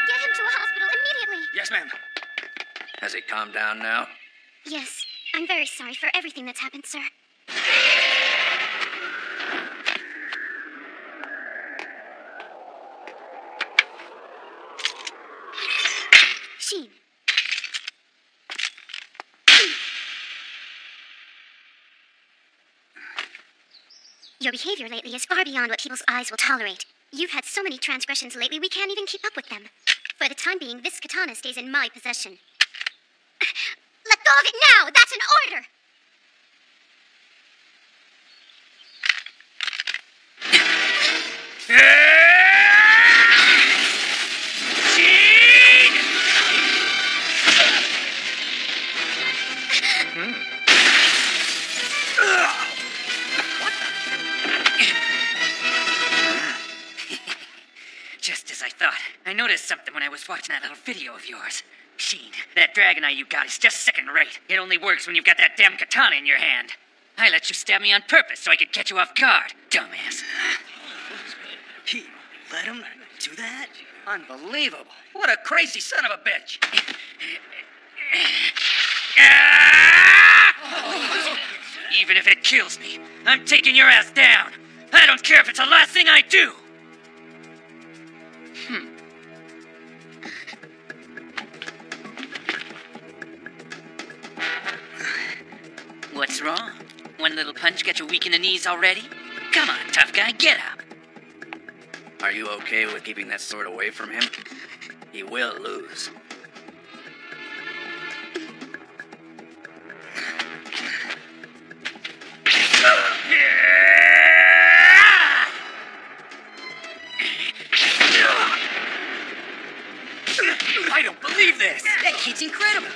Get him to a hospital immediately. Yes, ma'am. Has he calmed down now? Yes, I'm very sorry for everything that's happened, sir. Sheen. Your behavior lately is far beyond what people's eyes will tolerate. You've had so many transgressions lately, we can't even keep up with them. For the time being, this katana stays in my possession. Let go of it now! That's an order! Just as I thought. I noticed something when I was watching that little video of yours. Sheen, that dragon eye you got is just second rate. It only works when you've got that damn katana in your hand. I let you stab me on purpose so I could catch you off guard, dumbass. He let him do that? Unbelievable. What a crazy son of a bitch. Even if it kills me, I'm taking your ass down. I don't care if it's the last thing I do. What's wrong? One little punch got you weak in the knees already? Come on, tough guy, get up. Are you okay with keeping that sword away from him? He will lose. I don't believe this. That kid's incredible.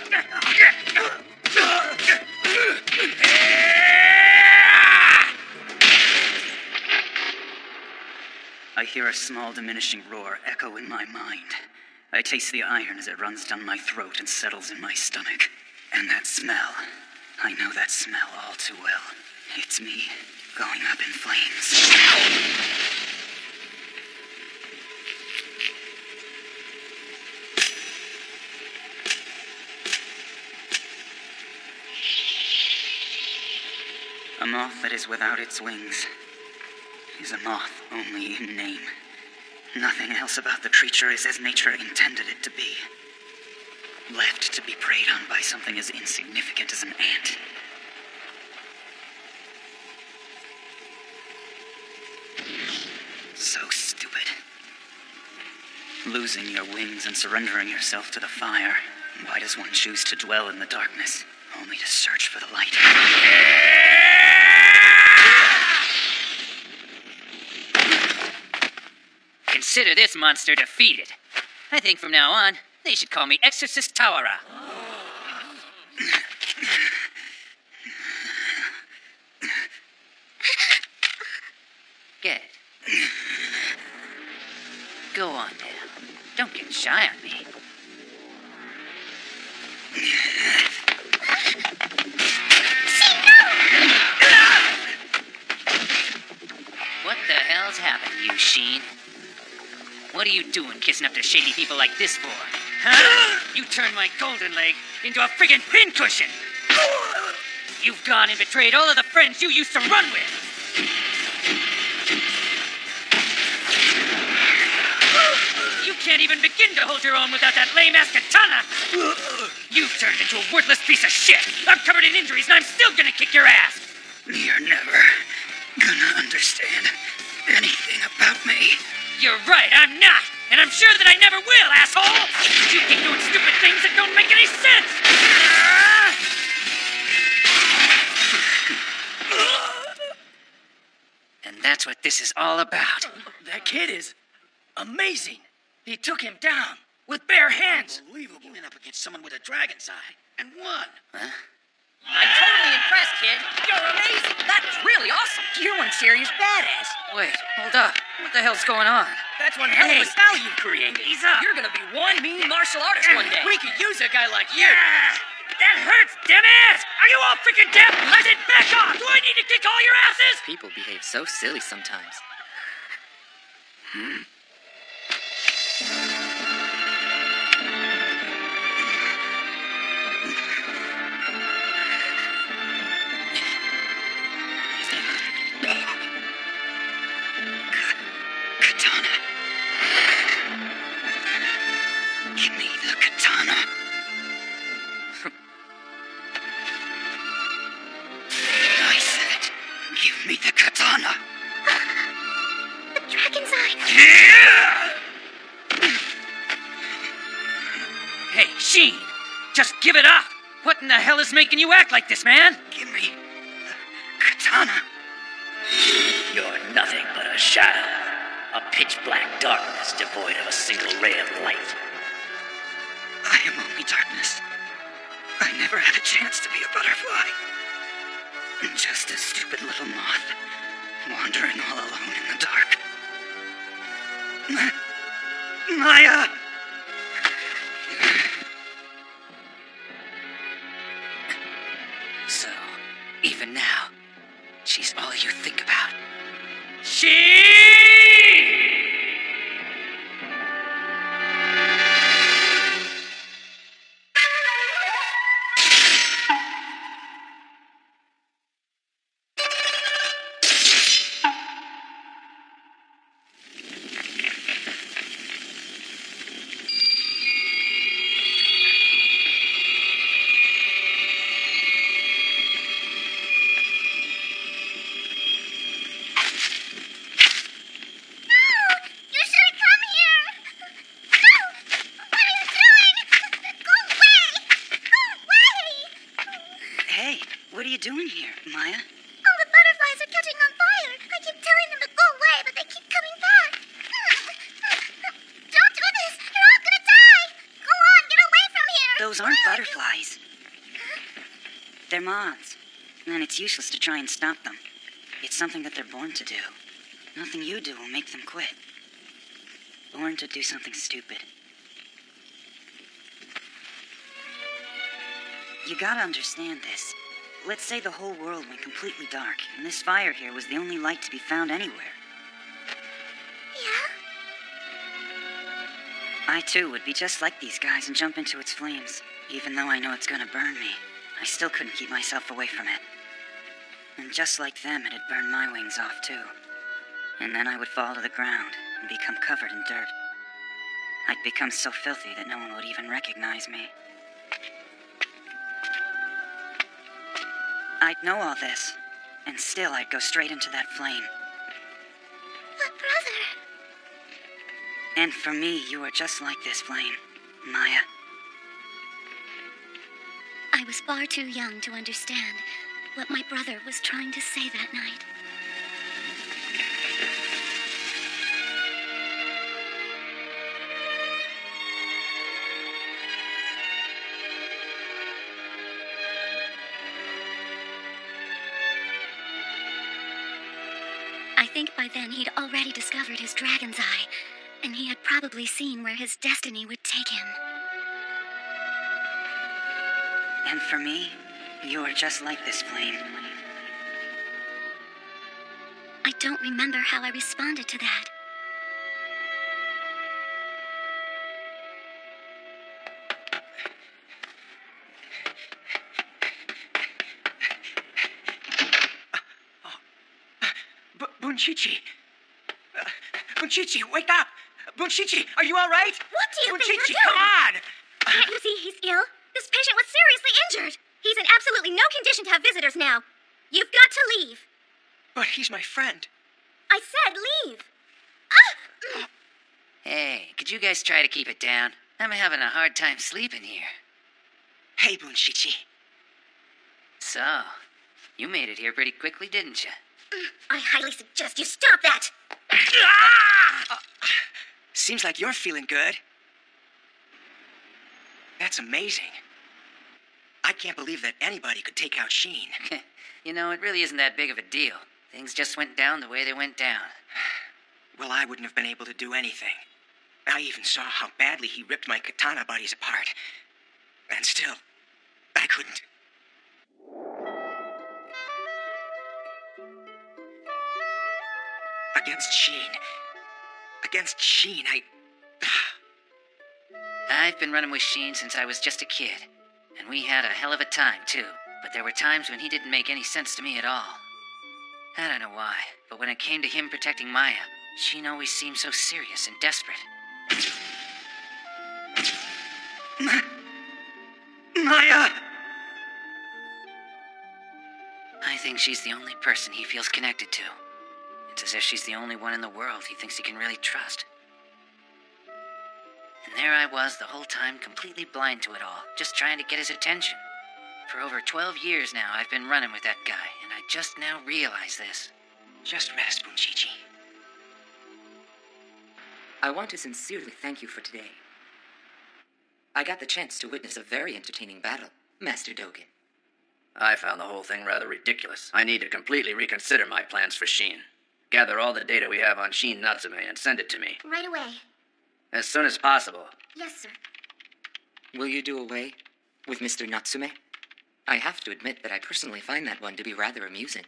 I hear a small diminishing roar echo in my mind. I taste the iron as it runs down my throat and settles in my stomach. And that smell. I know that smell all too well. It's me going up in flames. A moth that is without its wings is a moth only in name. Nothing else about the creature is as nature intended it to be. Left to be preyed on by something as insignificant as an ant. So stupid. Losing your wings and surrendering yourself to the fire. Why does one choose to dwell in the darkness, only to search for the light? Consider this monster defeated. I think from now on, they should call me Exorcist Tawara. Good. Go on now. Don't get shy on me. What the hell's happened to you, Sheen? What are you doing kissing up to shady people like this for? Huh? You turned my golden leg into a friggin' pincushion! You've gone and betrayed all of the friends you used to run with! You can't even begin to hold your own without that lame-ass katana! You've turned into a worthless piece of shit! I'm covered in injuries and I'm still gonna kick your ass! You're never gonna understand anything about me. You're right, I'm not! And I'm sure that I never will, asshole! You keep doing stupid things that don't make any sense! And that's what this is all about. That kid is amazing. He took him down with bare hands. Unbelievable. He went up against someone with a dragon's eye and won. Huh? I'm totally impressed, kid. You're amazing. That was really awesome. You're one serious badass. Wait, hold up. What the hell's going on? That's one hell of a style you've created. Ease up. You're gonna be one mean martial artist one day. We could use a guy like you. Yeah! That hurts, damn it! Are you all freaking deaf? I said back off! can't kick all your asses! People behave so silly sometimes. Katana. Give me the katana. I said, give me the katana. The dragon's eye. Hey, Sheen! Just give it up! What in the hell is making you act like this, man? Give me the katana. You're nothing but a shadow. A pitch-black darkness devoid of a single ray of light. I am only darkness. I never had a chance to be a butterfly. Just a stupid little moth, wandering all alone in the dark. Maya! So, even now, she's all you think about. You shouldn't come here! No! What are you doing? Go away! Go away! Hey, what are you doing here, Maya? All the butterflies are catching on fire. I keep telling them to go away, but they keep coming back. Don't do this! You're all gonna die! Go on, get away from here! Those aren't butterflies. They're moths, and it's useless to try and stop them. It's something that they're born to do. Nothing you do will make them quit. Born to do something stupid. You gotta understand this. Let's say the whole world went completely dark, and this fire here was the only light to be found anywhere. Yeah? I too would be just like these guys and jump into its flames. Even though I know it's gonna burn me, I still couldn't keep myself away from it. And just like them, it'd burn my wings off too. And then I would fall to the ground and become covered in dirt. I'd become so filthy that no one would even recognize me. I'd know all this, and still I'd go straight into that flame. But brother... And for me, you are just like this flame, Maya. I was far too young to understand what my brother was trying to say that night. I think by then he'd already discovered his dragon's eye, and he had probably seen where his destiny would take him. And for me, you are just like this flame. I don't remember how I responded to that. Bunchichi! Bunchichi, wake up! Bunchichi, are you all right? What do you think Bunchichi, you're come on! Can't you see he's ill? This patient was seriously injured. He's in absolutely no condition to have visitors now. You've got to leave. But he's my friend. I said leave. Hey, could you guys try to keep it down? I'm having a hard time sleeping here. Hey, Bunchichi. So, you made it here pretty quickly, didn't you? I highly suggest you stop that. Seems like you're feeling good. That's amazing. I can't believe that anybody could take out Sheen. You know, it really isn't that big of a deal. Things just went down the way they went down. Well, I wouldn't have been able to do anything. I even saw how badly he ripped my katana buddies apart. And still, I couldn't. Against Sheen. Against Sheen, I've been running with Sheen since I was just a kid. And we had a hell of a time, too. But there were times when he didn't make any sense to me at all. I don't know why, but when it came to him protecting Maya, Sheen always seemed so serious and desperate. Maya! I think she's the only person he feels connected to. It's as if she's the only one in the world he thinks he can really trust. And there I was the whole time, completely blind to it all, just trying to get his attention. For over 12 years now, I've been running with that guy, and I just now realize this. Just rest, Bunchichi. I want to sincerely thank you for today. I got the chance to witness a very entertaining battle, Master Dogen. I found the whole thing rather ridiculous. I need to completely reconsider my plans for Sheen. Gather all the data we have on Sheen Natsume and send it to me. Right away. As soon as possible. Yes, sir. Will you do away with Mr. Natsume? I have to admit that I personally find that one to be rather amusing.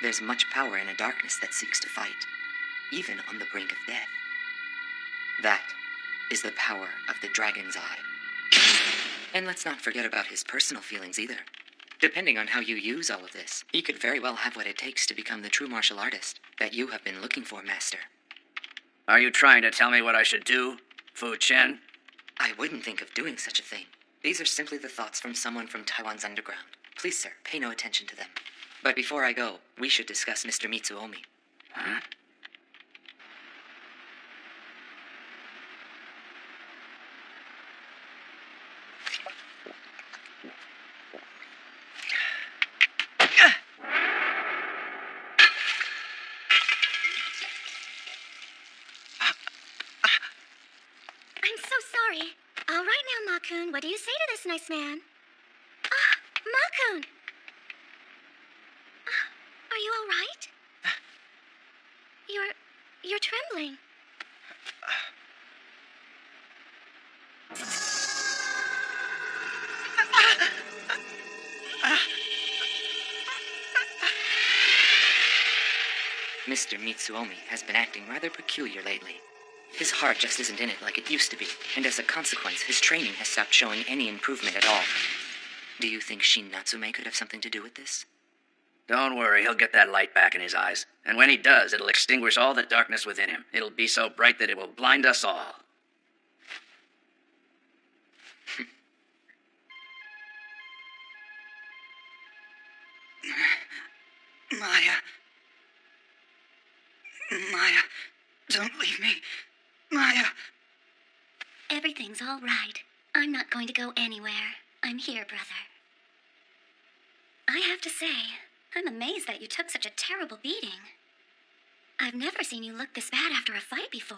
There's much power in a darkness that seeks to fight, even on the brink of death. That is the power of the Dragon's Eye. And let's not forget about his personal feelings either. Depending on how you use all of this, he could very well have what it takes to become the true martial artist that you have been looking for, Master. Are you trying to tell me what I should do, Fu Chen? I wouldn't think of doing such a thing. These are simply the thoughts from someone from Taiwan's underground. Please, sir, pay no attention to them. But before I go, we should discuss Mr. Mitsuomi. Huh? I'm so sorry. All right now, Ma-kun, what do you say to this nice man? Ah, Ma-kun! Are you all right? You're trembling. Mr. Mitsuomi has been acting rather peculiar lately. His heart just isn't in it like it used to be, and as a consequence, his training has stopped showing any improvement at all. Do you think Shin Natsume could have something to do with this? Don't worry, he'll get that light back in his eyes. And when he does, it'll extinguish all the darkness within him. It'll be so bright that it will blind us all. Maya. Maya, don't leave me. Maya. Everything's all right. I'm not going to go anywhere. I'm here, brother. I have to say, I'm amazed that you took such a terrible beating. I've never seen you look this bad after a fight before.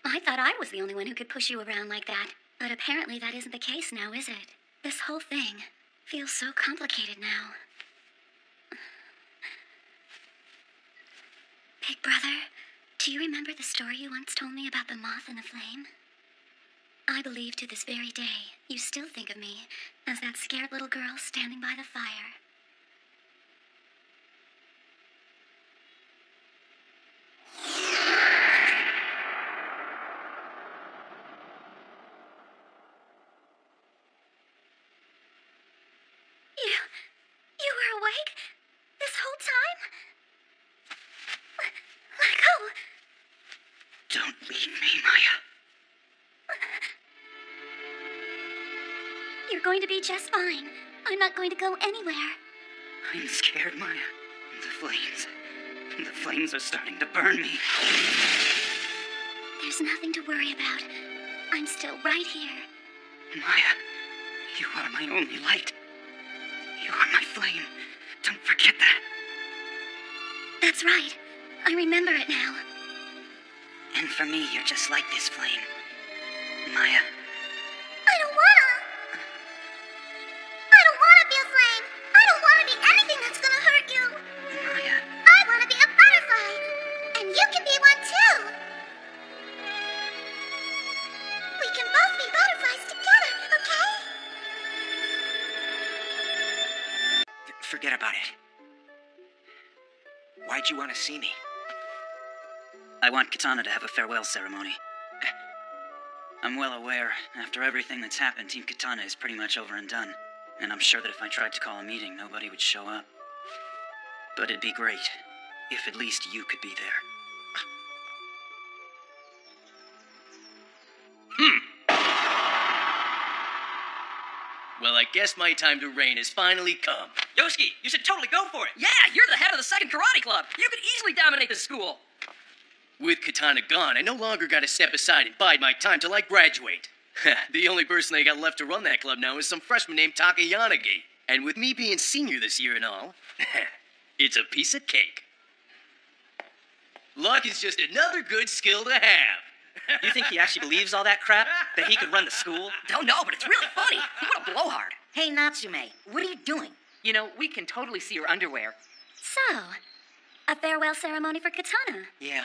I thought I was the only one who could push you around like that, but apparently that isn't the case now, is it? This whole thing feels so complicated now. Big brother, do you remember the story you once told me about the moth and the flame? I believe to this very day, you still think of me as that scared little girl standing by the fire. You were awake this whole time? Let go. Don't leave me, Maya. You're going to be just fine. I'm not going to go anywhere. I'm scared, Maya. The flames are starting to burn me. There's nothing to worry about. I'm still right here. Maya, you are my only light. You are my flame. Don't forget that. That's right. I remember it now. And for me, you're just like this flame. Maya. I don't wanna. I don't wanna be a flame. I don't wanna be anything that's gonna hurt you. Maya. I wanna be a butterfly. And you can be one too. We can both be butterflies together, okay? Forget about it. Why'd you want to see me? I want Katana to have a farewell ceremony. I'm well aware, after everything that's happened, Team Katana is pretty much over and done. And I'm sure that if I tried to call a meeting, nobody would show up. But it'd be great if at least you could be there. Well, I guess my time to reign has finally come. Yosuke, you should totally go for it. Yeah, you're the head of the second karate club. You could easily dominate the school. With Katana gone, I no longer gotta step aside and bide my time till I graduate. The only person they got left to run that club now is some freshman named Taka Yanagi. And with me being senior this year and all, it's a piece of cake. Luck is just another good skill to have. You think he actually believes all that crap? That he could run the school? Don't know, but it's really funny. What a blowhard. Hey, Natsume, what are you doing? You know, we can totally see your underwear. So, a farewell ceremony for Katana. Yeah.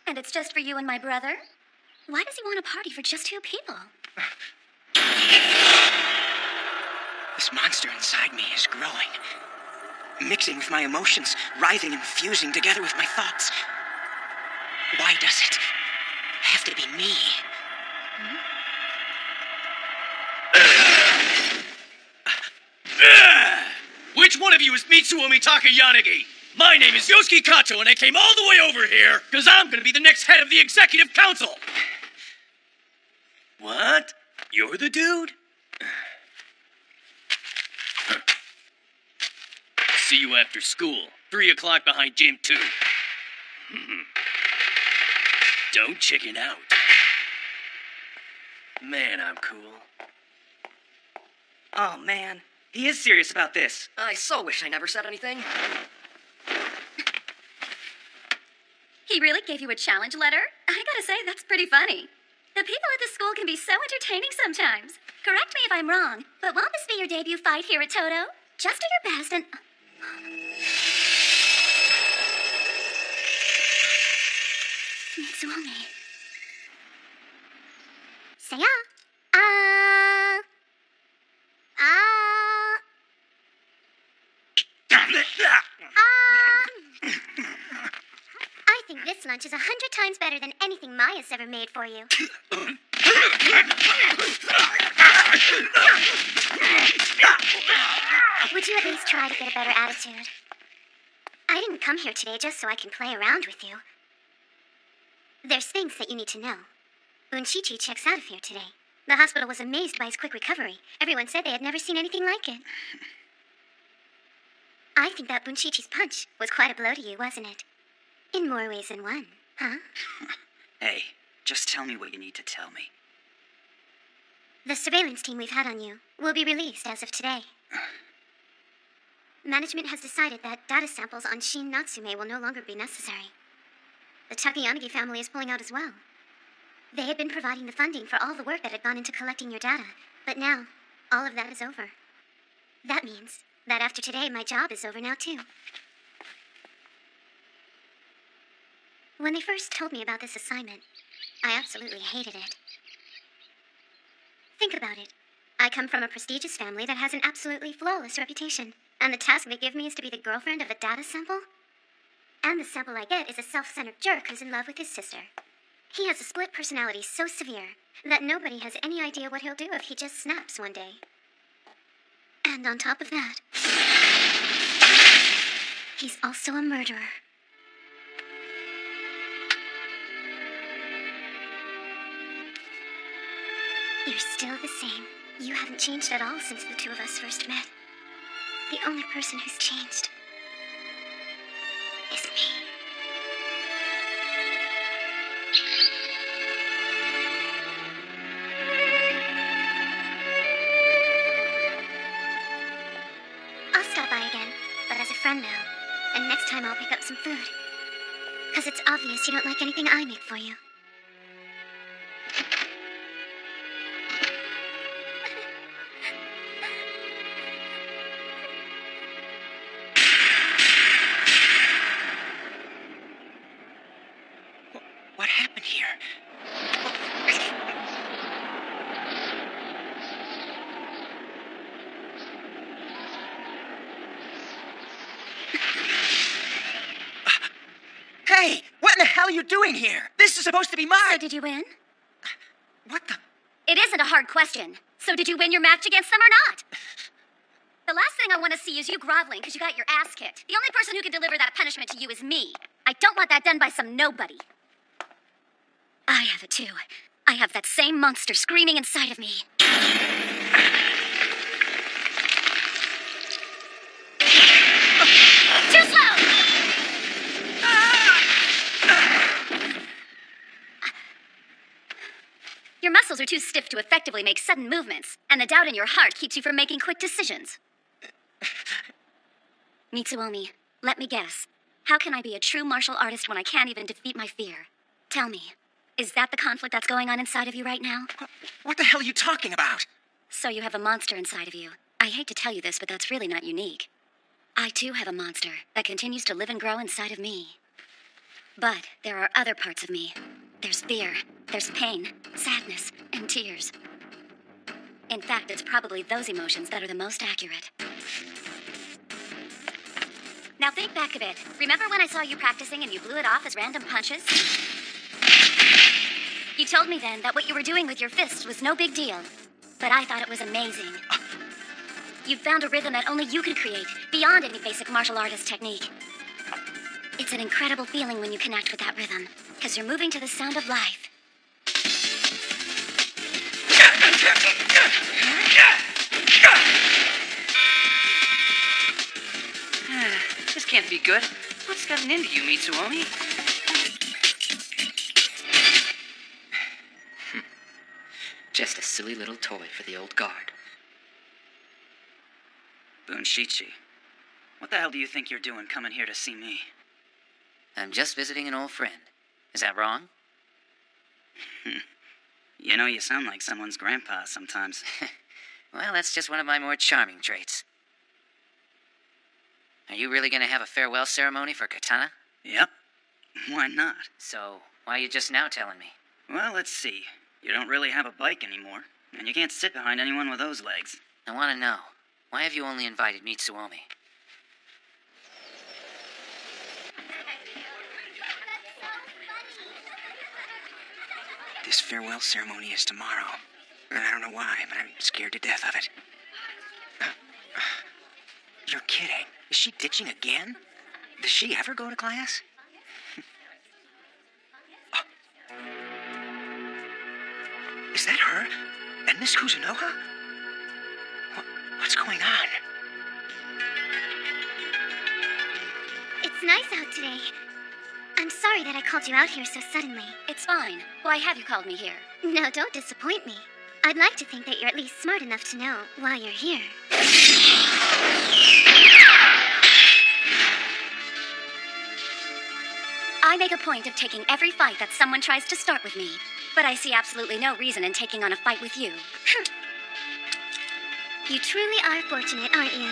And it's just for you and my brother? Why does he want a party for just 2 people? This monster inside me is growing. Mixing with my emotions, writhing and fusing together with my thoughts. Why does it have to be me? Which one of you is Mitsuomi Taka Yanagi? My name is Yosuke Kato, and I came all the way over here because I'm gonna be the next head of the executive council. What? You're the dude? See you after school. 3 o'clock behind Gym 2. Don't chicken out. Man, I'm cool. Oh, man. He is serious about this. I so wish I never said anything. He really gave you a challenge letter? I gotta say, that's pretty funny. The people at the school can be so entertaining sometimes. Correct me if I'm wrong, but won't this be your debut fight here at Toto? Just do your best and... Mitsuomi. Saya. I think this lunch is 100 times better than anything Maya's ever made for you. Would you at least try to get a better attitude? I didn't come here today just so I can play around with you. There's things that you need to know. Bunshichi checks out of here today. The hospital was amazed by his quick recovery. Everyone said they had never seen anything like it. I think that Bunshichi's punch was quite a blow to you, wasn't it? In more ways than one, huh? Hey, just tell me what you need to tell me. The surveillance team we've had on you will be released as of today. Management has decided that data samples on Shin Natsume will no longer be necessary. The Takayanagi family is pulling out as well. They had been providing the funding for all the work that had gone into collecting your data, but now, all of that is over. That means that after today, my job is over now, too. When they first told me about this assignment, I absolutely hated it. Think about it. I come from a prestigious family that has an absolutely flawless reputation, and the task they give me is to be the girlfriend of a data sample? And the sample I get is a self-centered jerk who's in love with his sister. He has a split personality so severe that nobody has any idea what he'll do if he just snaps one day. And on top of that, he's also a murderer. You're still the same. You haven't changed at all since the two of us first met. The only person who's changed is me. I'll stop by again, but as a friend now. And next time I'll pick up some food. 'Cause it's obvious you don't like anything I make for you. What happened here? are you doing here? This is supposed to be So mine! did you win? What the? It isn't a hard question. So did you win your match against them or not? The last thing I want to see is you groveling because you got your ass kicked. The only person who can deliver that punishment to you is me. I don't want that done by some nobody. I have it too. I have that same monster screaming inside of me. Too slow! Your muscles are too stiff to effectively make sudden movements, and the doubt in your heart keeps you from making quick decisions. Mitsuomi, let me guess. How can I be a true martial artist when I can't even defeat my fear? Tell me, is that the conflict that's going on inside of you right now? What the hell are you talking about? So you have a monster inside of you. I hate to tell you this, but that's really not unique. I too have a monster that continues to live and grow inside of me. But there are other parts of me. There's fear, there's pain, sadness, and tears. In fact, it's probably those emotions that are the most accurate. Now think back a bit. Remember when I saw you practicing and you blew it off as random punches? You told me then that what you were doing with your fists was no big deal. But I thought it was amazing. You've found a rhythm that only you can create, beyond any basic martial artist technique. It's an incredible feeling when you connect with that rhythm, because you're moving to the sound of life. This can't be good. What's gotten into you, Mitsuomi? Just a silly little toy for the old guard. Bunshichi, what the hell do you think you're doing coming here to see me? I'm just visiting an old friend. Is that wrong? You know, you sound like someone's grandpa sometimes. Well, that's just one of my more charming traits. Are you really going to have a farewell ceremony for Katana? Yep. Why not? So, why are you just now telling me? Well, let's see. You don't really have a bike anymore, and you can't sit behind anyone with those legs. I want to know, why have you only invited Mitsuomi? This farewell ceremony is tomorrow. And I don't know why, but I'm scared to death of it. You're kidding. Is she ditching again? Does she ever go to class? Is that her? And Miss Kuzunoha? What's going on? It's nice out today. I'm sorry that I called you out here so suddenly. It's fine. Why have you called me here? No, don't disappoint me. I'd like to think that you're at least smart enough to know why you're here. I make a point of taking every fight that someone tries to start with me, but I see absolutely no reason in taking on a fight with you. You truly are fortunate, aren't you?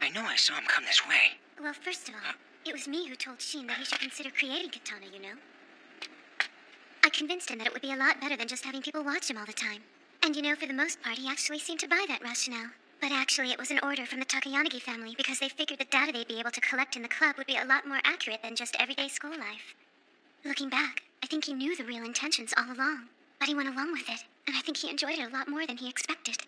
I know I saw him come this way. Well, first of all, it was me who told Shin that he should consider creating Katana, you know? I convinced him that it would be a lot better than just having people watch him all the time. And you know, for the most part, he actually seemed to buy that rationale. But actually, it was an order from the Takayanagi family because they figured the data they'd be able to collect in the club would be a lot more accurate than just everyday school life. Looking back, I think he knew the real intentions all along, but he went along with it, and I think he enjoyed it a lot more than he expected.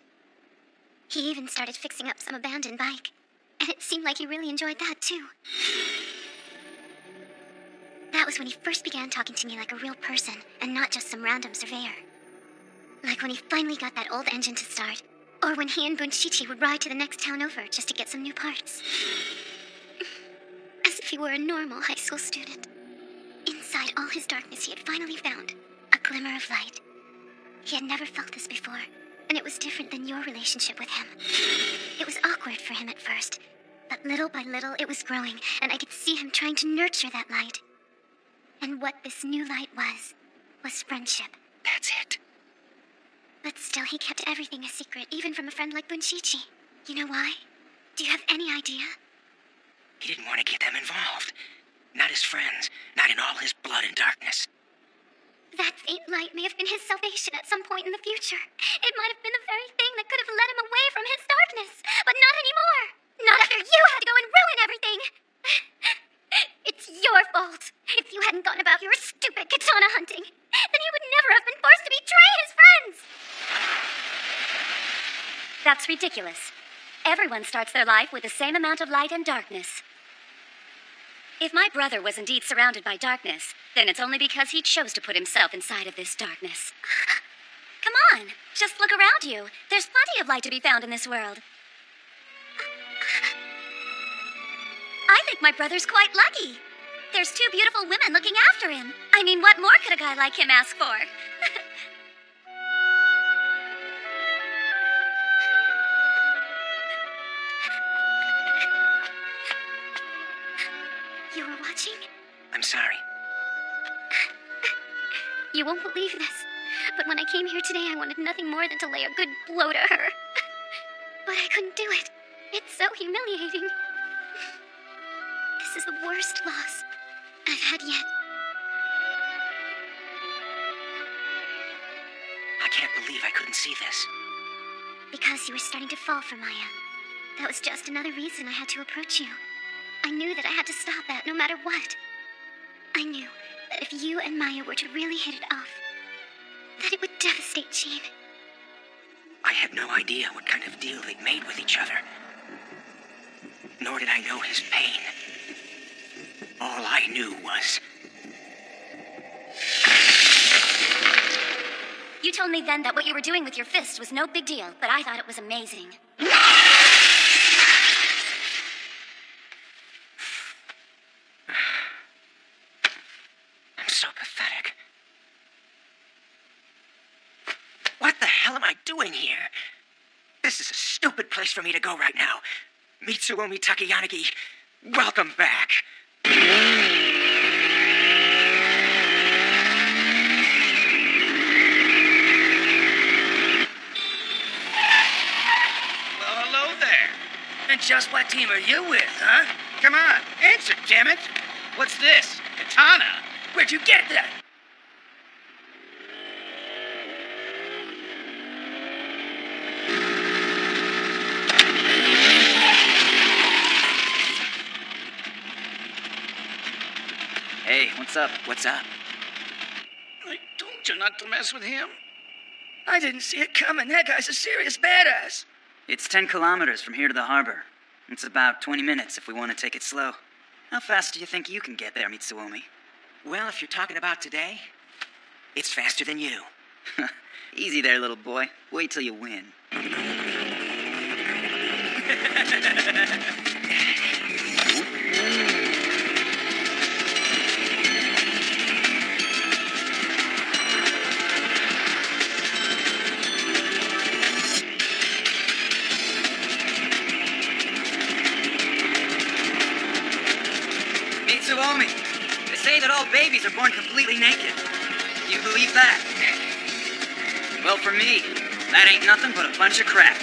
He even started fixing up some abandoned bike. And it seemed like he really enjoyed that, too. That was when he first began talking to me like a real person, and not just some random surveyor. Like when he finally got that old engine to start, or when he and Bunshichi would ride to the next town over just to get some new parts. As if he were a normal high school student. Inside all his darkness, he had finally found a glimmer of light. He had never felt this before, and it was different than your relationship with him. It was awkward for him at first, but little by little it was growing, and I could see him trying to nurture that light. And what this new light was friendship. That's it. But still, he kept everything a secret, even from a friend like Bunshichi. You know why? Do you have any idea? He didn't want to get them involved. Not his friends, not in all his blood and darkness. That faint light may have been his salvation at some point in the future. It might have been the very thing that could have led him away from his darkness. But not anymore. Not after you had to go and ruin everything. It's your fault. If you hadn't gone about your stupid katana hunting, then he would never have been forced to betray his friends. That's ridiculous. Everyone starts their life with the same amount of light and darkness. If my brother was indeed surrounded by darkness, then it's only because he chose to put himself inside of this darkness. Come on, just look around you. There's plenty of light to be found in this world. I think my brother's quite lucky. There's 2 beautiful women looking after him. I mean, what more could a guy like him ask for? You were watching? I'm sorry. You won't believe this, but when I came here today, I wanted nothing more than to lay a good blow to her. But I couldn't do it. It's so humiliating. This is the worst loss I've had yet. I can't believe I couldn't see this. Because you were starting to fall for Maya. That was just another reason I had to approach you. I knew that I had to stop that no matter what. I knew that if you and Maya were to really hit it off, that it would devastate Jean. I had no idea what kind of deal they'd made with each other. Nor did I know his pain. All I knew was... You told me then that what you were doing with your fist was no big deal, but I thought it was amazing. I'm so pathetic. What the hell am I doing here? This is a stupid place for me to go right now. Mitsuomi Takayanagi, welcome back. Well, hello there. And just what team are you with, huh? Come on, answer, damn it. What's this? Katana? Where'd you get that? Hey, what's up? What's up? I told you not to mess with him. I didn't see it coming. That guy's a serious badass. It's 10 kilometers from here to the harbor. It's about 20 minutes if we want to take it slow. How fast do you think you can get there, Mitsuomi? Well, if you're talking about today, it's faster than you. Easy there, little boy. Wait till you win. Mitsuomi, they say that all babies are born completely naked. Do you believe that? Well, for me, that ain't nothing but a bunch of crap.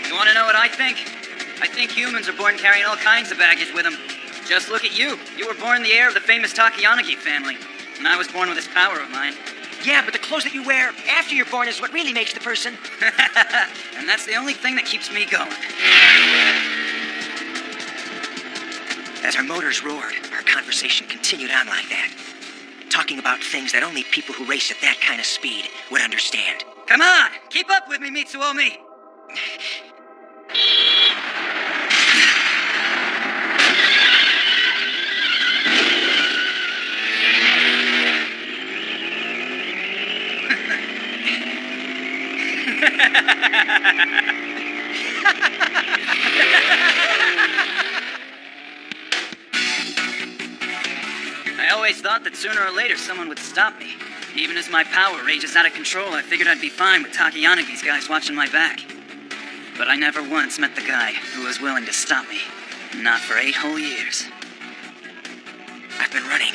You want to know what I think? I think humans are born carrying all kinds of baggage with them. Just look at you. You were born the heir of the famous Takayanagi family, and I was born with this power of mine. Yeah, but the clothes that you wear after you're born is what really makes the person. And that's the only thing that keeps me going. As our motors roared, our conversation continued on like that. Talking about things that only people who race at that kind of speed would understand. Come on! Keep up with me, Mitsuomi! I always thought that sooner or later someone would stop me. Even as my power rages out of control, I figured I'd be fine with Takayanagi's guys watching my back. But I never once met the guy who was willing to stop me. Not for 8 whole years. I've been running,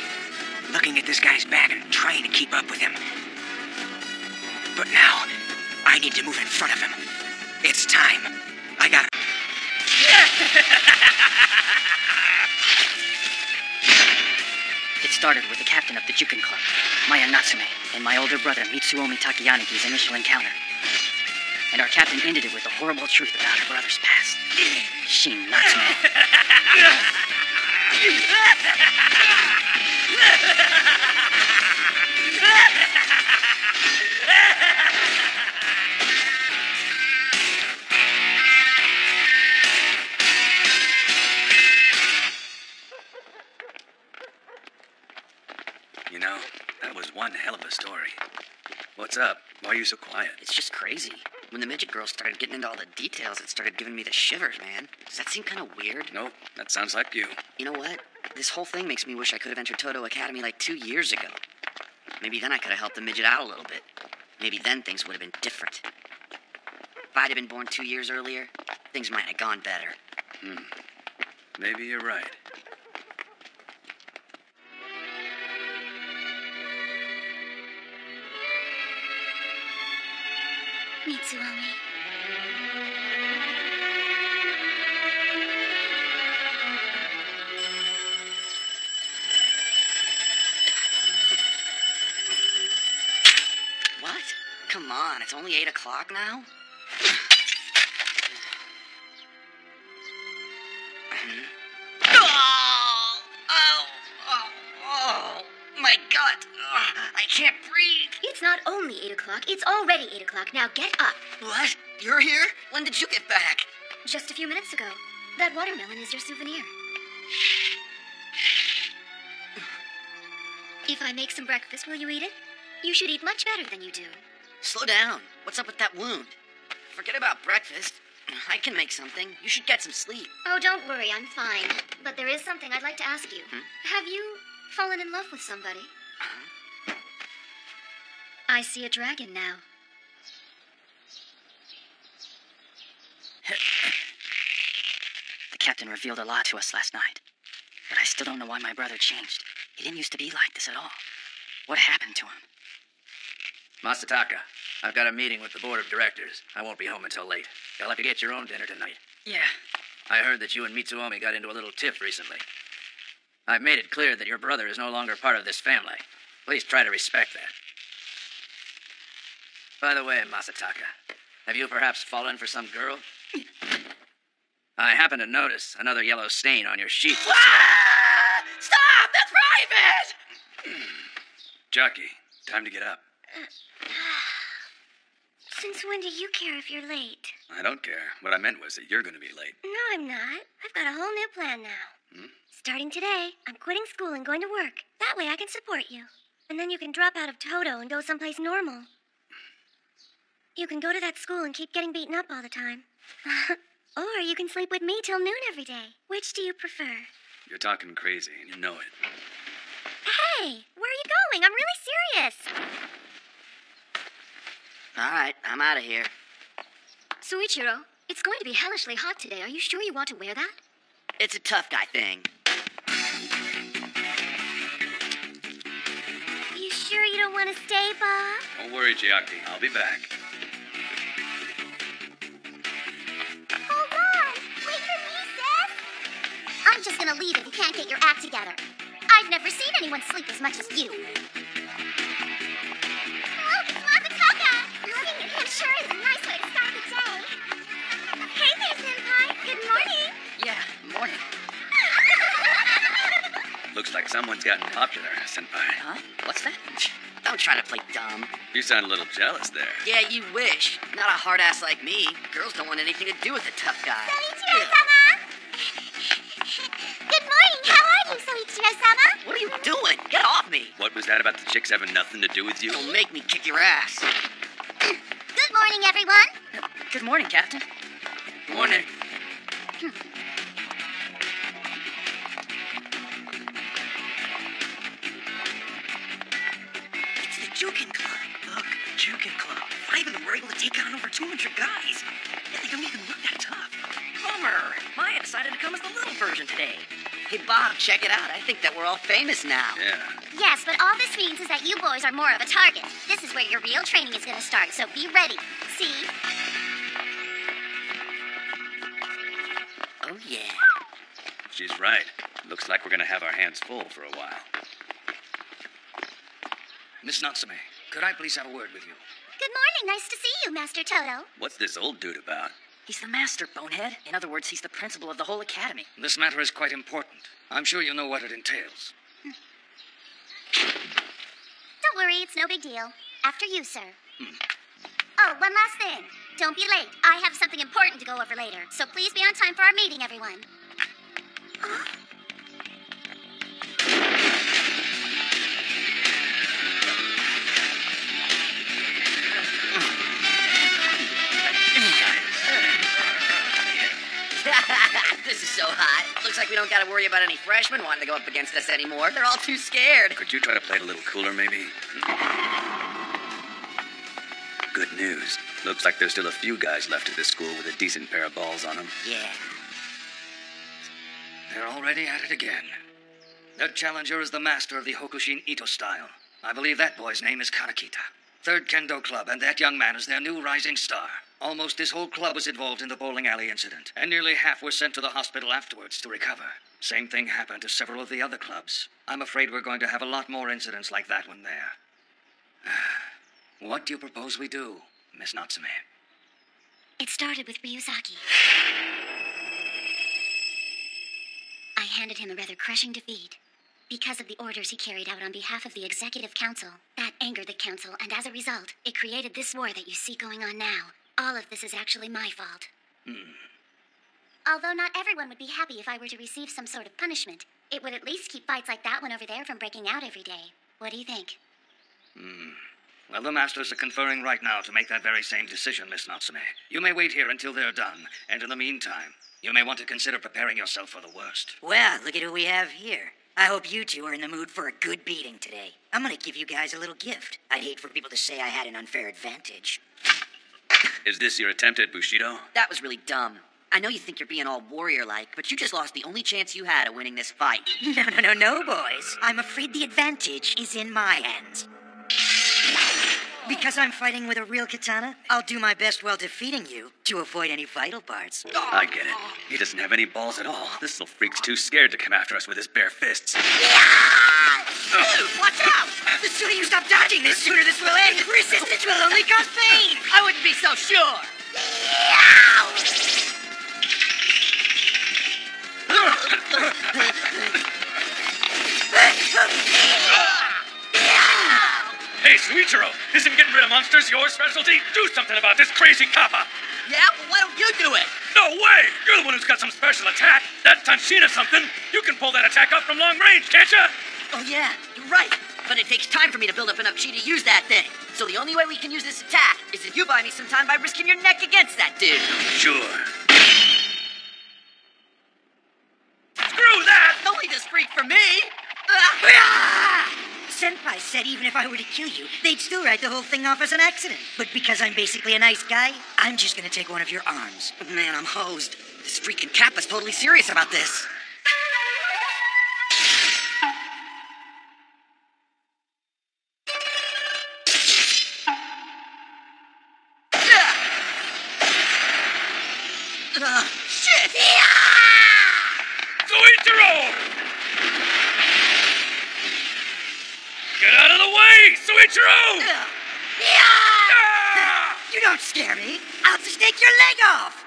looking at this guy's back and trying to keep up with him. But now, I need to move in front of him. It's time. I gotta... It started with the captain of the Juken Club, Maya Natsume, and my older brother Mitsuomi Takayanigi's initial encounter. And our captain ended it with the horrible truth about her brother's past. Shin Natsume. You know, that was one hell of a story. What's up? Why are you so quiet? It's just crazy. When the midget girl started getting into all the details, it started giving me the shivers, man. Does that seem kind of weird? Nope, that sounds like you. You know what? This whole thing makes me wish I could have entered Todo Academy like 2 years ago. Maybe then I could have helped the midget out a little bit. Maybe then things would have been different. If I'd have been born 2 years earlier, things might have gone better. Maybe you're right. Mitsuomi. What? Come on, it's only 8 o'clock now? Oh, my gut. I can't breathe. It's not only 8 o'clock, it's already 8 o'clock. Now get up. What? You're here? When did you get back? Just a few minutes ago. That watermelon is your souvenir. If I make some breakfast, will you eat it? You should eat much better than you do. Slow down. What's up with that wound? Forget about breakfast. I can make something. You should get some sleep. Oh, don't worry, I'm fine. But there is something I'd like to ask you. Have you fallen in love with somebody? I see a dragon now. The captain revealed a lot to us last night. But I still don't know why my brother changed. He didn't used to be like this at all. What happened to him? Masataka, I've got a meeting with the board of directors. I won't be home until late. You'll have to get your own dinner tonight. Yeah. I heard that you and Mitsuomi got into a little tiff recently. I've made it clear that your brother is no longer part of this family. Please try to respect that. By the way, Masataka, have you perhaps fallen for some girl? I happen to notice another yellow stain on your sheets. Stop! That's private! Jockey, time to get up. Since when do you care if you're late? I don't care. What I meant was that you're going to be late. No, I'm not. I've got a whole new plan now. Starting today, I'm quitting school and going to work. That way I can support you. And then you can drop out of Toto and go someplace normal. You can go to that school and keep getting beaten up all the time. Or you can sleep with me till noon every day. Which do you prefer? You're talking crazy, and you know it. Hey, where are you going? I'm really serious. All right, I'm out of here. Soichiro, it's going to be hellishly hot today. Are you sure you want to wear that? It's a tough guy thing. You sure you don't want to stay, Bob? Don't worry, Jockey. I'll be back. Hold on. Wait for me, sis. I'm just gonna leave if you can't get your act together. I've never seen anyone sleep as much as you. Look, it's Masataka. Looking at him sure is a nice way to start the day. Hey there, Senpai. Good morning. Yeah, morning. Looks like someone's gotten popular, Senpai. Huh? What's that? Don't try to play dumb. You sound a little jealous there. Yeah, you wish. Not a hard ass like me. Girls don't want anything to do with a tough guy. Soichiro-sama! Good morning. How are you, Soichiro-sama? What are you doing? Get off me. What was that about the chicks having nothing to do with you? Don't make me kick your ass. Good morning, everyone. Good morning, Captain. Morning. It's the Juken Club. Look, Juken Club. 5 of them were able to take on over 200 guys. And they don't even look that tough. Bummer. Maya decided to come as the little version today. Hey, Bob, check it out. I think that we're all famous now. Yeah. Yes, but all this means is that you boys are more of a target. This is where your real training is going to start, so be ready. See? Oh, yeah. She's right. Looks like we're going to have our hands full for a while. Miss Natsume, could I please have a word with you? Good morning. Nice to see you, Master Toto. What's this old dude about? He's the master, bonehead. In other words, he's the principal of the whole academy. This matter is quite important. I'm sure you know what it entails. Don't worry, it's no big deal. After you, sir. Oh, one last thing. Don't be late. I have something important to go over later, so please be on time for our meeting, everyone. This is so hot. Looks like we don't gotta worry about any freshmen wanting to go up against us anymore. They're all too scared. Could you try to play it a little cooler, maybe? Good news. Looks like there's still a few guys left at this school with a decent pair of balls on them. Yeah. They're already at it again. Their challenger is the master of the Hokushin Ito style. I believe that boy's name is Kanekita. Third Kendo Club, and that young man is their new rising star. Almost his whole club was involved in the bowling alley incident, and nearly half were sent to the hospital afterwards to recover. Same thing happened to several of the other clubs. I'm afraid we're going to have a lot more incidents like that one there. What do you propose we do, Miss Natsume? It started with Ryuzaki. I handed him a rather crushing defeat. Because of the orders he carried out on behalf of the Executive Council, that angered the Council, and as a result, it created this war that you see going on now. All of this is actually my fault. Although not everyone would be happy if I were to receive some sort of punishment, it would at least keep fights like that one over there from breaking out every day. What do you think? Well, the masters are conferring right now to make that very same decision, Miss Natsume. You may wait here until they're done, and in the meantime, you may want to consider preparing yourself for the worst. Well, look at who we have here. I hope you two are in the mood for a good beating today. I'm gonna give you guys a little gift. I'd hate for people to say I had an unfair advantage. Is this your attempt at Bushido? That was really dumb. I know you think you're being all warrior-like, but you just lost the only chance you had of winning this fight. No, boys. I'm afraid the advantage is in my hands. Because I'm fighting with a real katana, I'll do my best while defeating you to avoid any vital parts. I get it. He doesn't have any balls at all. This little freak's too scared to come after us with his bare fists. Dude, watch out! The sooner you stop dodging, the sooner this will end. Resistance will only cause pain. I wouldn't be so sure. Hey, Suichiro, isn't getting rid of monsters your specialty? Do something about this crazy kappa. Yeah? Well, why don't you do it? No way! You're the one who's got some special attack. That's Tanshina something. You can pull that attack off from long range, can't you? Oh, yeah, you're right. But it takes time for me to build up enough chi to use that thing. So the only way we can use this attack is if you buy me some time by risking your neck against that dude. Sure. Screw that! Don't leave this freak for me! Senpai said even if I were to kill you, they'd still write the whole thing off as an accident. But because I'm basically a nice guy, I'm just gonna take one of your arms. Man, I'm hosed. This freaking Kappa's totally serious about this. Shit! Suichiro! Get out of the way, Suichiro! You don't scare me. I'll just take your leg off.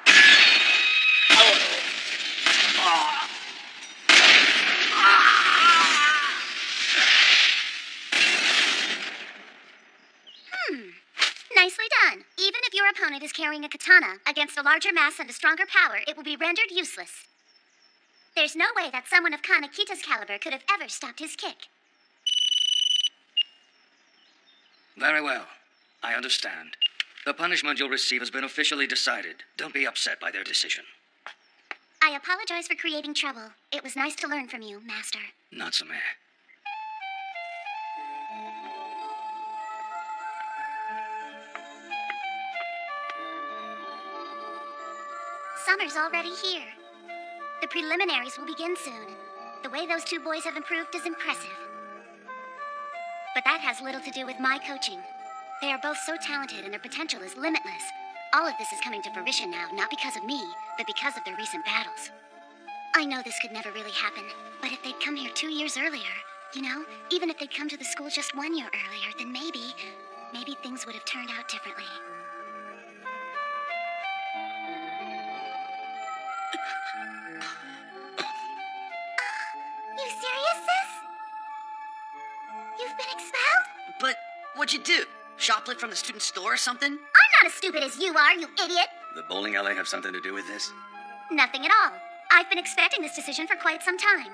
Nicely done. Even if your opponent is carrying a katana, against a larger mass and a stronger power, it will be rendered useless. There's no way that someone of Kanekita's caliber could have ever stopped his kick. Very well. I understand. The punishment you'll receive has been officially decided. Don't be upset by their decision. I apologize for creating trouble. It was nice to learn from you, Master. Natsume. Summer's already here. The preliminaries will begin soon. The way those two boys have improved is impressive. But that has little to do with my coaching. They are both so talented and their potential is limitless. All of this is coming to fruition now, not because of me, but because of their recent battles. I know this could never really happen, but if they'd come here 2 years earlier, You know, even if they'd come to the school just 1 year earlier, then maybe things would have turned out differently. You serious, sis? You've been expelled? But what'd you do? Shoplift from the student store or something? I'm not as stupid as you are, you idiot! The bowling alley have something to do with this? Nothing at all. I've been expecting this decision for quite some time.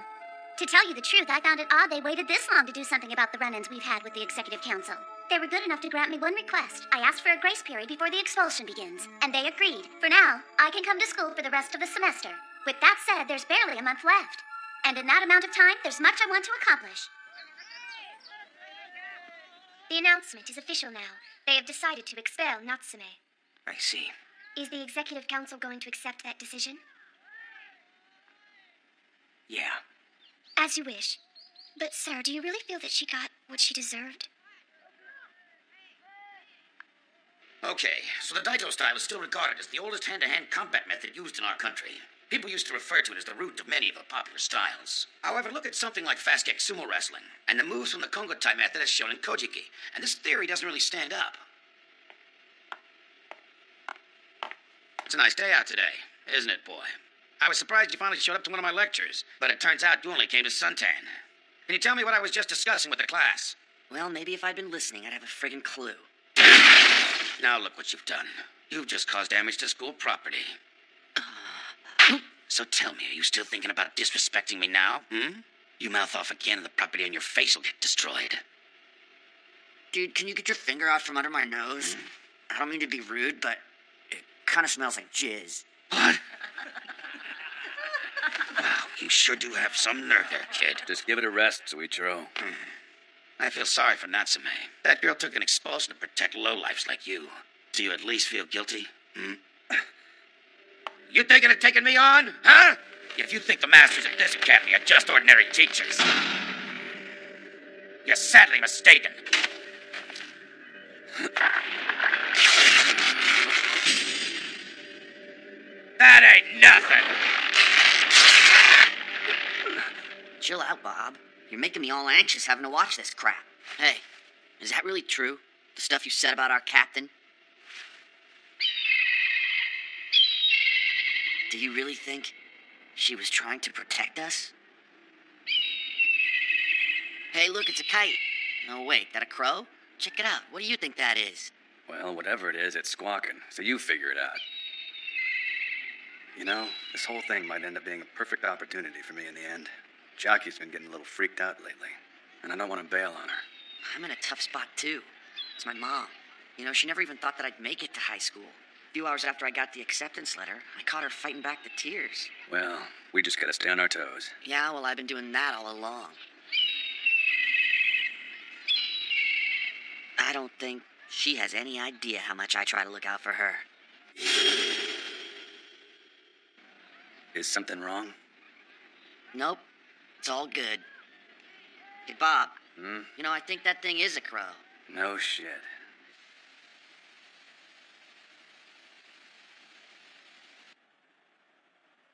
To tell you the truth, I found it odd they waited this long to do something about the run-ins we've had with the Executive Council. They were good enough to grant me one request. I asked for a grace period before the expulsion begins, and they agreed. For now, I can come to school for the rest of the semester. With that said, there's barely a month left. And in that amount of time, there's much I want to accomplish. The announcement is official now. They have decided to expel Natsume. I see. Is the Executive Council going to accept that decision? Yeah. As you wish. But, sir, do you really feel that she got what she deserved? Okay, so the Daito style is still regarded as the oldest hand-to-hand combat method used in our country. People used to refer to it as the root of many of the popular styles. However, look at something like fast-kick sumo wrestling, and the moves from the Kongo-Tai method as shown in Kojiki, and this theory doesn't really stand up. It's a nice day out today, isn't it, boy? I was surprised you finally showed up to one of my lectures, but it turns out you only came to suntan. Can you tell me what I was just discussing with the class? Well, maybe if I'd been listening, I'd have a friggin' clue. Now look what you've done. You've just caused damage to school property. So tell me, are you still thinking about disrespecting me now, You mouth off again and the property on your face will get destroyed. Dude, can you get your finger out from under my nose? I don't mean to be rude, but it kind of smells like jizz. What? Wow, you sure do have some nerve there, kid. Just give it a rest, Suichiro. I feel sorry for Natsume. That girl took an expulsion to protect lowlifes like you. Do you at least feel guilty? You thinking of taking me on, huh? If you think the masters at this academy are just ordinary teachers, you're sadly mistaken. That ain't nothing. Chill out, Bob. You're making me all anxious having to watch this crap. Hey, is that really true? The stuff you said about our captain? Do you really think she was trying to protect us? Hey, look, it's a kite. No, wait, that a crow? Check it out. What do you think that is? Well, whatever it is, it's squawking, so you figure it out. You know, this whole thing might end up being a perfect opportunity for me in the end. Jackie's been getting a little freaked out lately, and I don't want to bail on her. I'm in a tough spot, too. It's my mom. You know, she never even thought that I'd make it to high school. A few hours after I got the acceptance letter, I caught her fighting back the tears. Well, we just gotta stay on our toes. Yeah, well, I've been doing that all along. I don't think she has any idea how much I try to look out for her. Is something wrong? Nope. It's all good. Hey, Bob. You know, I think that thing is a crow. No shit.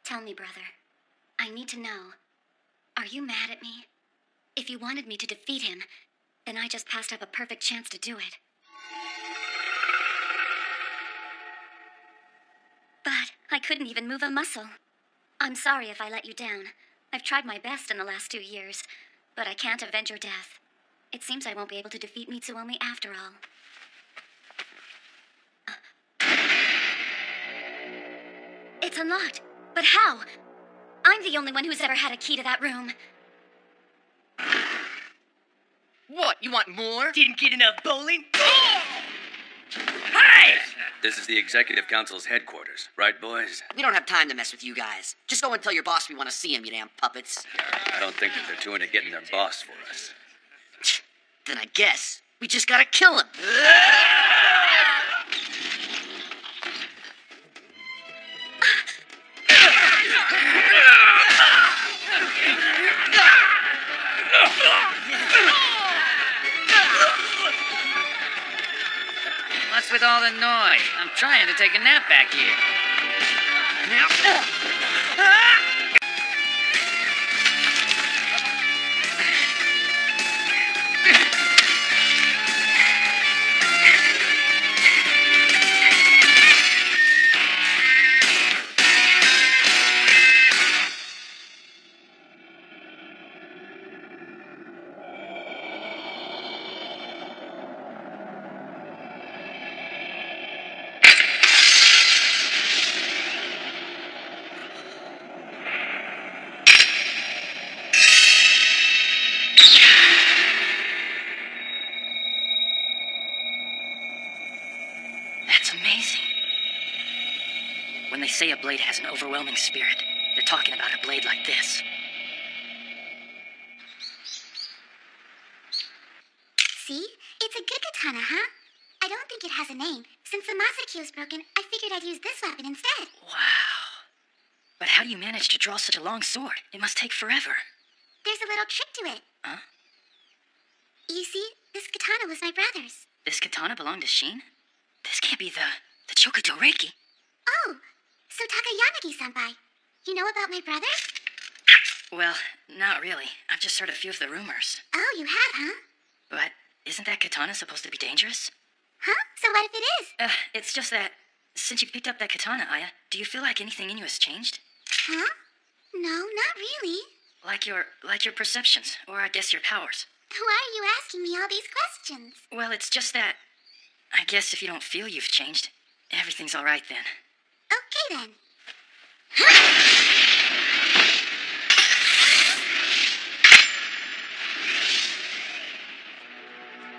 Tell me, brother. I need to know. Are you mad at me? If you wanted me to defeat him, then I just passed up a perfect chance to do it. But I couldn't even move a muscle. I'm sorry if I let you down. I've tried my best in the last 2 years, but I can't avenge your death. It seems I won't be able to defeat Mitsuomi after all. It's unlocked. But how? I'm the only one who's ever had a key to that room. What, you want more? Didn't get enough bowling? Hey! This is the Executive Council's headquarters, right, boys? We don't have time to mess with you guys. Just go and tell your boss we want to see him, you damn puppets. I don't think that they're too into getting their boss for us. Then I guess we just gotta kill him. What's with all the noise? I'm trying to take a nap back here. When they say a blade has an overwhelming spirit, they're talking about a blade like this. See? It's a good katana, huh? I don't think it has a name. Since the Masakyo's broken, I figured I'd use this weapon instead. Wow. But how do you manage to draw such a long sword? It must take forever. There's a little trick to it. Huh? You see, this katana was my brother's. This katana belonged to Shin? This can't be the Chokuto Reiki. Oh, so Takayanagi-senpai, you know about my brother? Well, not really. I've just heard a few of the rumors. Oh, you have, huh? But isn't that katana supposed to be dangerous? Huh? So what if it is? It's just that, since you picked up that katana, Aya, do you feel like anything in you has changed? Huh? No, not really. Like your perceptions, or I guess your powers. Why are you asking me all these questions? Well, it's just that, I guess if you don't feel you've changed, everything's all right then. Okay, then.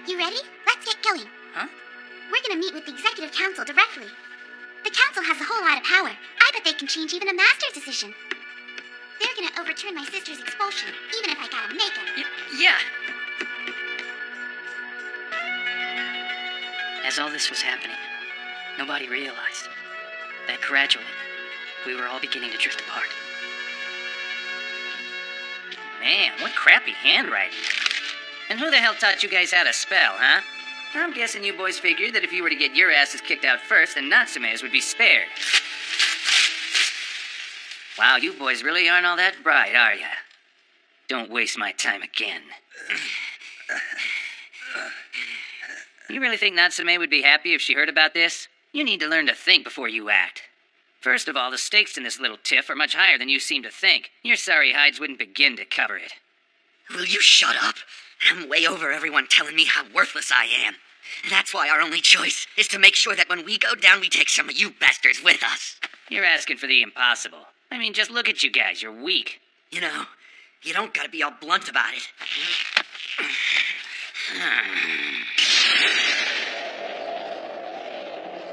You ready? Let's get going. Huh? We're gonna meet with the Executive Council directly. The Council has a whole lot of power. I bet they can change even a Master's decision. They're gonna overturn my sister's expulsion, even if I gotta make it. Yeah. As all this was happening, nobody realized that gradually, we were all beginning to drift apart. Man, what crappy handwriting. And who the hell taught you guys how to spell, huh? I'm guessing you boys figured that if you were to get your asses kicked out first, then Natsume's would be spared. Wow, you boys really aren't all that bright, are ya? Don't waste my time again. You really think Natsume would be happy if she heard about this? You need to learn to think before you act. First of all, the stakes in this little tiff are much higher than you seem to think. Your sorry hides wouldn't begin to cover it. Will you shut up? I'm way over everyone telling me how worthless I am. That's why our only choice is to make sure that when we go down, we take some of you bastards with us. You're asking for the impossible. I mean, just look at you guys. You're weak. You know, you don't gotta be all blunt about it.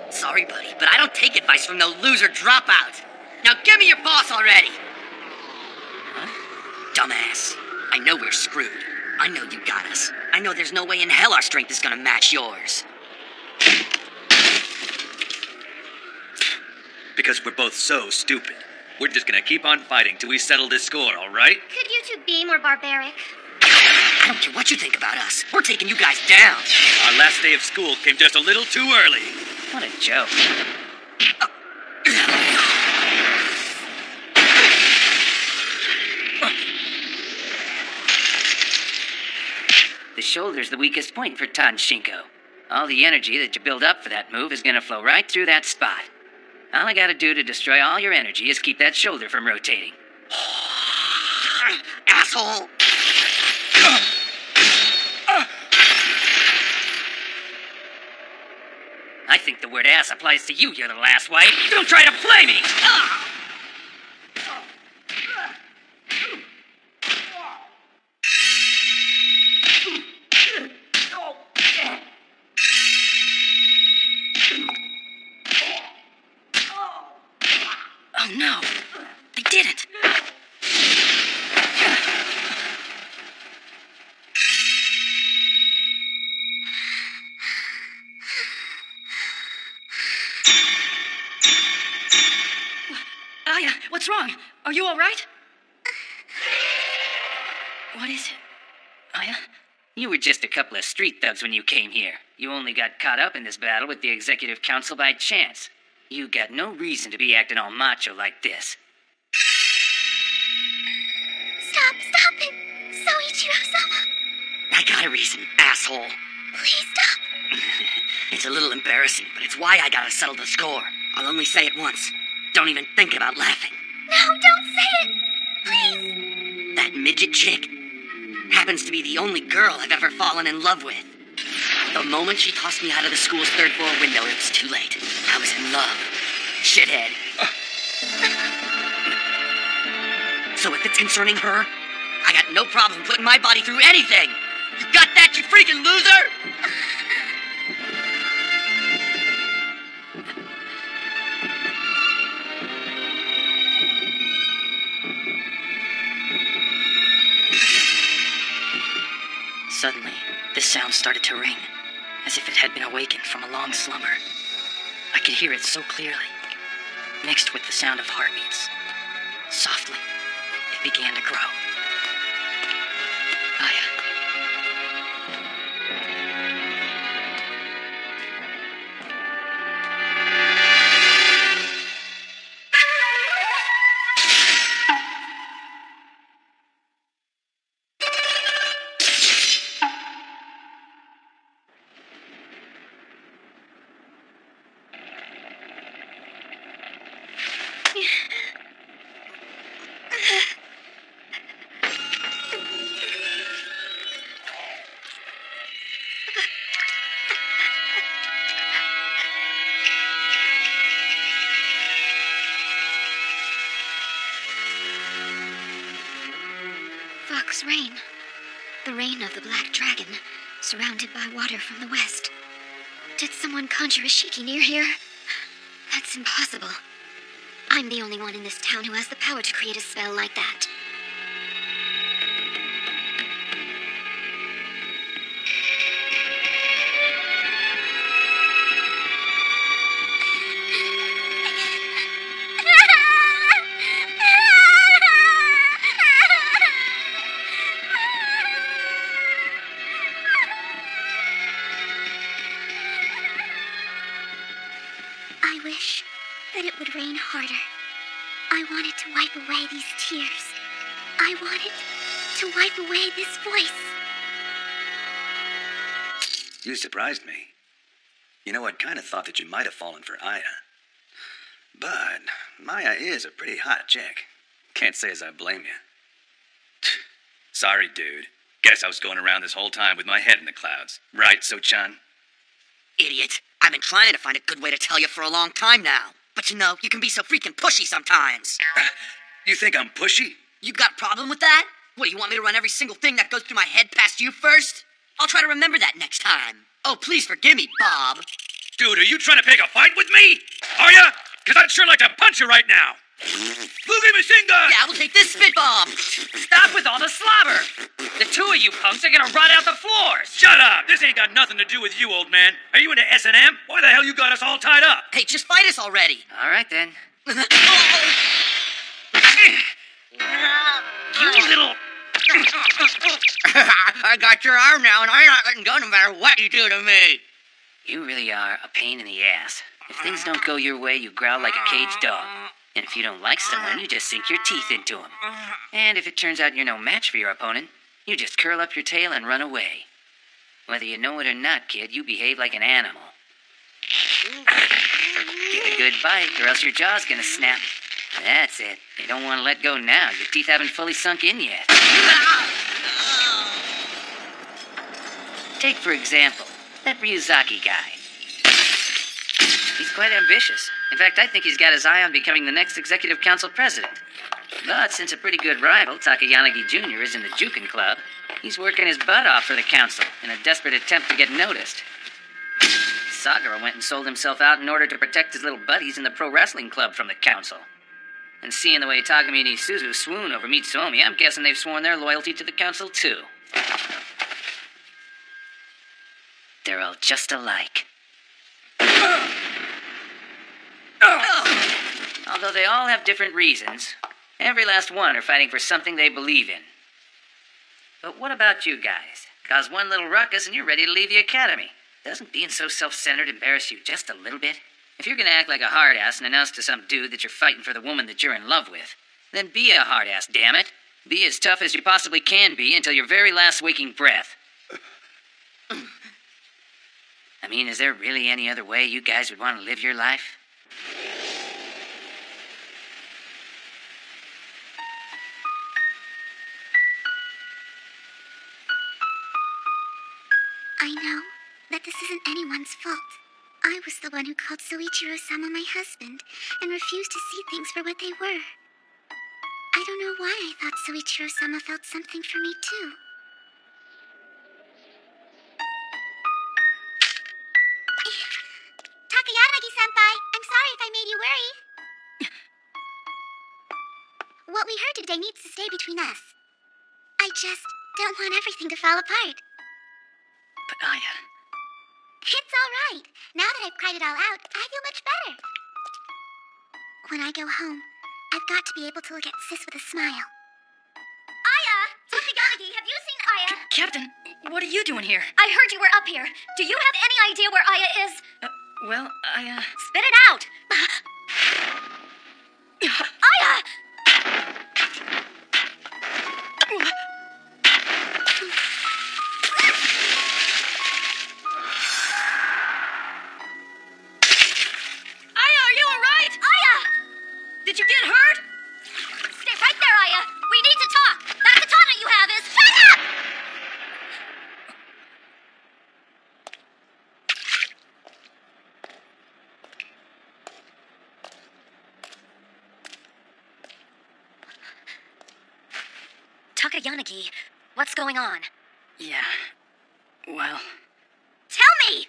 Sorry, buddy, but I don't take advice from no loser dropout. Now give me your boss already! Huh? Dumbass. I know we're screwed. I know you got us. I know there's no way in hell our strength is gonna match yours. Because we're both so stupid. We're just gonna keep on fighting till we settle this score, all right? Could you two be more barbaric? I don't care what you think about us. We're taking you guys down. Our last day of school came just a little too early. What a joke. The shoulder's the weakest point for Tanshinko. All the energy that you build up for that move is gonna flow right through that spot. All I gotta do to destroy all your energy is keep that shoulder from rotating. Asshole! I think the word ass applies to you, little asswipe. Don't try to play me! Oh no, they didn't. Aya, what's wrong? Are you all right? What is it? Aya? You were just a couple of street thugs when you came here. You only got caught up in this battle with the Executive Council by chance. You got no reason to be acting all macho like this. Stop it! Soichiro-sama! I got a reason, asshole. Please stop! It's a little embarrassing, but it's why I gotta settle the score. I'll only say it once. Don't even think about laughing. No, don't say it! Please! That midget chick happens to be the only girl I've ever fallen in love with. The moment she tossed me out of the school's third floor window, it was too late. I was in love. Shithead. So if it's concerning her, I got no problem putting my body through anything. You got that, you freaking loser? Suddenly, this sound started to ring, as if it had been awakened from a long slumber. I could hear it so clearly, mixed with the sound of heartbeats. Softly, it began to grow. Aya. Fox rain. The rain of the Black Dragon, surrounded by water from the west. Did someone conjure a Shiki near here? That's impossible. I'm the only one in this town who has the power to create a spell like that. I wish that it would rain harder. I want it to wipe away these tears. I want it to wipe away this voice. You surprised me. You know, I'd kind of thought that you might have fallen for Aya. But Maya is a pretty hot chick. Can't say as I blame you. Sorry, dude. Guess I was going around this whole time with my head in the clouds. Right, So-chan? Idiot. I've been trying to find a good way to tell you for a long time now. But you know, you can be so freaking pushy sometimes. You think I'm pushy? You got a problem with that? What, do you want me to run every single thing that goes through my head past you first? I'll try to remember that next time. Oh, please forgive me, Bob. Dude, are you trying to pick a fight with me? Are ya? Because I'd sure like to punch you right now. Boogie machine gun! Yeah, we'll take this spit bomb. Stop with all the slobber! The two of you punks are gonna rot out the floors! Shut up! This ain't got nothing to do with you, old man. Are you into S&M? Why the hell you got us all tied up? Hey, just fight us already. All right, then. You little... I got your arm now, and I'm not letting go no matter what you do to me. You really are a pain in the ass. If things don't go your way, you growl like a caged dog. And if you don't like someone, you just sink your teeth into them. And if it turns out you're no match for your opponent, you just curl up your tail and run away. Whether you know it or not, kid, you behave like an animal. Get a good bite, or else your jaw's gonna snap. That's it. You don't want to let go now. Your teeth haven't fully sunk in yet. Take, for example, that Ryuzaki guy. He's quite ambitious. In fact, I think he's got his eye on becoming the next executive council president. But since a pretty good rival, Takayanagi Jr., is in the Jukin Club, he's working his butt off for the council in a desperate attempt to get noticed. Sagara went and sold himself out in order to protect his little buddies in the pro wrestling club from the council. And seeing the way Takumi and Isuzu swoon over Mitsuomi, I'm guessing they've sworn their loyalty to the council too. They're all just alike. Although they all have different reasons, every last one are fighting for something they believe in. But what about you guys? Cause one little ruckus and you're ready to leave the academy. Doesn't being so self-centered embarrass you just a little bit? If you're gonna act like a hard-ass and announce to some dude that you're fighting for the woman that you're in love with, then be a hard-ass, damn it. Be as tough as you possibly can be until your very last waking breath. I mean, is there really any other way you guys would want to live your life? I know that this isn't anyone's fault. I was the one who called Soichiro-sama my husband and refused to see things for what they were. I don't know why I thought Soichiro-sama felt something for me too. Takayanagi-senpai, I'm sorry if I made you worry. What we heard today needs to stay between us. I just don't want everything to fall apart. Aya. It's all right. Now that I've cried it all out, I feel much better. When I go home, I've got to be able to look at Sis with a smile. Aya! Takayanagi, have you seen Aya? Captain, what are you doing here? I heard you were up here. Do you have any idea where Aya is? Well, I, Spit it out! Aya! Aya, are you alright? Aya! Did you get hurt? Stay right there, Aya. We need to talk. That katana you have is... Shut up! Takayanagi, what's going on? Yeah. Well... Tell me!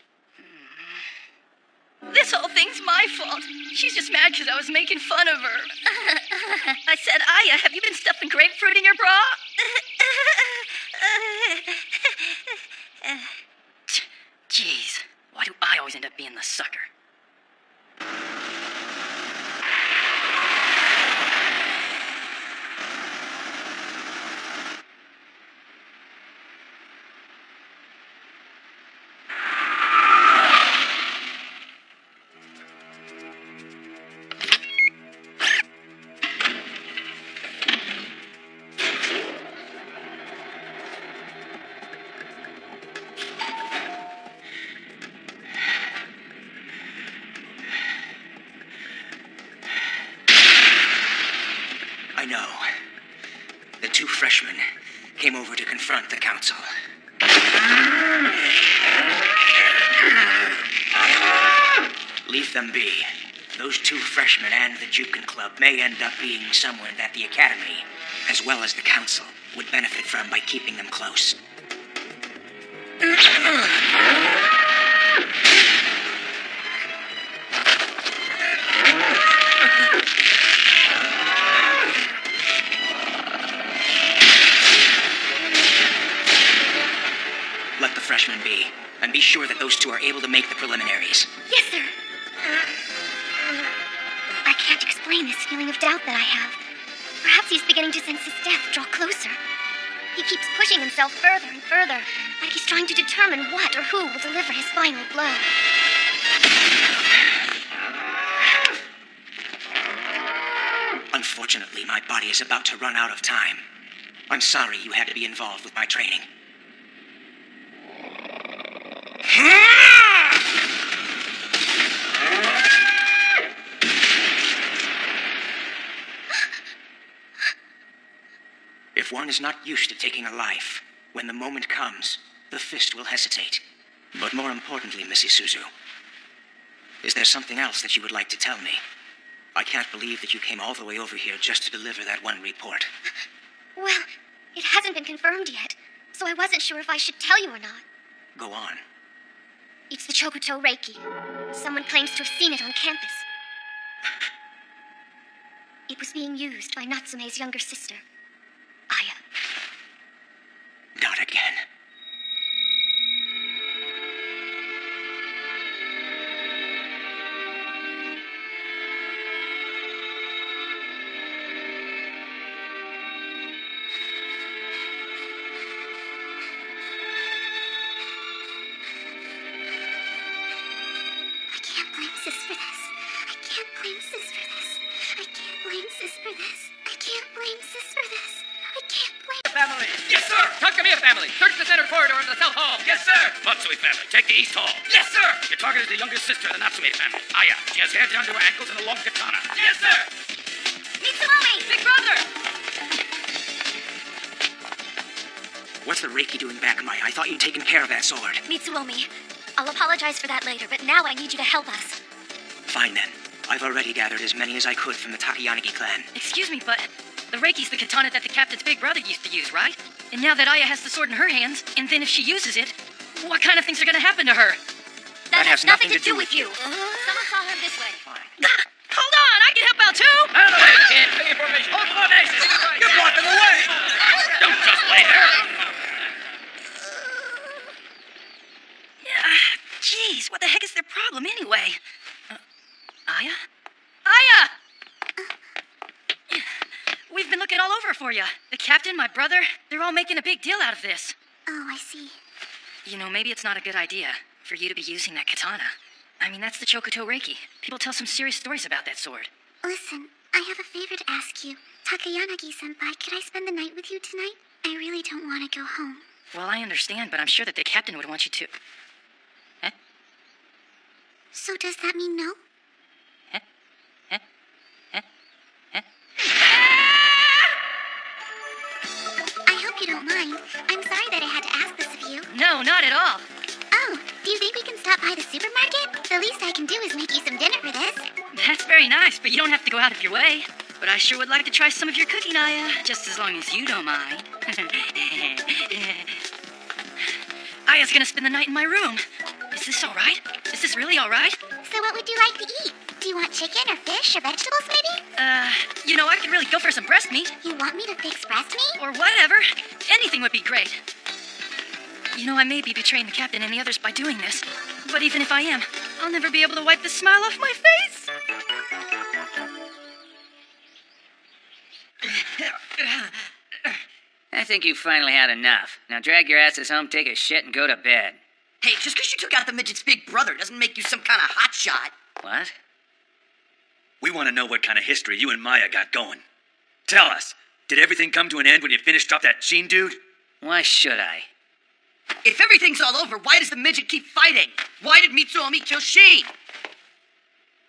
This whole thing's my fault. She's just mad because I was making fun of her. I said, Aya, have you been stuffing grapefruit in your bra? Jeez, why do I always end up being the sucker? I know. The two freshmen came over to confront the council. Leave them be. Those two freshmen and the Jukin Club may end up being someone that the Academy, as well as the council, would benefit from by keeping them close. Let the freshmen be, and be sure that those two are able to make the preliminaries. Yes, sir. I can't explain this feeling of doubt that I have. Perhaps he's beginning to sense his death draw closer. He keeps pushing himself further and further, like he's trying to determine what or who will deliver his final blow. Unfortunately, my body is about to run out of time. I'm sorry you had to be involved with my training. If one is not used to taking a life, when the moment comes, the fist will hesitate. But more importantly, Mrs. Suzu, is there something else that you would like to tell me? I can't believe that you came all the way over here just to deliver that one report. Well, it hasn't been confirmed yet, so I wasn't sure if I should tell you or not. Go on. It's the Chokuto Reiki. Someone claims to have seen it on campus. It was being used by Natsume's younger sister, Aya. Not again. Family. Yes, sir. Takamiya family. Search the center corridor of the South Hall. Yes, sir. Matsui family. Take the East Hall. Yes, sir. Your target is the youngest sister of the Natsume family, Aya. She has hair down to her ankles and a long katana. Yes, sir. Mitsuomi! Big brother! What's the Reiki doing back, Maya? I thought you'd taken care of that sword. Mitsuomi, I'll apologize for that later, but now I need you to help us. Fine then. I've already gathered as many as I could from the Takayanagi clan. Excuse me, but the Reiki's the katana that the captain's big brother used to use, right? And now that Aya has the sword in her hands, and then if she uses it, what kind of things are gonna happen to her? That has nothing to do with you. Someone saw him this way. Hold on, I can help out too! Out of the way, kid. Take information. Hold formation. You're blocking the way. Don't just lay there. all over for you. The captain, my brother, they're all making a big deal out of this. Oh, I see. You know, maybe it's not a good idea for you to be using that katana. I mean, that's the Chokuto Reiki. People tell some serious stories about that sword. Listen, I have a favor to ask you. Takayanagi-senpai, could I spend the night with you tonight? I really don't want to go home. Well, I understand, but I'm sure that the captain would want you to. Huh? So does that mean no? Huh? Huh? Huh? Huh? I hope you don't mind. I'm sorry that I had to ask this of you. No, not at all. Oh, do you think we can stop by the supermarket? The least I can do is make you some dinner for this. That's very nice, but you don't have to go out of your way. But I sure would like to try some of your cooking, Aya, just as long as you don't mind. Aya's gonna spend the night in my room. Is this all right? Is this really all right? So what would you like to eat? Do you want chicken or fish or vegetables, maybe? You know, I could really go for some breast meat. You want me to fix breast meat? Or whatever. Anything would be great. You know, I may be betraying the captain and the others by doing this. But even if I am, I'll never be able to wipe the smile off my face. I think you finally had enough. Now drag your asses home, take a shit, and go to bed. Hey, just because you took out the midget's big brother doesn't make you some kind of hotshot. What? We want to know what kind of history you and Maya got going. Tell us, did everything come to an end when you finished off that Sheen dude? Why should I? If everything's all over, why does the midget keep fighting? Why did Mitsuomi kill Sheen?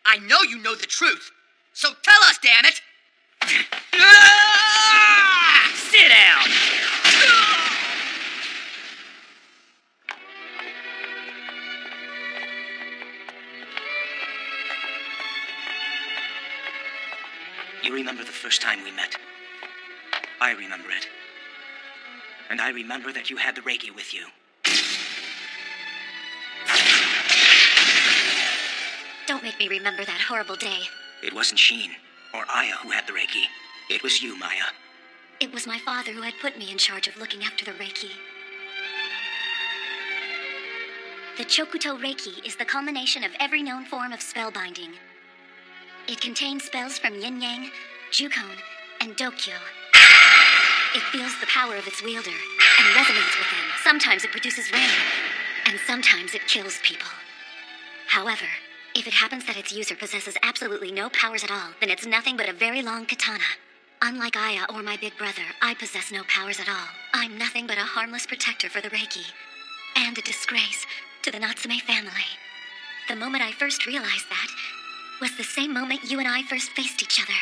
I know you know the truth, so tell us, damn it! Sit down! You remember the first time we met? I remember it. And I remember that you had the Reiki with you. Don't make me remember that horrible day. It wasn't Sheen or Aya who had the Reiki. It was you, Maya. It was my father who had put me in charge of looking after the Reiki. The Chokuto Reiki is the culmination of every known form of spellbinding. It contains spells from Yin Yang, Jukon, and Dokyo. It feels the power of its wielder and resonates with them. Sometimes it produces rain, and sometimes it kills people. However, if it happens that its user possesses absolutely no powers at all, then it's nothing but a very long katana. Unlike Aya or my big brother, I possess no powers at all. I'm nothing but a harmless protector for the Reiki, and a disgrace to the Natsume family. The moment I first realized that was the same moment you and I first faced each other.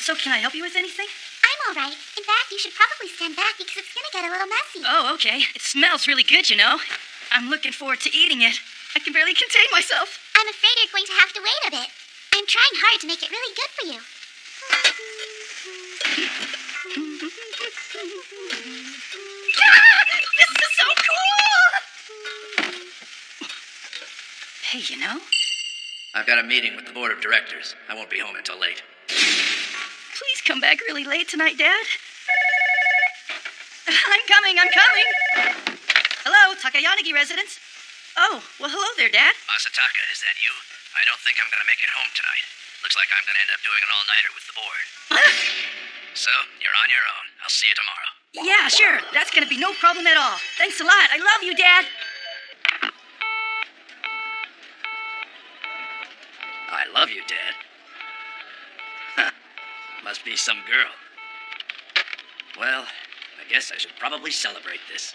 So can I help you with anything? I'm all right. In fact, you should probably stand back because it's gonna get a little messy. Oh, okay. It smells really good, you know. I'm looking forward to eating it. I can barely contain myself. I'm afraid you're going to have to wait a bit. I'm trying hard to make it really good for you. This is so cool! Hey, you know? I've got a meeting with the board of directors. I won't be home until late. Please come back really late tonight, Dad. I'm coming. Hello, Takayanagi residence. Oh, well, hello there, Dad. Masataka, is that you? I don't think I'm gonna make it home tonight. Looks like I'm gonna end up doing an all-nighter with the board. So, you're on your own. I'll see you tomorrow. Yeah, sure. That's gonna be no problem at all. Thanks a lot. I love you, Dad. I love you, Dad. Huh. Must be some girl. Well, I guess I should probably celebrate this.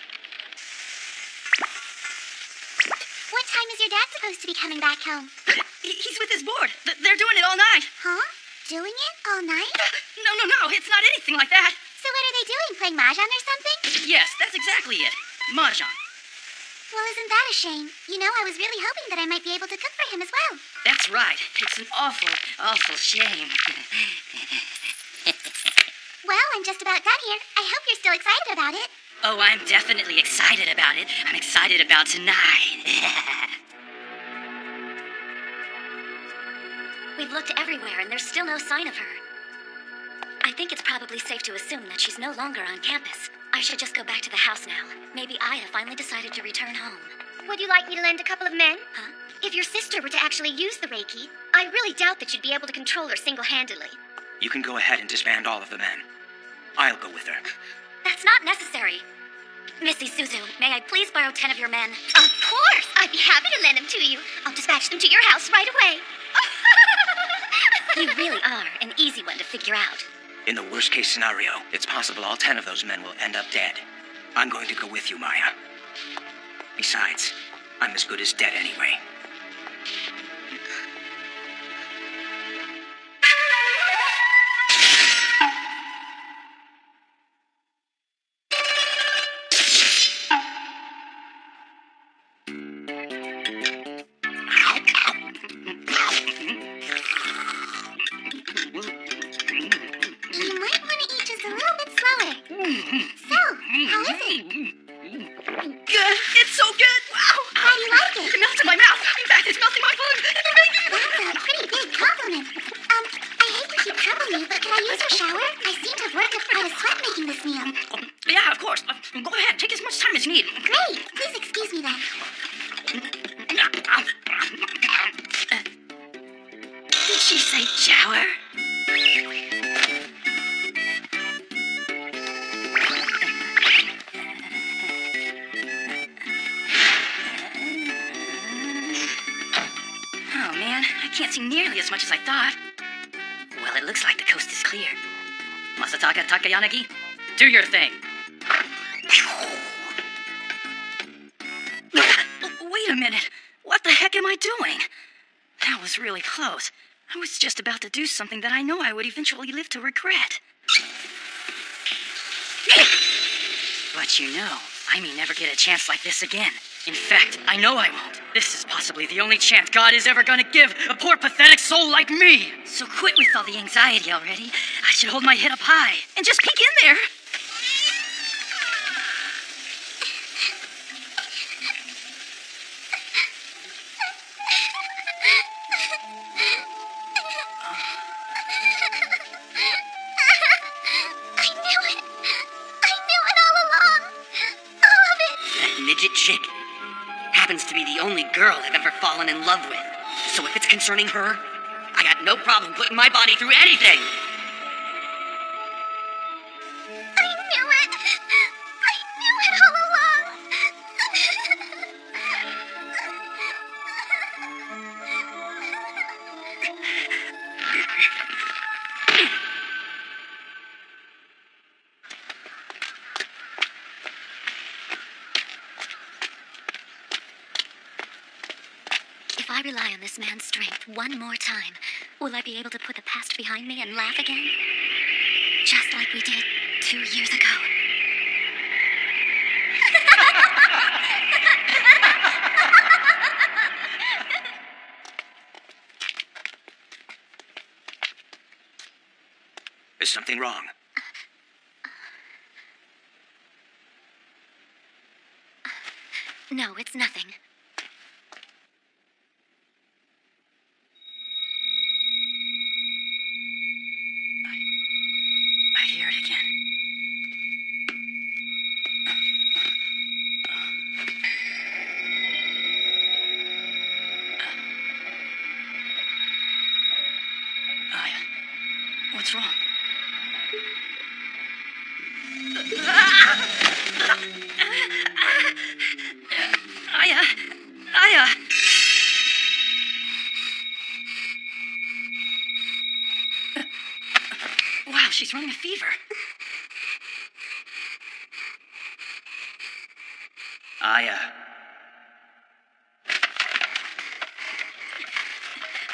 What time is your dad supposed to be coming back home? He's with his board. They're doing it all night. Huh? Doing it all night? No. It's not anything like that. So what are they doing? Playing mahjong or something? Yes, that's exactly it. Mahjong. Well, isn't that a shame? You know, I was really hoping that I might be able to cook for him as well. That's right. It's an awful, awful shame. Well, I'm just about done here. I hope you're still excited about it. Oh, I'm definitely excited about it. I'm excited about tonight. We've looked everywhere, and there's still no sign of her. I think it's probably safe to assume that she's no longer on campus. I should just go back to the house now. Maybe Aya finally decided to return home. Would you like me to lend a couple of men? Huh? If your sister were to actually use the Reiki, I really doubt that you'd be able to control her single-handedly. You can go ahead and disband all of the men. I'll go with her. That's not necessary. Missy Suzu, may I please borrow 10 of your men? Of course! I'd be happy to lend them to you. I'll dispatch them to your house right away. You really are an easy one to figure out. In the worst-case scenario, it's possible all 10 of those men will end up dead. I'm going to go with you, Maya. Besides, I'm as good as dead anyway. You might want to eat just a little bit slower. So, how is it? Good. It's so good. Wow. How do you like it? It melts in my mouth. In fact, it's melting my tongue. That's a pretty big compliment. I hate to keep troubling you, but can I use your shower? I seem to have worked up quite a sweat making this meal. Yeah, of course. Go ahead. Take as much time as you need. Great. Please excuse me then. Did she say shower? Oh, man. I can't see nearly as much as I thought. Well, it looks like the coast is clear. Masataka Takayanagi, do your thing. Wait a minute. What the heck am I doing? That was really close. I was just about to do something that I know I would eventually live to regret. But you know, I may never get a chance like this again. In fact, I know I won't. This is possibly the only chance God is ever gonna give a poor, pathetic soul like me. So quit with all the anxiety already. I should hold my head up high and just peek in there. Midget chick happens to be the only girl I've ever fallen in love with. So if it's concerning her, I got no problem putting my body through anything. I knew it all along. If I rely on this man's strength one more time, will I be able to put the past behind me and laugh again? Just like we did 2 years ago. Is something wrong? No, it's nothing. I hear it again. What's wrong? Aya! Wow, she's running a fever. Aya.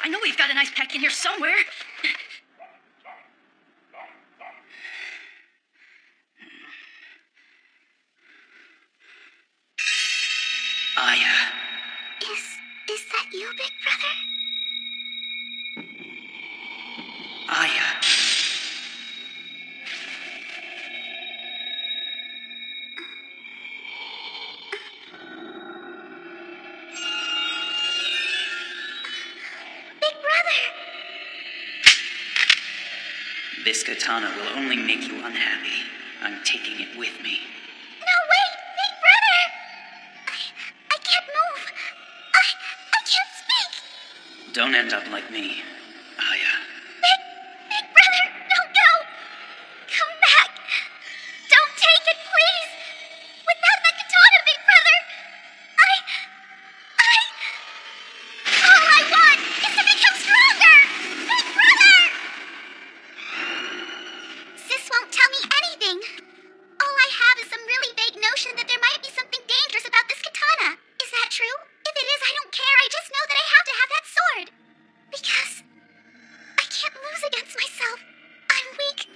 I know we've got an ice pack in here somewhere. Aya. Is that you, big brother? Aya. Big brother! This katana will only make you unhappy. I'm taking it with me. No, wait! Big brother! I can't move. I can't speak. Don't end up like me, Aya. Big brother, don't go. Come back. Don't take it, please. Without the katana, big brother, all I want is to become stronger. Big brother! Sis won't tell me anything. All I have is some really vague notion that there might be something dangerous about this katana. Is that true? If it is, I don't care. I just know that I have to have that sword. Because I can't lose against myself. I'm weak,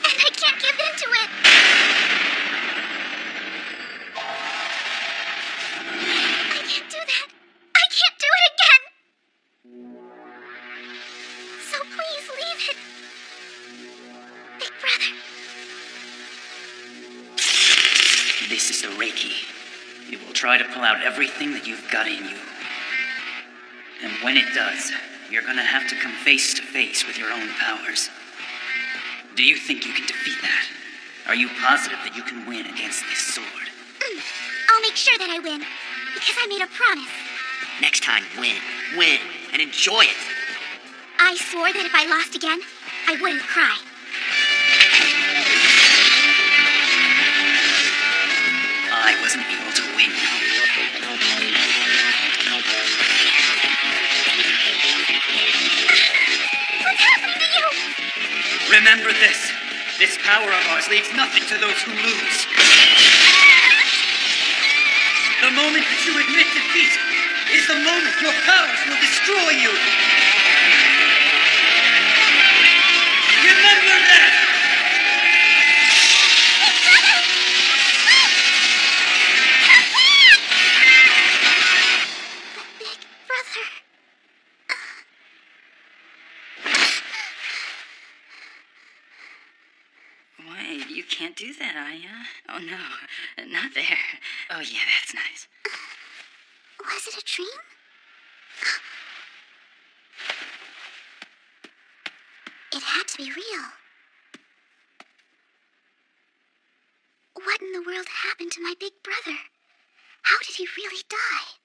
and I can't give in to it. I can't do that. I can't do it again. So please leave it. Big brother. This is the Reiki. It will try to pull out everything that you've got in you. And when it does, you're gonna have to come face to face with your own powers. Do you think you can defeat that? Are you positive that you can win against this sword? I'll make sure that I win. Because I made a promise. Next time, win, and enjoy it. I swore that if I lost again, I wouldn't cry. I wasn't able to win. What's happening to you? Remember this. This power of ours leaves nothing to those who lose. The moment that you admit defeat is the moment your powers will destroy you. Remember that! Big brother. Wait, you can't do that, Aya. Oh, no. Not there. Oh, yeah, that's nice. Was it a dream? It had to be real. What in the world happened to my big brother? How did he really die?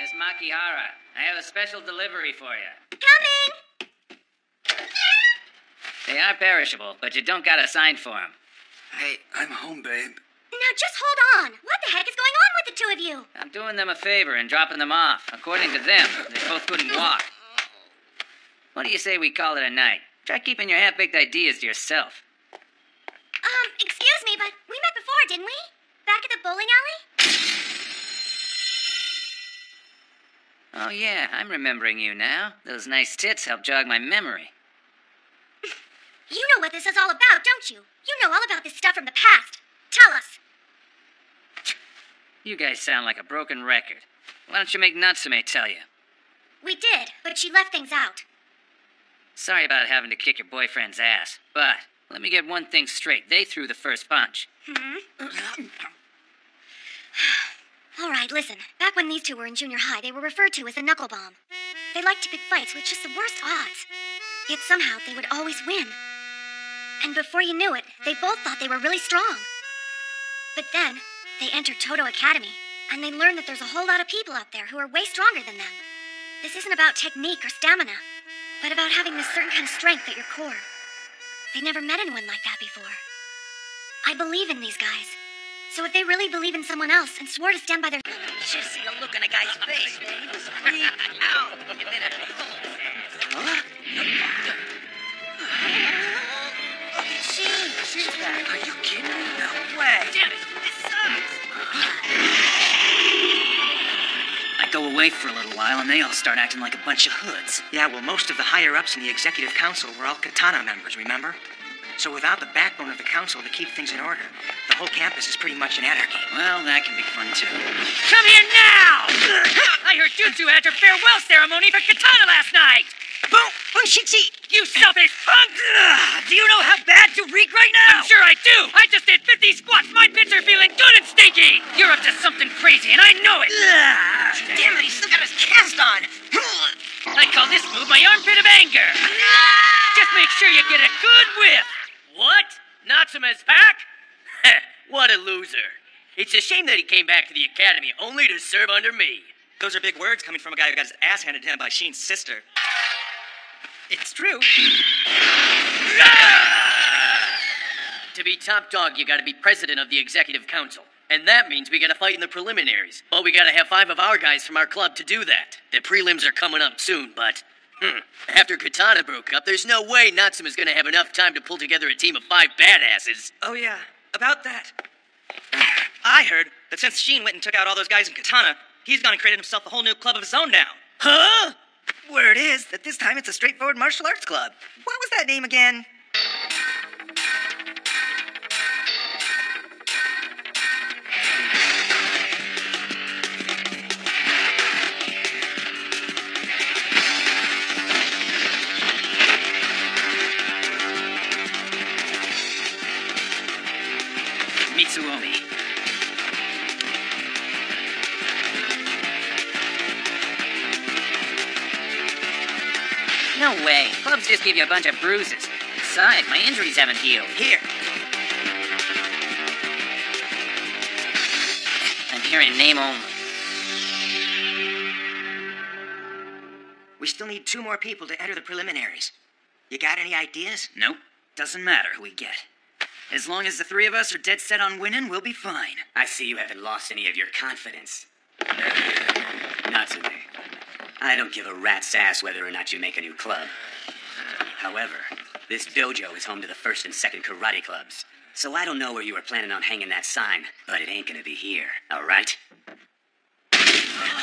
Miss Makihara, I have a special delivery for you. Coming! They are perishable, but you don't gotta sign for them. Hey, I'm home, babe. Now just hold on. What the heck is going on with the two of you? I'm doing them a favor and dropping them off. According to them, they both couldn't walk. What do you say we call it a night? Try keeping your half-baked ideas to yourself. Excuse me, but we met before, didn't we? Back at the bowling alley? Oh yeah, I'm remembering you now. Those nice tits help jog my memory. You know what this is all about, don't you? You know all about this stuff from the past. Tell us. You guys sound like a broken record. Why don't you make Natsume tell you? We did, but she left things out. Sorry about having to kick your boyfriend's ass, but let me get one thing straight. They threw the first punch. All right, listen. Back when these two were in junior high, they were referred to as the Knuckle Bomb. They liked to pick fights with just the worst odds. Yet somehow they would always win. And before you knew it, they both thought they were really strong. But then, they entered Toto Academy, and they learned that there's a whole lot of people out there who are way stronger than them. This isn't about technique or stamina, but about having this certain kind of strength at your core. They never met anyone like that before. I believe in these guys. So if they really believe in someone else and swore to stand by their... You should see the look on a guy's face. He was freaked out. And then huh? She's back. Are you kidding me? No way. Damn it. This sucks. I go away for a little while and they all start acting like a bunch of hoods. Yeah, well, most of the higher-ups in the executive council were all Katana members, remember? So without the backbone of the council to keep things in order, the whole campus is pretty much an anarchy. Well, that can be fun too. Come here now! I heard you two had your farewell ceremony for Katana last night! Boom! Bunshichi! You selfish punk! Do you know how bad you reek right now? I'm sure I do! I just did 50 squats! My pits are feeling good and stinky! You're up to something crazy, and I know it! Damn it, he's still got his cast on! I call this move my armpit of anger! Just make sure you get a good whiff. What? Natsume's back? What a loser. It's a shame that he came back to the academy only to serve under me. Those are big words coming from a guy who got his ass handed to him by Sheen's sister. It's true. To be top dog, you gotta be president of the executive council. And that means we gotta fight in the preliminaries. But we gotta have 5 of our guys from our club to do that. The prelims are coming up soon, but... after Katana broke up, there's no way Natsume's gonna have enough time to pull together a team of 5 badasses. Oh yeah, about that. I heard that since Sheen went and took out all those guys in Katana, he's gone and created himself a whole new club of his own now. Huh? Word is that this time it's a straightforward martial arts club. What was that name again? Mitsuomi. No way. Clubs just give you a bunch of bruises. Besides, my injuries haven't healed. Here. I'm hearing name only. We still need 2 more people to enter the preliminaries. You got any ideas? Nope. Doesn't matter who we get. As long as the 3 of us are dead set on winning, we'll be fine. I see you haven't lost any of your confidence. Natsume, I don't give a rat's ass whether or not you make a new club. However, this dojo is home to the 1st and 2nd karate clubs. So I don't know where you were planning on hanging that sign, but it ain't gonna be here, alright?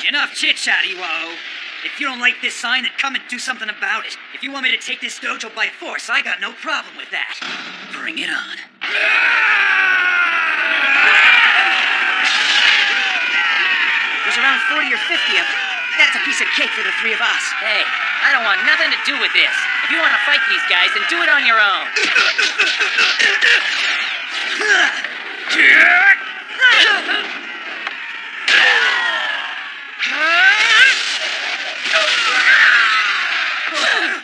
Enough chit-chat, Iwao. If you don't like this sign, then come and do something about it. If you want me to take this dojo by force, I got no problem with that. Bring it on. There's around 40 or 50 of them. That's a piece of cake for the 3 of us. Hey, I don't want nothing to do with this. If you want to fight these guys, then do it on your own.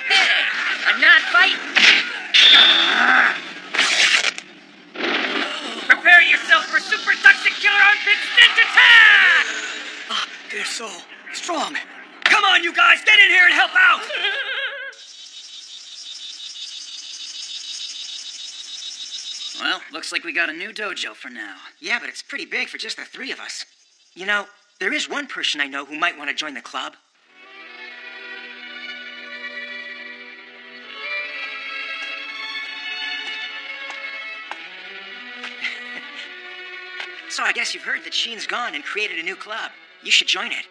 Hey, I'm not fighting. Prepare yourself for Super Toxic Killer Armpit Stint Attack! Oh, they're so strong. Come on, you guys, get in here and help out! Well, looks like we got a new dojo for now. Yeah, but it's pretty big for just the 3 of us. You know, there is one person I know who might want to join the club. So I guess you've heard that Sheen's gone and created a new club. You should join it.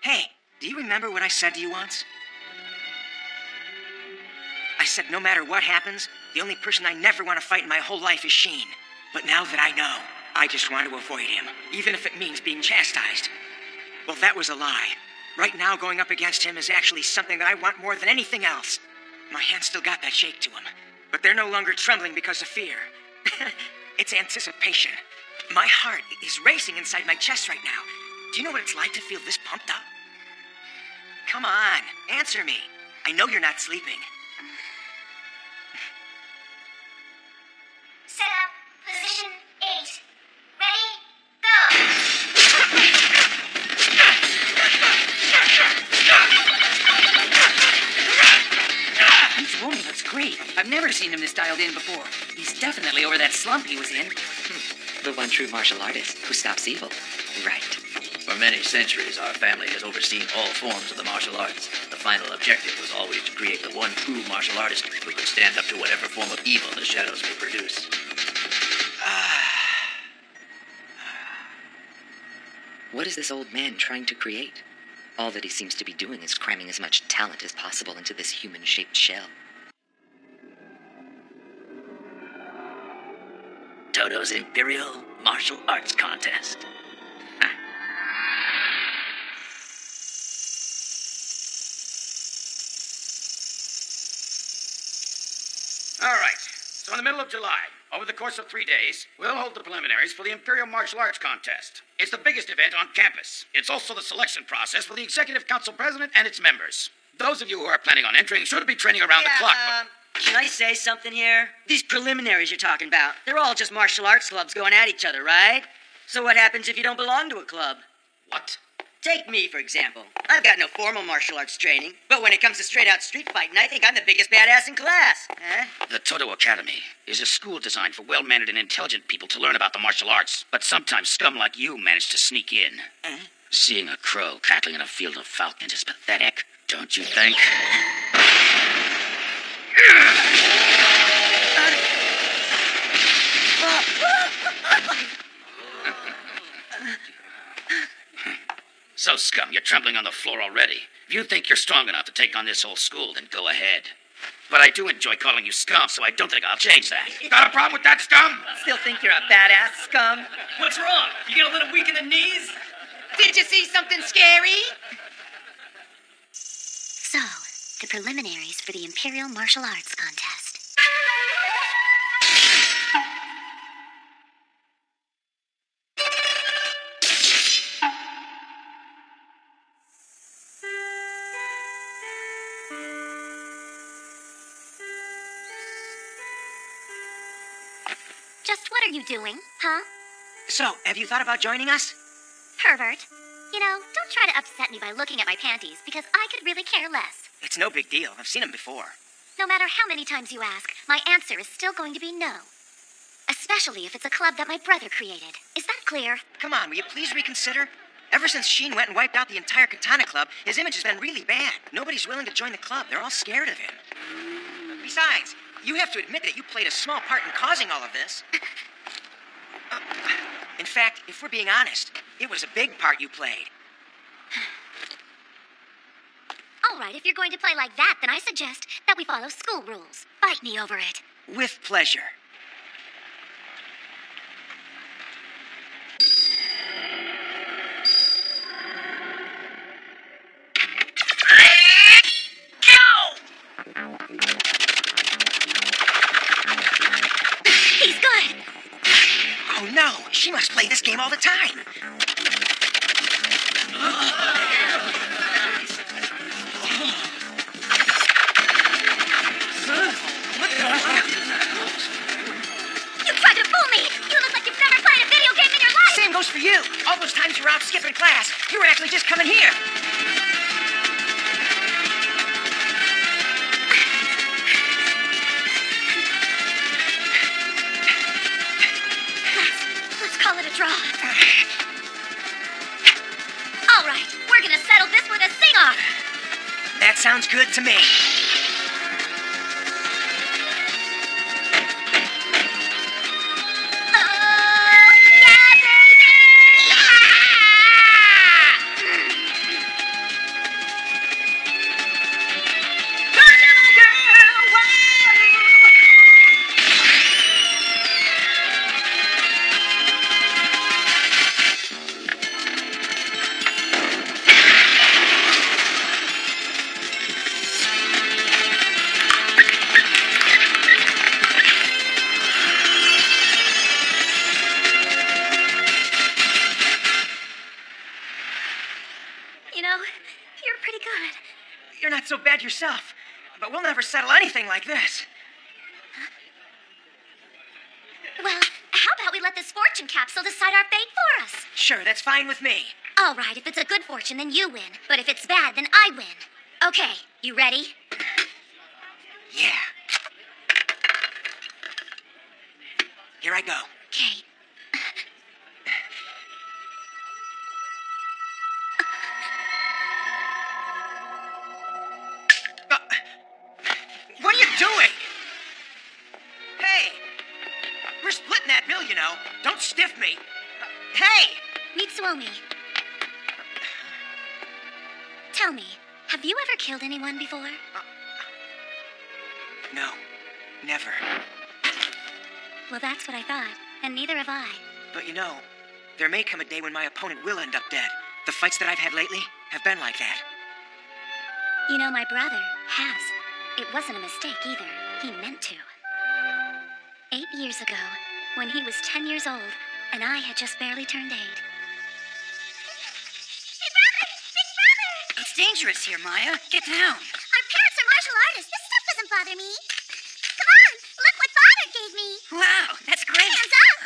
Hey, do you remember what I said to you once? I said no matter what happens, the only person I never want to fight in my whole life is Sheen. But now that I know, I just want to avoid him, even if it means being chastised. Well, that was a lie. Right now, going up against him is actually something that I want more than anything else. My hands still got that shake to them, but they're no longer trembling because of fear. It's anticipation. My heart is racing inside my chest right now. Do you know what it's like to feel this pumped up? Come on, answer me. I know you're not sleeping. Set up. Position 8. Ready? Go! Mitsuomi looks great. I've never seen him this dialed in before. He's definitely over that slump he was in. The one true martial artist who stops evil. Right. For many centuries, our family has overseen all forms of the martial arts. The final objective was always to create the one true martial artist who could stand up to whatever form of evil the shadows may produce. What is this old man trying to create? All that he seems to be doing is cramming as much talent as possible into this human-shaped shell. Toto's Imperial Martial Arts Contest. All right. So in the middle of July, over the course of 3 days, we'll hold the preliminaries for the Imperial Martial Arts Contest. It's the biggest event on campus. It's also the selection process for the Executive Council President and its members. Those of you who are planning on entering should be training around the clock. Can I say something here? These preliminaries you're talking about, they're all just martial arts clubs going at each other, right? So what happens if you don't belong to a club? What? Take me, for example. I've got no formal martial arts training, but when it comes to straight-out street fighting, I think I'm the biggest badass in class. Huh? The Toto Academy is a school designed for well-mannered and intelligent people to learn about the martial arts, but sometimes scum like you manage to sneak in. Seeing a crow cackling in a field of falcons is pathetic, don't you think? So, scum, you're trembling on the floor already. If you think you're strong enough to take on this whole school, then go ahead. But I do enjoy calling you scum, so I don't think I'll change that. Got a problem with that, scum? Still think you're a badass, scum? What's wrong? You get a little weak in the knees? Did you see something scary? So, the preliminaries for the Imperial Martial Arts Contest. Just what are you doing, huh? So, have you thought about joining us? Pervert. You know, don't try to upset me by looking at my panties, because I could really care less. It's no big deal. I've seen them before. No matter how many times you ask, my answer is still going to be no. Especially if it's a club that my brother created. Is that clear? Come on, will you please reconsider? Ever since Sheen went and wiped out the entire Katana Club, his image has been really bad. Nobody's willing to join the club. They're all scared of him. Besides, you have to admit that you played a small part in causing all of this. In fact, if we're being honest, it was a big part you played. All right, if you're going to play like that, then I suggest that we follow school rules. Fight me over it. With pleasure. He's good. Oh no, she must play this game all the time. You tried to fool me. You look like you've never played a video game in your life. Same goes for you. All those times you were out skipping class, you were actually just coming here. Let's call it a draw. All right, we're gonna settle this with a sing-off. That sounds good to me. You know, you're pretty good. You're not so bad yourself, but we'll never settle anything like this. Well, how about we let this fortune capsule decide our fate for us? Sure, that's fine with me. All right, if it's a good fortune, then you win. But if it's bad, then I win. Okay, you ready? Yeah. Here I go. Okay. What are you doing? Hey! We're splitting that bill, you know. Don't stiff me. Hey! Mitsuomi. Tell me, have you ever killed anyone before? No, never. Well, that's what I thought, and neither have I. But you know, there may come a day when my opponent will end up dead. The fights that I've had lately have been like that. You know, my brother has. It wasn't a mistake either. He meant to. 8 years ago, when he was 10 years old, and I had just barely turned 8. Big brother! It's dangerous here, Maya. Get down. Our parents are martial artists. This stuff doesn't bother me. Wow, that's great. Hands up!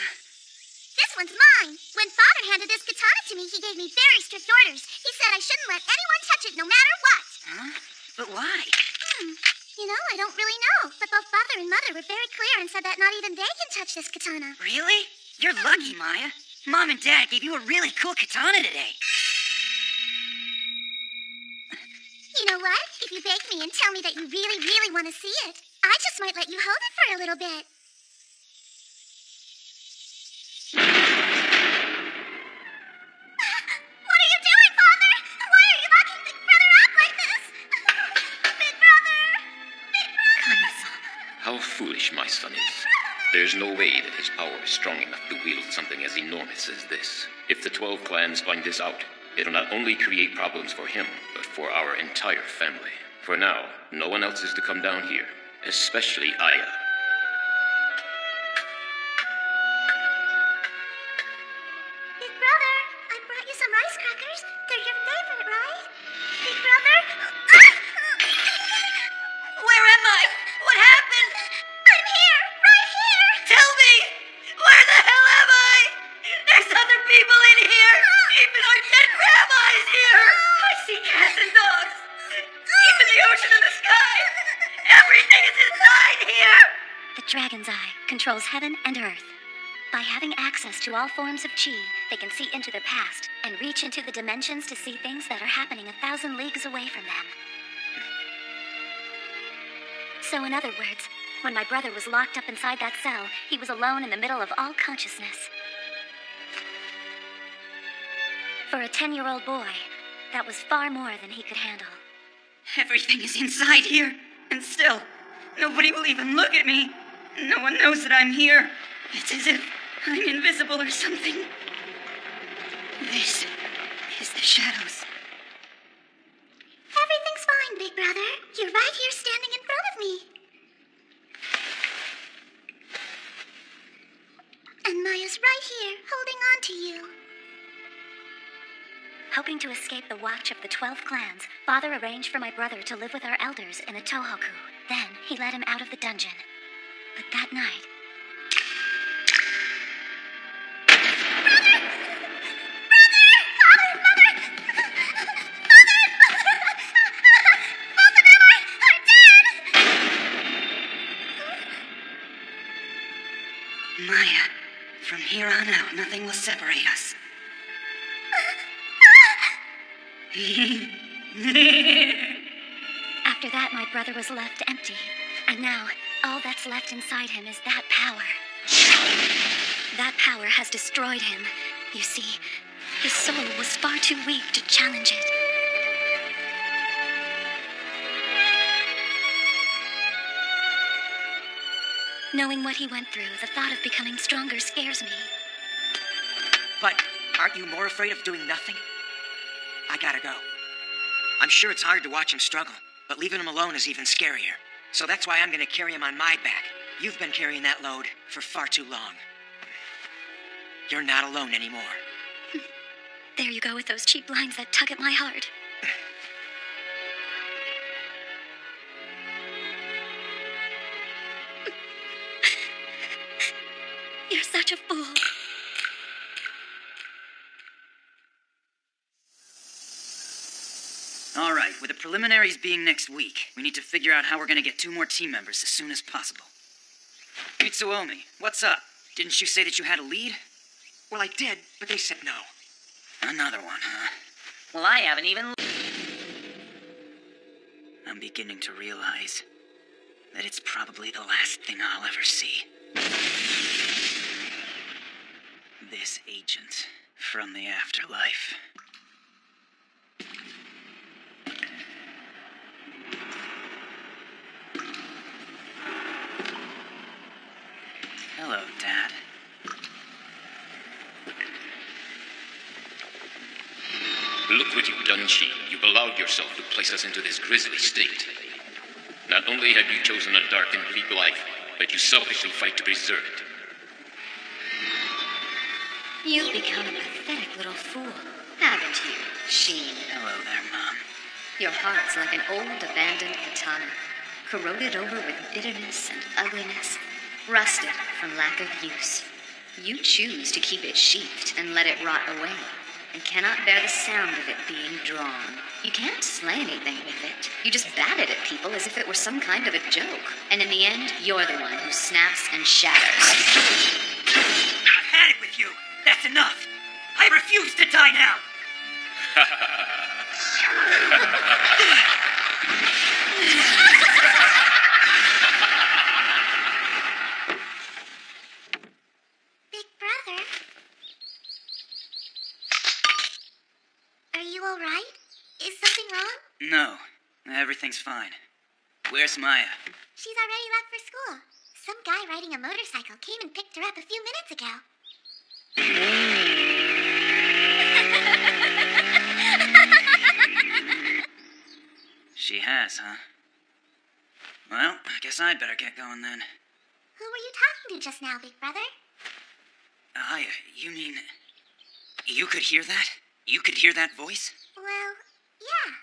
This one's mine. When Father handed this katana to me, he gave me very strict orders. He said I shouldn't let anyone touch it, no matter what. Huh? But why? You know, I don't really know. But both Father and Mother were very clear and said that not even they can touch this katana. Really? You're lucky, Maya. Mom and Dad gave you a really cool katana today. You know what? If you beg me and tell me that you really, really want to see it, I just might let you hold it for a little bit. What are you doing, Father? Why are you locking Big Brother up like this? Big Brother! Big Brother! How foolish my son is. There's no way that his power is strong enough to wield something as enormous as this. If the 12 clans find this out, it'll not only create problems for him, but for our entire family. For now, no one else is to come down here, especially Aya. Big Brother, I brought you some rice crackers. They're your favorite, right? Big Brother? Where am I? What happened? I'm here, right here. Tell me! Where the hell am I? There's other people in here. Even our dead grandma is here. I see cats and dogs. Even the ocean and the sky. Everything is inside here. The Dragon's Eye controls heaven and earth. By having access to all forms of chi, they can see into the past and reach into the dimensions to see things that are happening 1,000 leagues away from them. So in other words, when my brother was locked up inside that cell, he was alone in the middle of all consciousness. For a 10-year-old boy, that was far more than he could handle. Everything is inside here, and still, nobody will even look at me. No one knows that I'm here. It's as if I'm invisible or something. This is the shadows. Everything's fine, Big Brother. You're right here standing in front of me. And Maya's right here, holding on to you. Hoping to escape the watch of the 12 clans, Father arranged for my brother to live with our elders in a Tohoku. Then he let him out of the dungeon. But that night... Maya, from here on out, nothing will separate us. After that, my brother was left empty. And now, all that's left inside him is that power. That power has destroyed him. You see, his soul was far too weak to challenge it. Knowing what he went through, the thought of becoming stronger scares me. But aren't you more afraid of doing nothing? I gotta go. I'm sure it's hard to watch him struggle, but leaving him alone is even scarier. So that's why I'm gonna carry him on my back. You've been carrying that load for far too long. You're not alone anymore. There you go with those cheap lines that tug at my heart. You're such a fool. All right, with the preliminaries being next week, we need to figure out how we're gonna get 2 more team members as soon as possible. Mitsuomi, what's up? Didn't you say that you had a lead? Well, I did, but they said no. Another one, huh? Well, I haven't even... I'm beginning to realize that it's probably the last thing I'll ever see. This agent from the afterlife. Hello, Dad. Look what you've done, Shi. You've allowed yourself to place us into this grisly state. Not only have you chosen a dark and bleak life, but you selfishly fight to preserve it. You've become a pathetic little fool, haven't you, Sheen? Hello there, Mom. Your heart's like an old abandoned katana, corroded over with bitterness and ugliness. rusted from lack of use. You choose to keep it sheathed and let it rot away, and cannot bear the sound of it being drawn. You can't slay anything with it. You just bat it at people as if it were some kind of a joke. And in the end, you're the one who snaps and shatters. I've had it with you. That's enough. I refuse to die now. Big brother? Are you all right? Is something wrong? No, everything's fine. Where's Maya? She's already left for school. Some guy riding a motorcycle came and picked her up a few minutes ago. She has, huh? Well, I guess I'd better get going then. Who were you talking to just now, big brother? You mean... You could hear that? You could hear that voice? Well, yeah.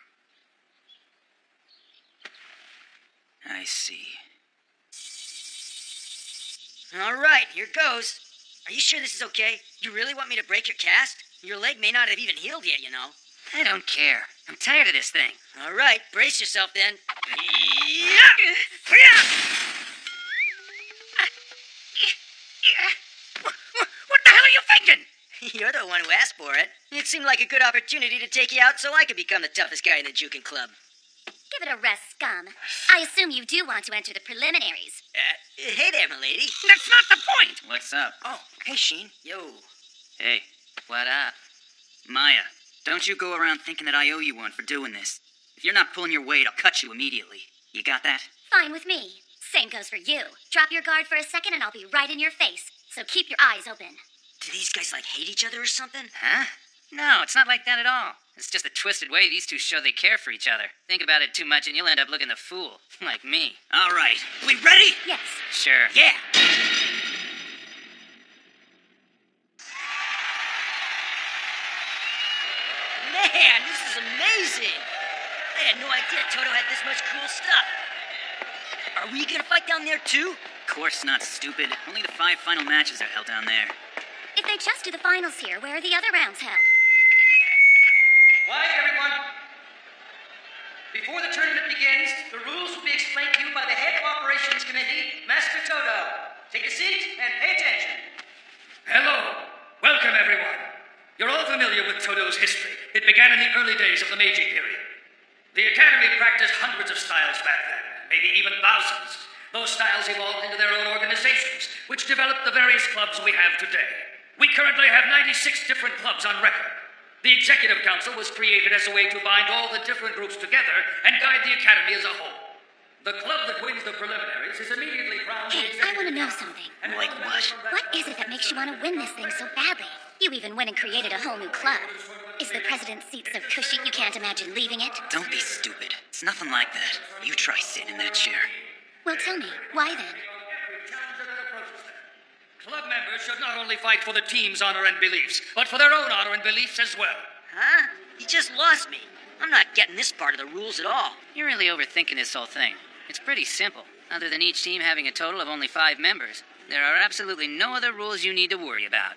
I see. All right, here goes. Are you sure this is okay? You really want me to break your cast? Your leg may not have even healed yet, you know. I don't care. I'm tired of this thing. All right, brace yourself then. What the hell are you thinking? You're the one who asked for it. It seemed like a good opportunity to take you out so I could become the toughest guy in the juking club. Give it a rest, scum. I assume you do want to enter the preliminaries. Hey there, milady. That's not the point. What's up? Oh, hey, Sheen. Yo. Hey, What up? Maya, don't you go around thinking that I owe you one for doing this. If you're not pulling your weight, I'll cut you immediately. You got that? Fine with me. Same goes for you. Drop your guard for a second and I'll be right in your face. So keep your eyes open. Do these guys, hate each other or something? Huh? No, it's not like that at all. It's just a twisted way these two show they care for each other. Think about it too much and you'll end up looking a fool. Like me. All right. We ready? Yes. Sure. Yeah. Man, this is amazing. I had no idea Toto had this much cool stuff. Are we gonna fight down there too? Of course not, stupid. Only the 5 final matches are held down there. If they just do the finals here, where are the other rounds held? Quiet, everyone. Before the tournament begins, the rules will be explained to you by the head of operations committee, Master Toto. Take a seat and pay attention. Hello. Welcome, everyone. You're all familiar with Toto's history. It began in the early days of the Meiji period. The Academy practiced hundreds of styles back then, maybe even thousands. Those styles evolved into their own organizations, which developed the various clubs we have today. We currently have 96 different clubs on record. The Executive Council was created as a way to bind all the different groups together and guide the Academy as a whole. The club that wins the preliminaries is immediately crowned the Hey, I Executive want to know Council. something. Like what? What is it that makes you want to win this thing so badly? You even went and created a whole new club. Is the president's seat so cushy you can't imagine leaving it? Don't be stupid. It's nothing like that. You try sitting in that chair. Well, tell me, why then? Club members should not only fight for the team's honor and beliefs, but for their own honor and beliefs as well. Huh? You just lost me. I'm not getting this part of the rules at all. You're really overthinking this whole thing. It's pretty simple. Other than each team having a total of only 5 members, there are absolutely no other rules you need to worry about.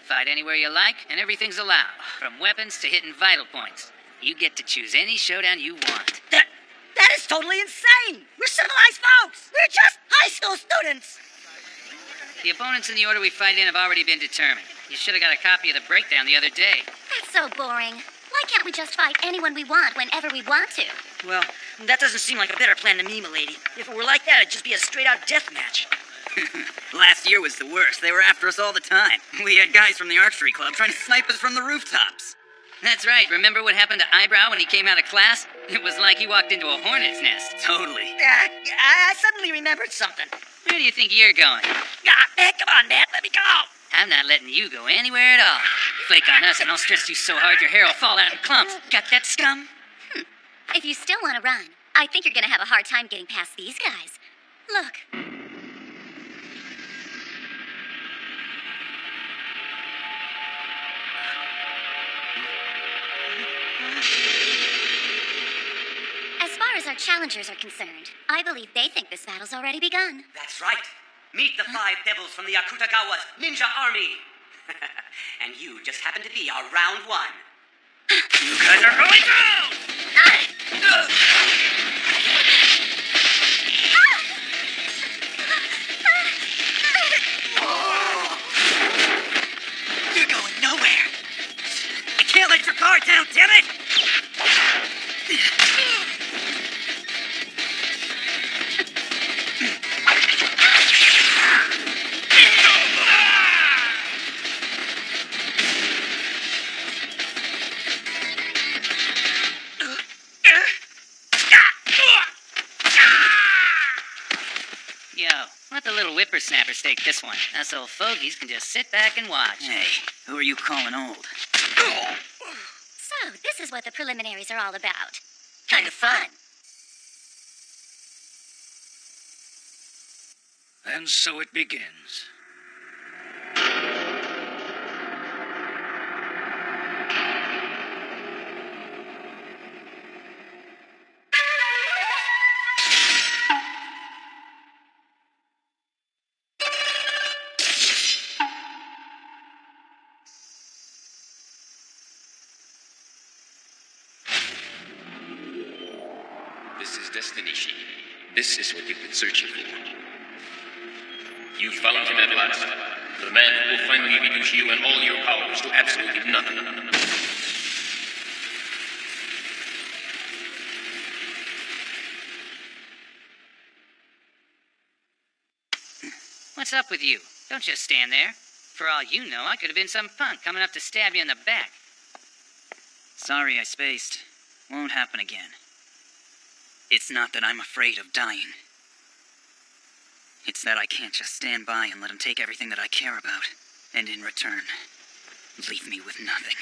Fight anywhere you like, and everything's allowed, from weapons to hitting vital points. You get to choose any showdown you want. That is totally insane! We're civilized folks! We're just high school students! The opponents in the order we fight in have already been determined. You should have got a copy of the breakdown the other day. That's so boring. Why can't we just fight anyone we want whenever we want to? Well, that doesn't seem like a better plan to me, milady. If it were like that, it'd just be a straight-out death match. Last year was the worst. They were after us all the time. We had guys from the archery club trying to snipe us from the rooftops. That's right. Remember what happened to Eyebrow when he came out of class? It was like he walked into a hornet's nest. Totally. I suddenly remembered something. Where do you think you're going? Come on, man, let me go! I'm not letting you go anywhere at all. Flake on us and I'll stress you so hard your hair will fall out in clumps. Got that, scum? If you still want to run, I think you're going to have a hard time getting past these guys. Look. As far as our challengers are concerned, I believe they think this battle's already begun. That's right. Meet the 5 devils from the Akutagawa's ninja army. And you just happen to be our round 1. You guys are going down! You're going nowhere. I can't let your guard down, damn it! Yo, let the little whippersnappers take this one. Us old fogies can just sit back and watch. Hey, who are you calling old? So, this is what the preliminaries are all about. Kind of fun. And so it begins. This is destiny, Shi. This is what you've been searching for. You found him at last. The man who will finally reduce you and all your powers to absolutely nothing. What's up with you? Don't just stand there. For all you know, I could have been some punk coming up to stab you in the back. Sorry I spaced. Won't happen again. It's not that I'm afraid of dying. It's that I can't just stand by and let him take everything that I care about, and in return, leave me with nothing.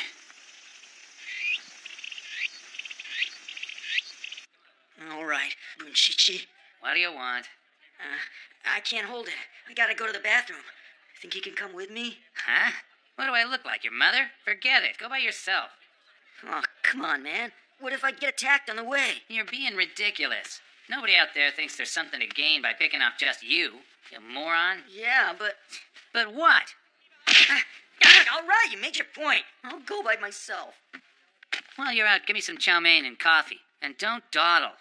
All right, Bunshichi. What do you want? I can't hold it. I gotta go to the bathroom. Think you can come with me? Huh? What do I look like, your mother? Forget it. Go by yourself. Oh, come on, man. What if I get attacked on the way? You're being ridiculous. Nobody out there thinks there's something to gain by picking off just you moron. Yeah, but... But what? All right, you made your point. I'll go by myself. While you're out, give me some chow mein and coffee. And don't dawdle.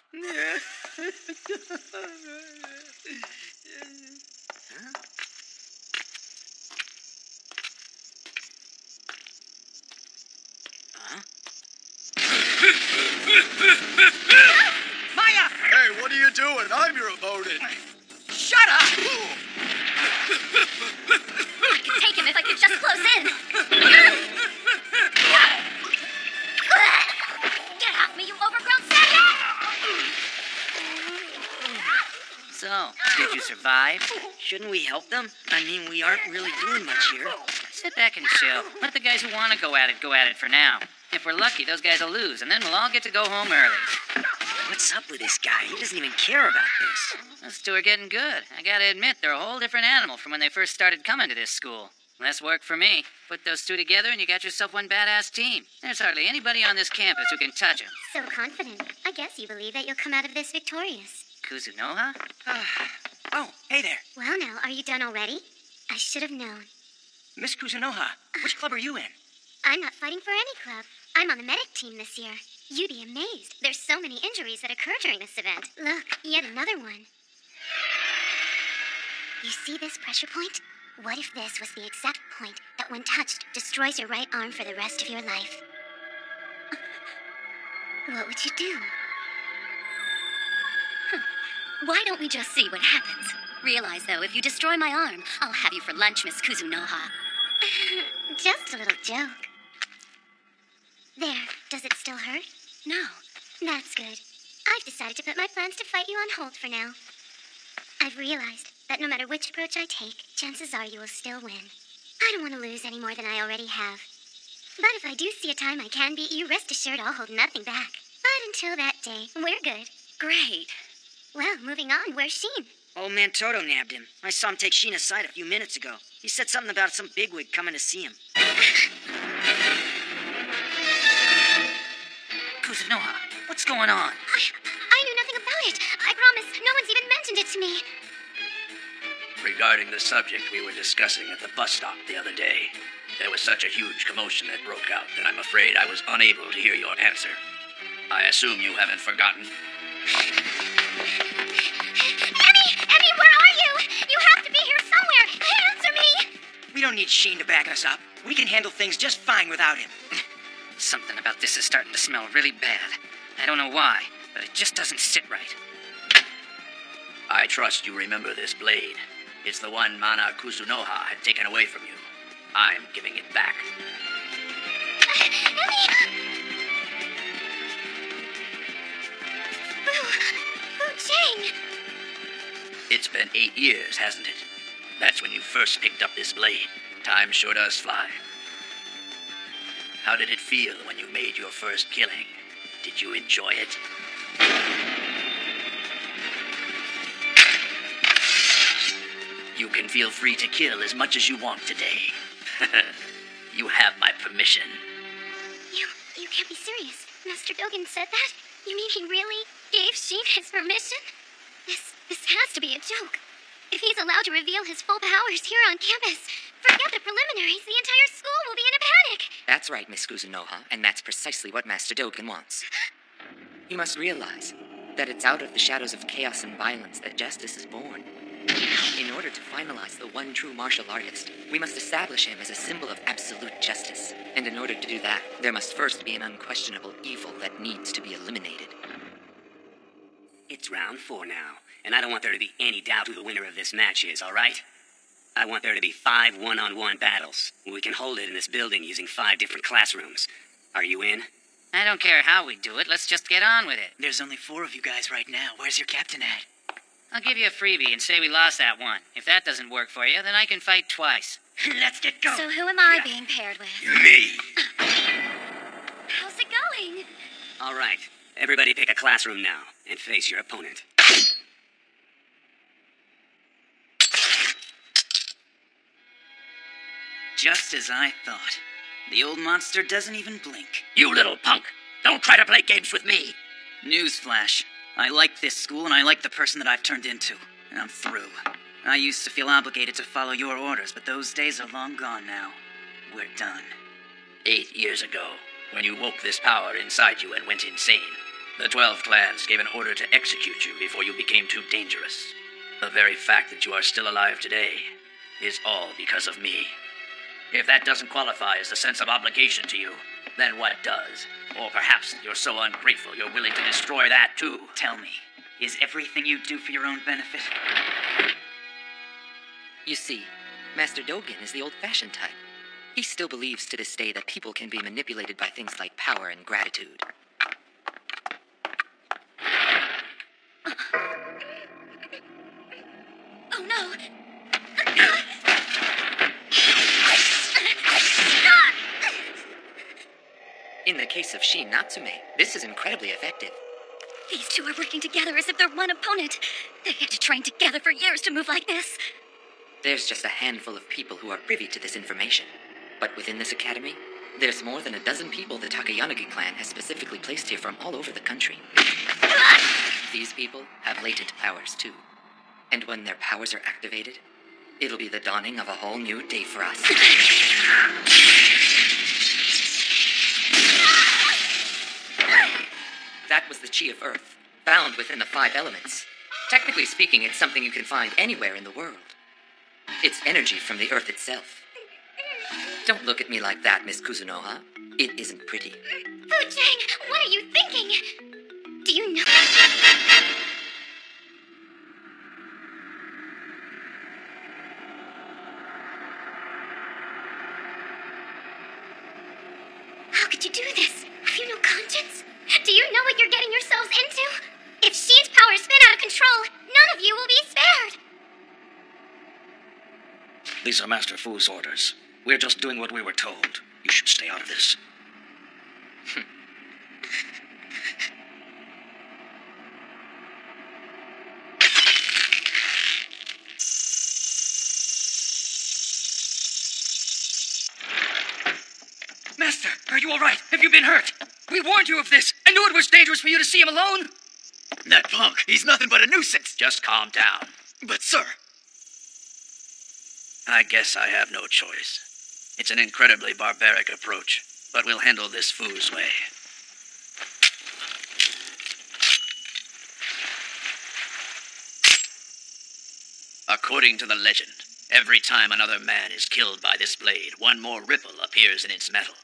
Maya! Hey, what are you doing? I'm your opponent. Shut up! I could take him if I could just close in. Get off me, you overgrown savage! So, did you survive? Shouldn't we help them? I mean, we aren't really doing much here. Sit back and chill. Let the guys who want to go at it for now. If we're lucky, those guys will lose, and then we'll all get to go home early. What's up with this guy? He doesn't even care about this. Those two are getting good. I gotta admit, they're a whole different animal from when they first started coming to this school. Less work for me. Put those two together and you got yourself one badass team. There's hardly anybody on this campus who can touch them. So confident. I guess you believe that you'll come out of this victorious. Kuzunoha? Oh, hey there. Well now, are you done already? I should have known. Miss Kuzunoha, which club are you in? I'm not fighting for any club. I'm on the medic team this year. You'd be amazed. There's so many injuries that occur during this event. Look, yet another one. You see this pressure point? What if this was the exact point that, when touched, destroys your right arm for the rest of your life? What would you do? Why don't we just see what happens? Realize, though, if you destroy my arm, I'll have you for lunch, Miss Kuzunoha. Just a little joke. There, does it still hurt? No. That's good. I've decided to put my plans to fight you on hold for now. I've realized that no matter which approach I take, chances are you will still win. I don't want to lose any more than I already have. But if I do see a time I can beat you, rest assured I'll hold nothing back. But until that day, we're good. Great. Well, moving on, where's Sheen? Old man Toto nabbed him. I saw him take Sheen aside a few minutes ago. He said something about some bigwig coming to see him. Kuzunoha, what's going on? I knew nothing about it. I promise, no one's even mentioned it to me. Regarding the subject we were discussing at the bus stop the other day, there was such a huge commotion that broke out that I'm afraid I was unable to hear your answer. I assume you haven't forgotten. Emmy, where are you? You have to be here somewhere. Answer me! We don't need Sheen to back us up. We can handle things just fine without him. Something about this is starting to smell really bad. I don't know why, but it just doesn't sit right. I trust you remember this blade. It's the one Mana Kusunoha had taken away from you. I'm giving it back. Fu Cheng! It's been 8 years, hasn't it? That's when you first picked up this blade. Time sure does fly. How did it feel when you made your first killing? Did you enjoy it? You can feel free to kill as much as you want today. You have my permission. You can't be serious. Master Dogen said that? You mean he really gave Sheen his permission? This has to be a joke. If he's allowed to reveal his full powers here on campus, forget the preliminaries, the entire school will be in a panic. That's right, Miss Kuzunoha, and that's precisely what Master Dogen wants. You must realize that it's out of the shadows of chaos and violence that justice is born. In order to finalize the one true martial artist, we must establish him as a symbol of absolute justice. And in order to do that, there must first be an unquestionable evil that needs to be eliminated. It's round 4 now, and I don't want there to be any doubt who the winner of this match is, all right? I want there to be 5 one-on-one battles. We can hold it in this building using 5 different classrooms. Are you in? I don't care how we do it, let's just get on with it. There's only 4 of you guys right now. Where's your captain at? I'll give you a freebie and say we lost that one. If that doesn't work for you, then I can fight twice. Let's get going. So who am I being paired with? Me! How's it going? All right. Everybody pick a classroom now and face your opponent. Just as I thought. The old monster doesn't even blink. You little punk! Don't try to play games with me! Newsflash. I like this school and I like the person that I've turned into. And I'm through. I used to feel obligated to follow your orders, but those days are long gone now. We're done. 8 years ago, when you woke this power inside you and went insane, the 12 clans gave an order to execute you before you became too dangerous. The very fact that you are still alive today is all because of me. If that doesn't qualify as a sense of obligation to you, then what does? Or perhaps you're so ungrateful you're willing to destroy that too. Tell me, is everything you do for your own benefit? You see, Master Dogen is the old-fashioned type. He still believes to this day that people can be manipulated by things like power and gratitude. Oh no! In the case of Shin Natsume, this is incredibly effective. These two are working together as if they're one opponent. They had to train together for years to move like this. There's just a handful of people who are privy to this information. But within this academy, there's more than a dozen people the Takayanagi clan has specifically placed here from all over the country. These people have latent powers too. And when their powers are activated, it'll be the dawning of a whole new day for us. That was the Chi of Earth, found within the 5 elements. Technically speaking, it's something you can find anywhere in the world. It's energy from the Earth itself. Don't look at me like that, Miss Kuzunoha. It isn't pretty. Fu Cheng, what are you thinking? Do you know? How could you do this? Have you no conscience? Do you know what you're getting yourselves into? If Sheen's powers spin out of control, none of you will be spared. These are Master Fu's orders. We're just doing what we were told. You should stay out of this. Master, are you all right? Have you been hurt? We warned you of this. I knew it was dangerous for you to see him alone. That punk, he's nothing but a nuisance. Just calm down. But sir, I guess I have no choice. It's an incredibly barbaric approach, but we'll handle this Fu's way. According to the legend, every time another man is killed by this blade, one more ripple appears in its metal.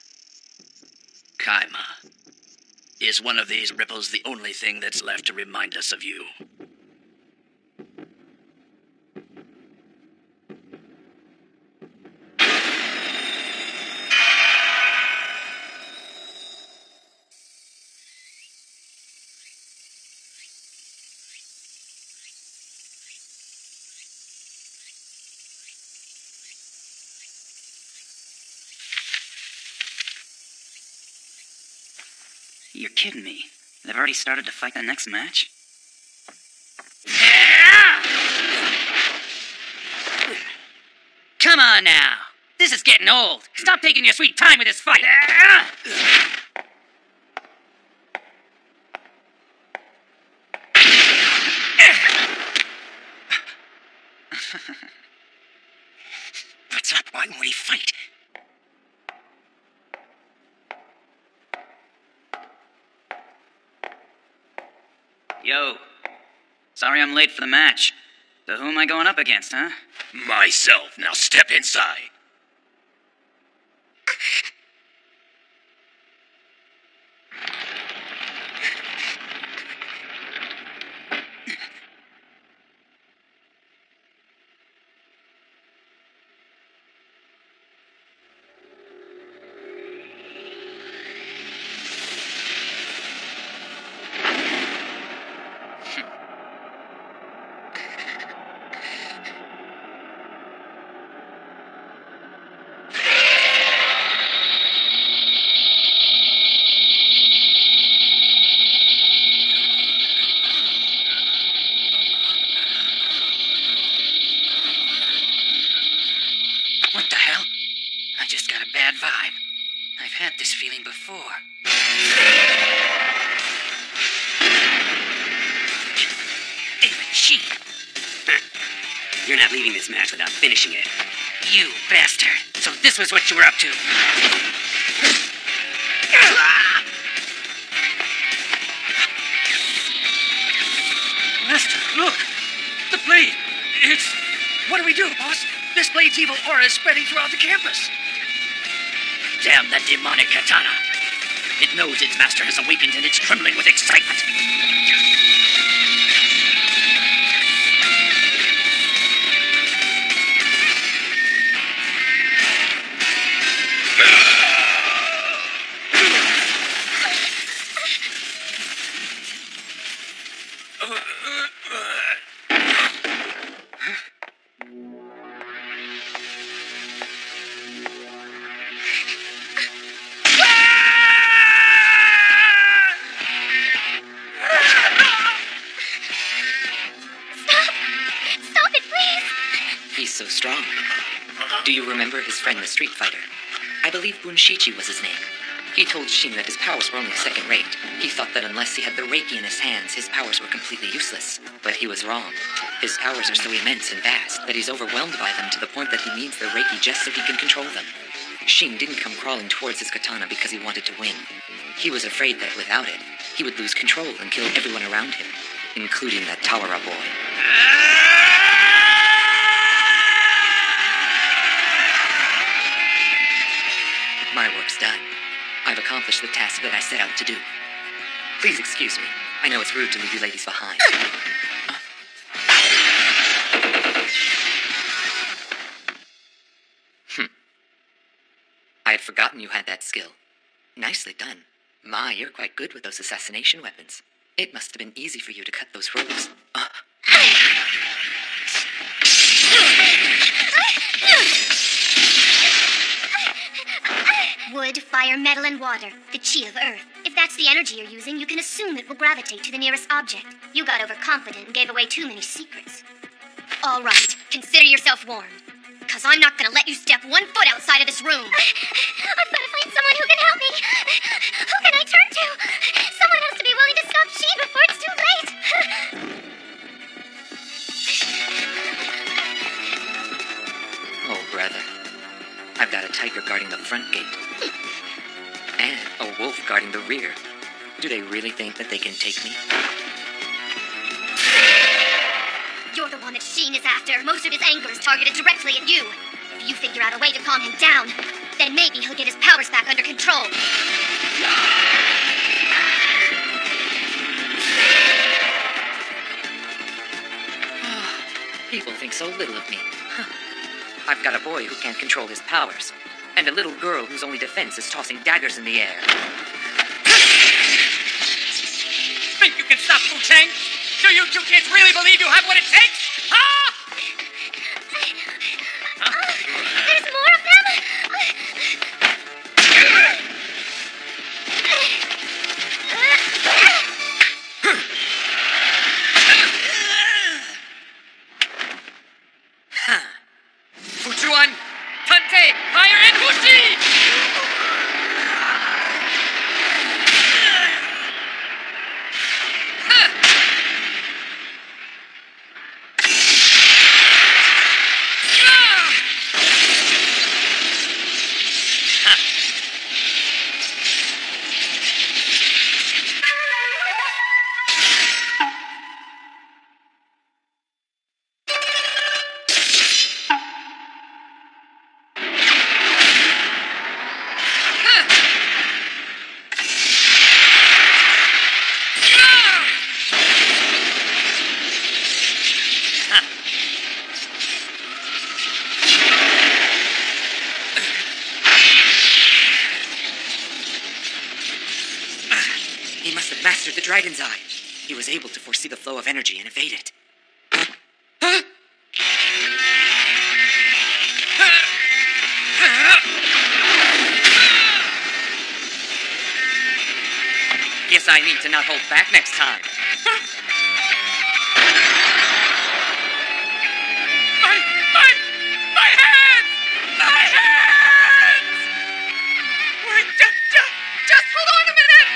Kaima. Is one of these ripples the only thing that's left to remind us of you? You're kidding me. They've already started to fight the next match? Come on now. This is getting old. Stop taking your sweet time with this fight. What's up? Why won't he fight? Yo. Sorry I'm late for the match. So who am I going up against, huh? Myself. Now step inside. What the hell? I just got a bad vibe. I've had this feeling before. Damn, she. You're not leaving this match without finishing it. You bastard. So this was what you were up to. Master, look! The blade! It's... What do we do, boss? This blade's evil aura is spreading throughout the campus. Damn that demonic katana! It knows its master has awakened and it's trembling with excitement. Stop it, please! He's so strong. Do you remember his friend, the street fighter? I believe Bunshichi was his name. He told Shin that his powers were only second-rate. He thought that unless he had the Reiki in his hands, his powers were completely useless. But he was wrong. His powers are so immense and vast that he's overwhelmed by them to the point that he needs the Reiki just so he can control them. Shin didn't come crawling towards his katana because he wanted to win. He was afraid that without it, he would lose control and kill everyone around him, including that Tawara boy. My work's done. I've accomplished the task that I set out to do. Please excuse me. I know it's rude to leave you ladies behind. I had forgotten you had that skill. Nicely done. My, you're quite good with those assassination weapons. It must have been easy for you to cut those ropes. Wood, fire, metal, and water. The chi of Earth. If that's the energy you're using, you can assume it will gravitate to the nearest object. You got overconfident and gave away too many secrets. All right, consider yourself warned. Because I'm not going to let you step 1 foot outside of this room. I've got to find someone who can help me. Who can I turn to? Someone has to be willing to stop Sheen before it's too late. Oh, I've got a tiger guarding the front gate. And a wolf guarding the rear. Do they really think that they can take me? You're the one that Sheen is after. Most of his anger is targeted directly at you. If you figure out a way to calm him down, then maybe he'll get his powers back under control. People think so little of me. Huh. I've got a boy who can't control his powers, and a little girl whose only defense is tossing daggers in the air. Think you can stop Wu Chang? Do you two kids really believe you have what it takes? Huh? There's more of them? Fuchuan, Tante, higher and Hushi! He must have mastered the Dragon's Eye. He was able to foresee the flow of energy and evade it. Guess I need to not hold back next time. My hands! My hands! Wait, just hold on a minute!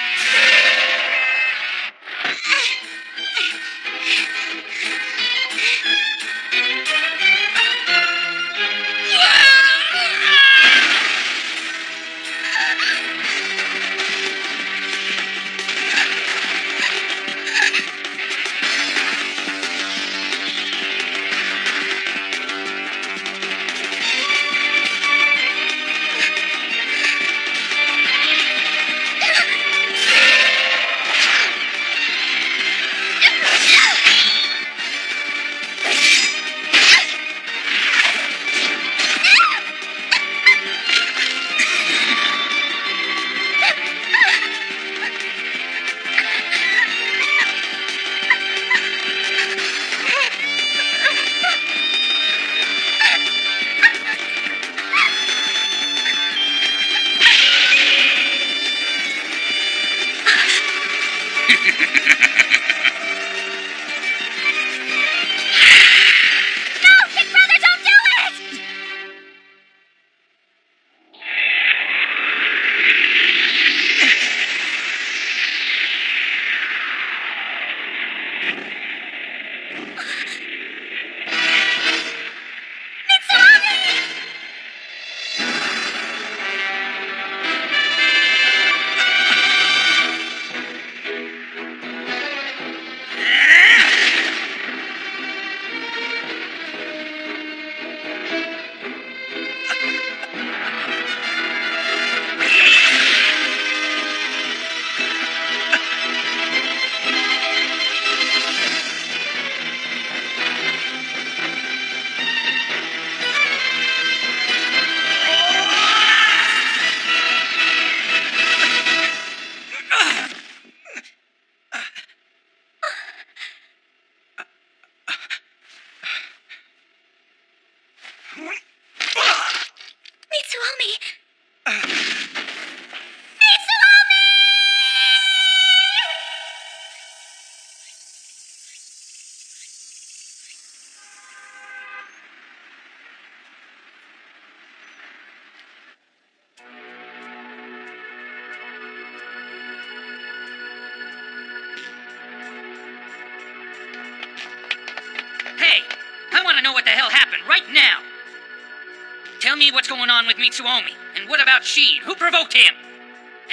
what's going on with Mitsuomi. And what about Sheen? Who provoked him?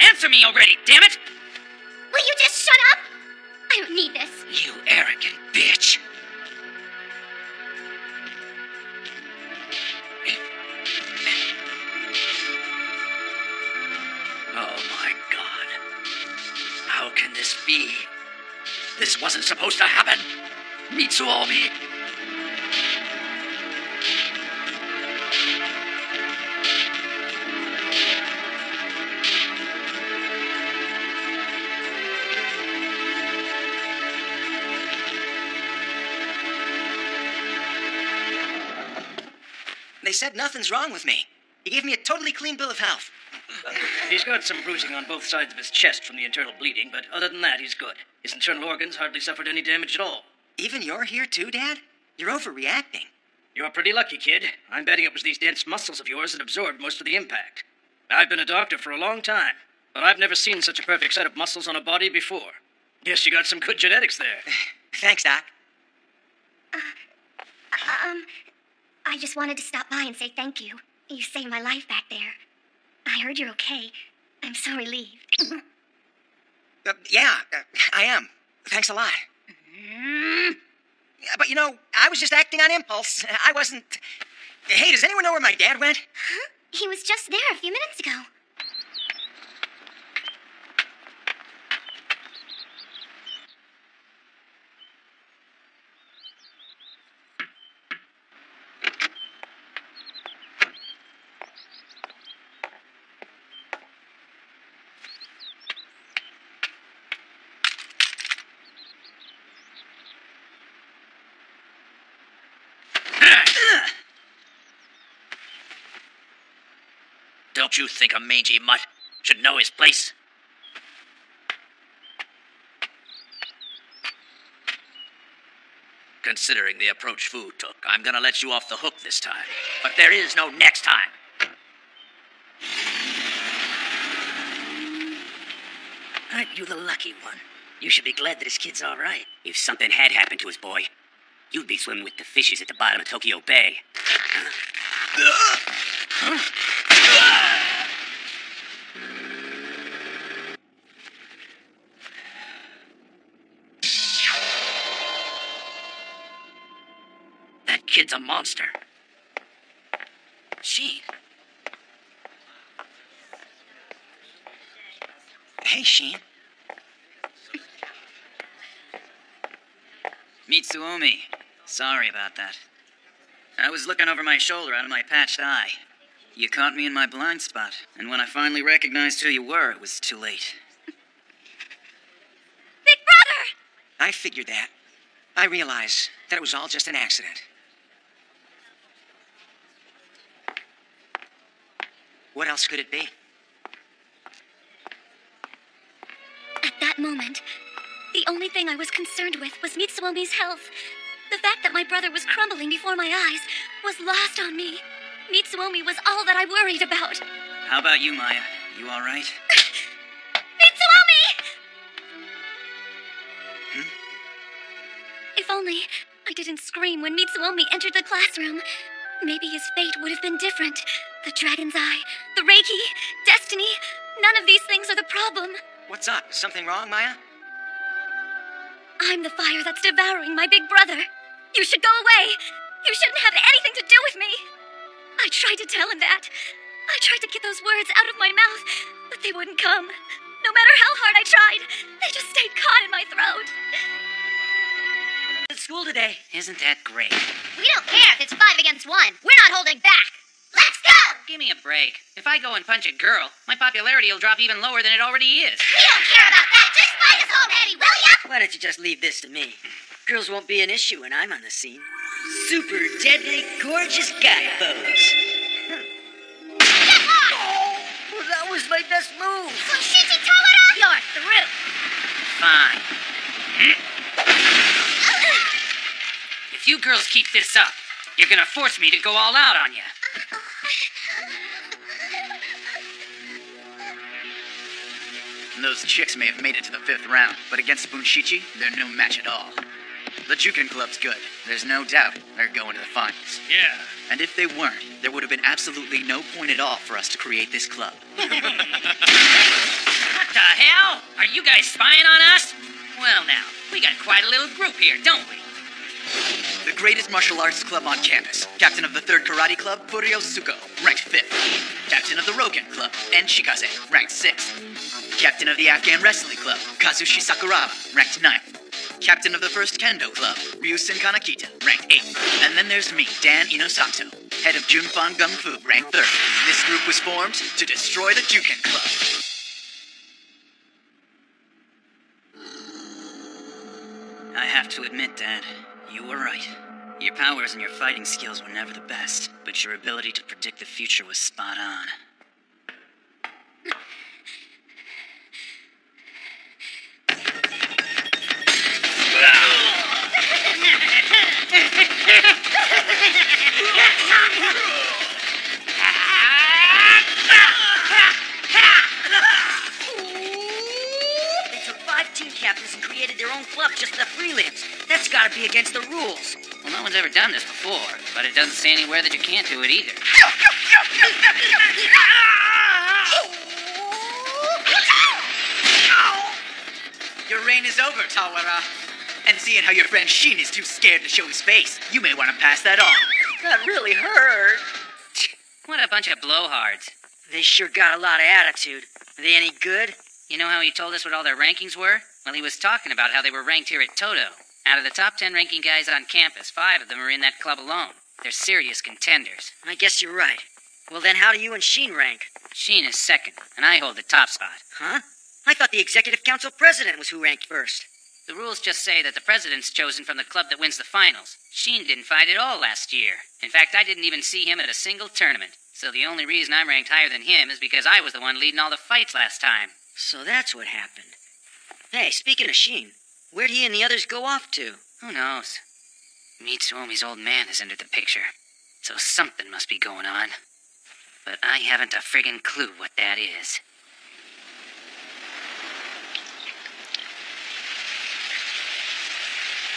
Answer me already, damn it! Will you just shut up? I don't need this. You arrogant bitch. Oh my god. How can this be? This wasn't supposed to happen. Mitsuomi. They said nothing's wrong with me. He gave me a totally clean bill of health. He's got some bruising on both sides of his chest from the internal bleeding, but other than that, he's good. His internal organs hardly suffered any damage at all. Even you're here too, Dad? You're overreacting. You're pretty lucky, kid. I'm betting it was these dense muscles of yours that absorbed most of the impact. I've been a doctor for a long time, but I've never seen such a perfect set of muscles on a body before. Guess you got some good genetics there. Thanks, Doc. I just wanted to stop by and say thank you. You saved my life back there. I heard you're okay. I'm so relieved. Yeah, I am. Thanks a lot. But you know, I was just acting on impulse. I wasn't... Hey, does anyone know where my dad went? Huh? He was just there a few minutes ago. Don't you think a mangy mutt should know his place? Considering the approach Fu took, I'm gonna let you off the hook this time. But there is no next time. Aren't you the lucky one? You should be glad that his kid's all right. If something had happened to his boy, you'd be swimming with the fishes at the bottom of Tokyo Bay. That kid's a monster. Sheen. Hey, Sheen. Mitsuomi. Sorry about that. I was looking over my shoulder out of my patched eye. You caught me in my blind spot, and when I finally recognized who you were, it was too late. Big brother! I figured that. I realized that it was all just an accident. What else could it be? At that moment, the only thing I was concerned with was Mitsuomi's health. The fact that my brother was crumbling before my eyes was lost on me. Mitsuomi was all that I worried about. How about you, Maya? You all right? Mitsuomi! If only I didn't scream when Mitsuomi entered the classroom. Maybe his fate would have been different. The Dragon's Eye, the Reiki, destiny, none of these things are the problem. What's up? Is something wrong, Maya? I'm the fire that's devouring my big brother. You should go away. You shouldn't have anything to do with me. I tried to tell him that. I tried to get those words out of my mouth, but they wouldn't come. No matter how hard I tried, they just stayed caught in my throat. At school today. Isn't that great? We don't care if it's 5 against 1. We're not holding back. Let's go! Give me a break. If I go and punch a girl, my popularity will drop even lower than it already is. We don't care about that. Just fight us already, will ya? Why don't you just leave this to me? Girls won't be an issue when I'm on the scene. Super deadly gorgeous guy pose. Get off! Well, that was my best move. Kunshichi Tawara! You're through. Fine. If you girls keep this up, you're gonna force me to go all out on you. Those chicks may have made it to the 5th round, but against Bunshichi, they're no match at all. The Jukin Club's good. There's no doubt they're going to the finals. Yeah, And if they weren't, there would have been absolutely no point at all for us to create this club. What the hell? Are you guys spying on us? Well now, we got quite a little group here, don't we? The greatest martial arts club on campus. Captain of the 3rd Karate Club, Furio Suko, ranked 5th. Captain of the Rogan Club, En Shikaze, ranked 6th. Captain of the Afghan Wrestling Club, Kazushi Sakuraba, ranked 9th. Captain of the 1st Kendo Club, Ryusen Kanakita, ranked 8th. And then there's me, Dan Inosato, head of Junfan Gung Fu, ranked 3rd. This group was formed to destroy the Juken Club. I have to admit, Dad, you were right. Your powers and your fighting skills were never the best, but your ability to predict the future was spot on. They took 5 team captains and created their own club just for the prelims. That's gotta be against the rules. Well, no one's ever done this before, but it doesn't say anywhere that you can't do it either. Your reign is over, Tawara. And seeing how your friend Shin is too scared to show his face, you may want to pass that on. That really hurt. What a bunch of blowhards. They sure got a lot of attitude. Are they any good? You know how he told us what all their rankings were? Well, he was talking about how they were ranked here at Toto. Out of the top 10 ranking guys on campus, 5 of them are in that club alone. They're serious contenders. I guess you're right. Well, then how do you and Sheen rank? Sheen is 2nd, and I hold the top spot. Huh? I thought the executive council president was who ranked first. The rules just say that the president's chosen from the club that wins the finals. Sheen didn't fight at all last year. In fact, I didn't even see him at a single tournament. So the only reason I'm ranked higher than him is because I was the one leading all the fights last time. So that's what happened. Hey, speaking of Sheen, where'd he and the others go off to? Who knows? Mitsuomi's old man has entered the picture, so something must be going on. But I haven't a friggin' clue what that is.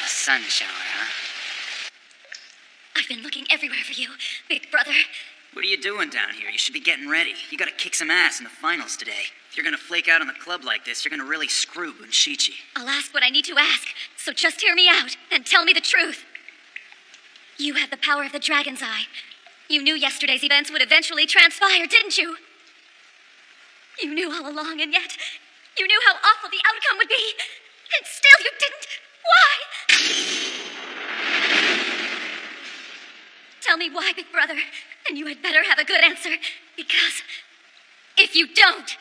A sun shower, huh? I've been looking everywhere for you, big brother. What are you doing down here? You should be getting ready. You gotta kick some ass in the finals today. If you're gonna flake out on the club like this, you're gonna really screw Bunshichi. I'll ask what I need to ask, so just hear me out and tell me the truth. You had the power of the Dragon's Eye. You knew yesterday's events would eventually transpire, didn't you? You knew all along, and yet you knew how awful the outcome would be. And still you didn't. Why? Tell me why, big brother, and you had better have a good answer, because if you don't,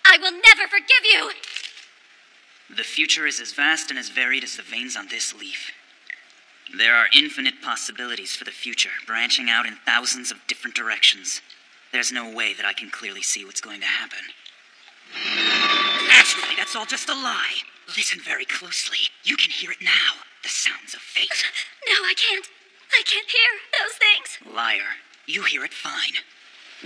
I will never forgive you! The future is as vast and as varied as the veins on this leaf. There are infinite possibilities for the future, branching out in thousands of different directions. There's no way that I can clearly see what's going to happen. Actually, that's all just a lie. Listen very closely. You can hear it now. The sounds of fate. No, I can't. I can't hear those things. Liar. You hear it fine.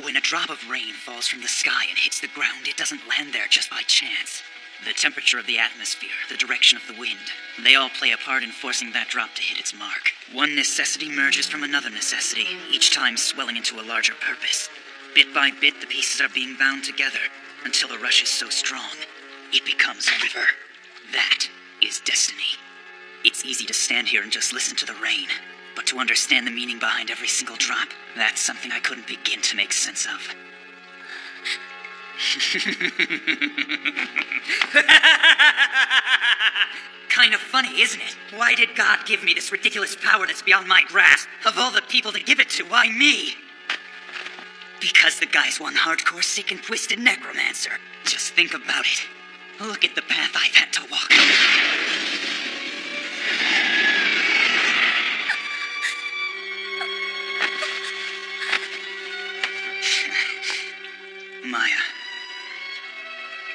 When a drop of rain falls from the sky and hits the ground, it doesn't land there just by chance. The temperature of the atmosphere, the direction of the wind, they all play a part in forcing that drop to hit its mark. One necessity merges from another necessity, each time swelling into a larger purpose. Bit by bit, the pieces are being bound together, until the rush is so strong, it becomes a river. That is destiny. It's easy to stand here and just listen to the rain, but to understand the meaning behind every single drop, that's something I couldn't begin to make sense of. Kind of funny, isn't it? Why did God give me this ridiculous power that's beyond my grasp? Of all the people to give it to, why me? Because the guy's one hardcore, sick and twisted necromancer. Just think about it. Look at the path I've had to walk. Maya,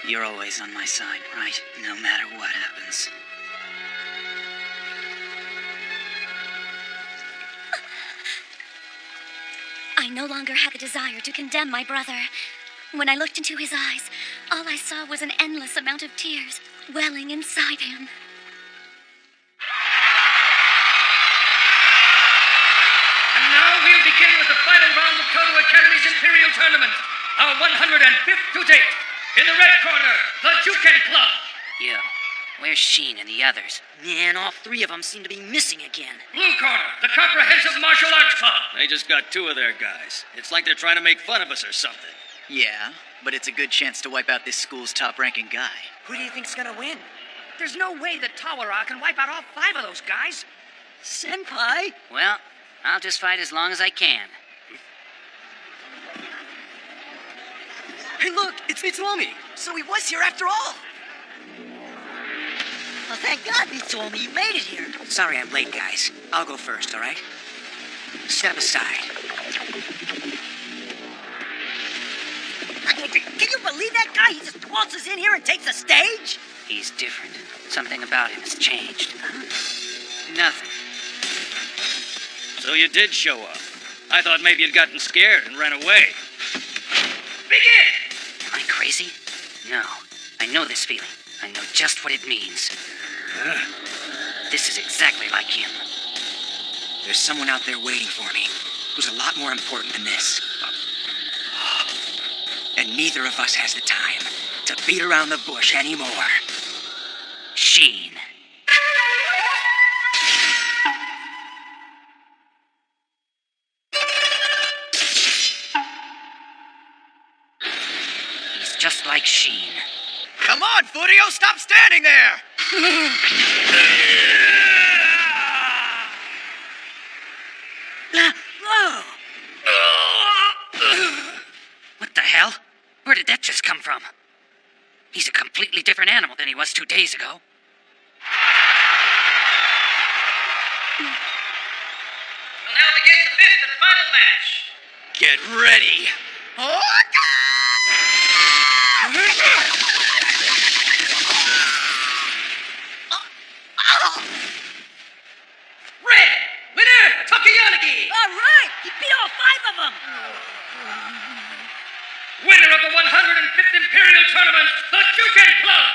you're always on my side, right? No matter what happens. I no longer had the desire to condemn my brother. When I looked into his eyes, all I saw was an endless amount of tears welling inside him. And now we'll begin Academy's Imperial Tournament, our 105th to date. In the red corner, the Juken Club. Yo, where's Sheen and the others? Man, all three of them seem to be missing again. Blue corner, the Comprehensive Martial Arts Club. They just got two of their guys. It's like they're trying to make fun of us or something. Yeah, but it's a good chance to wipe out this school's top-ranking guy. Who do you think's gonna win? There's no way that Tawara can wipe out all 5 of those guys. Senpai? Well, I'll just fight as long as I can. Hey, look, it's Mitsuomi. So he was here after all. Well, thank God, Mitsuomi, you made it here. Sorry I'm late, guys. I'll go first, all right? Step aside. Can you believe that guy? He just waltzes in here and takes the stage? He's different. Something about him has changed. Nothing. So you did show up. I thought maybe you'd gotten scared and ran away. Begin! Am I crazy? No. I know this feeling. I know just what it means. This is exactly like him. There's someone out there waiting for me who's a lot more important than this. And neither of us has the time to beat around the bush anymore. Sheen. He's just like Sheen. Come on, Furio, stop standing there! Whoa! What the hell? Where did that just come from? He's a completely different animal than he was 2 days ago. We'll now begin the 5th and final match. Get ready. Red, winner, Takayanagi. All right, he beat all 5 of them. Winner of the 105th Imperial Tournament, the Juken Club.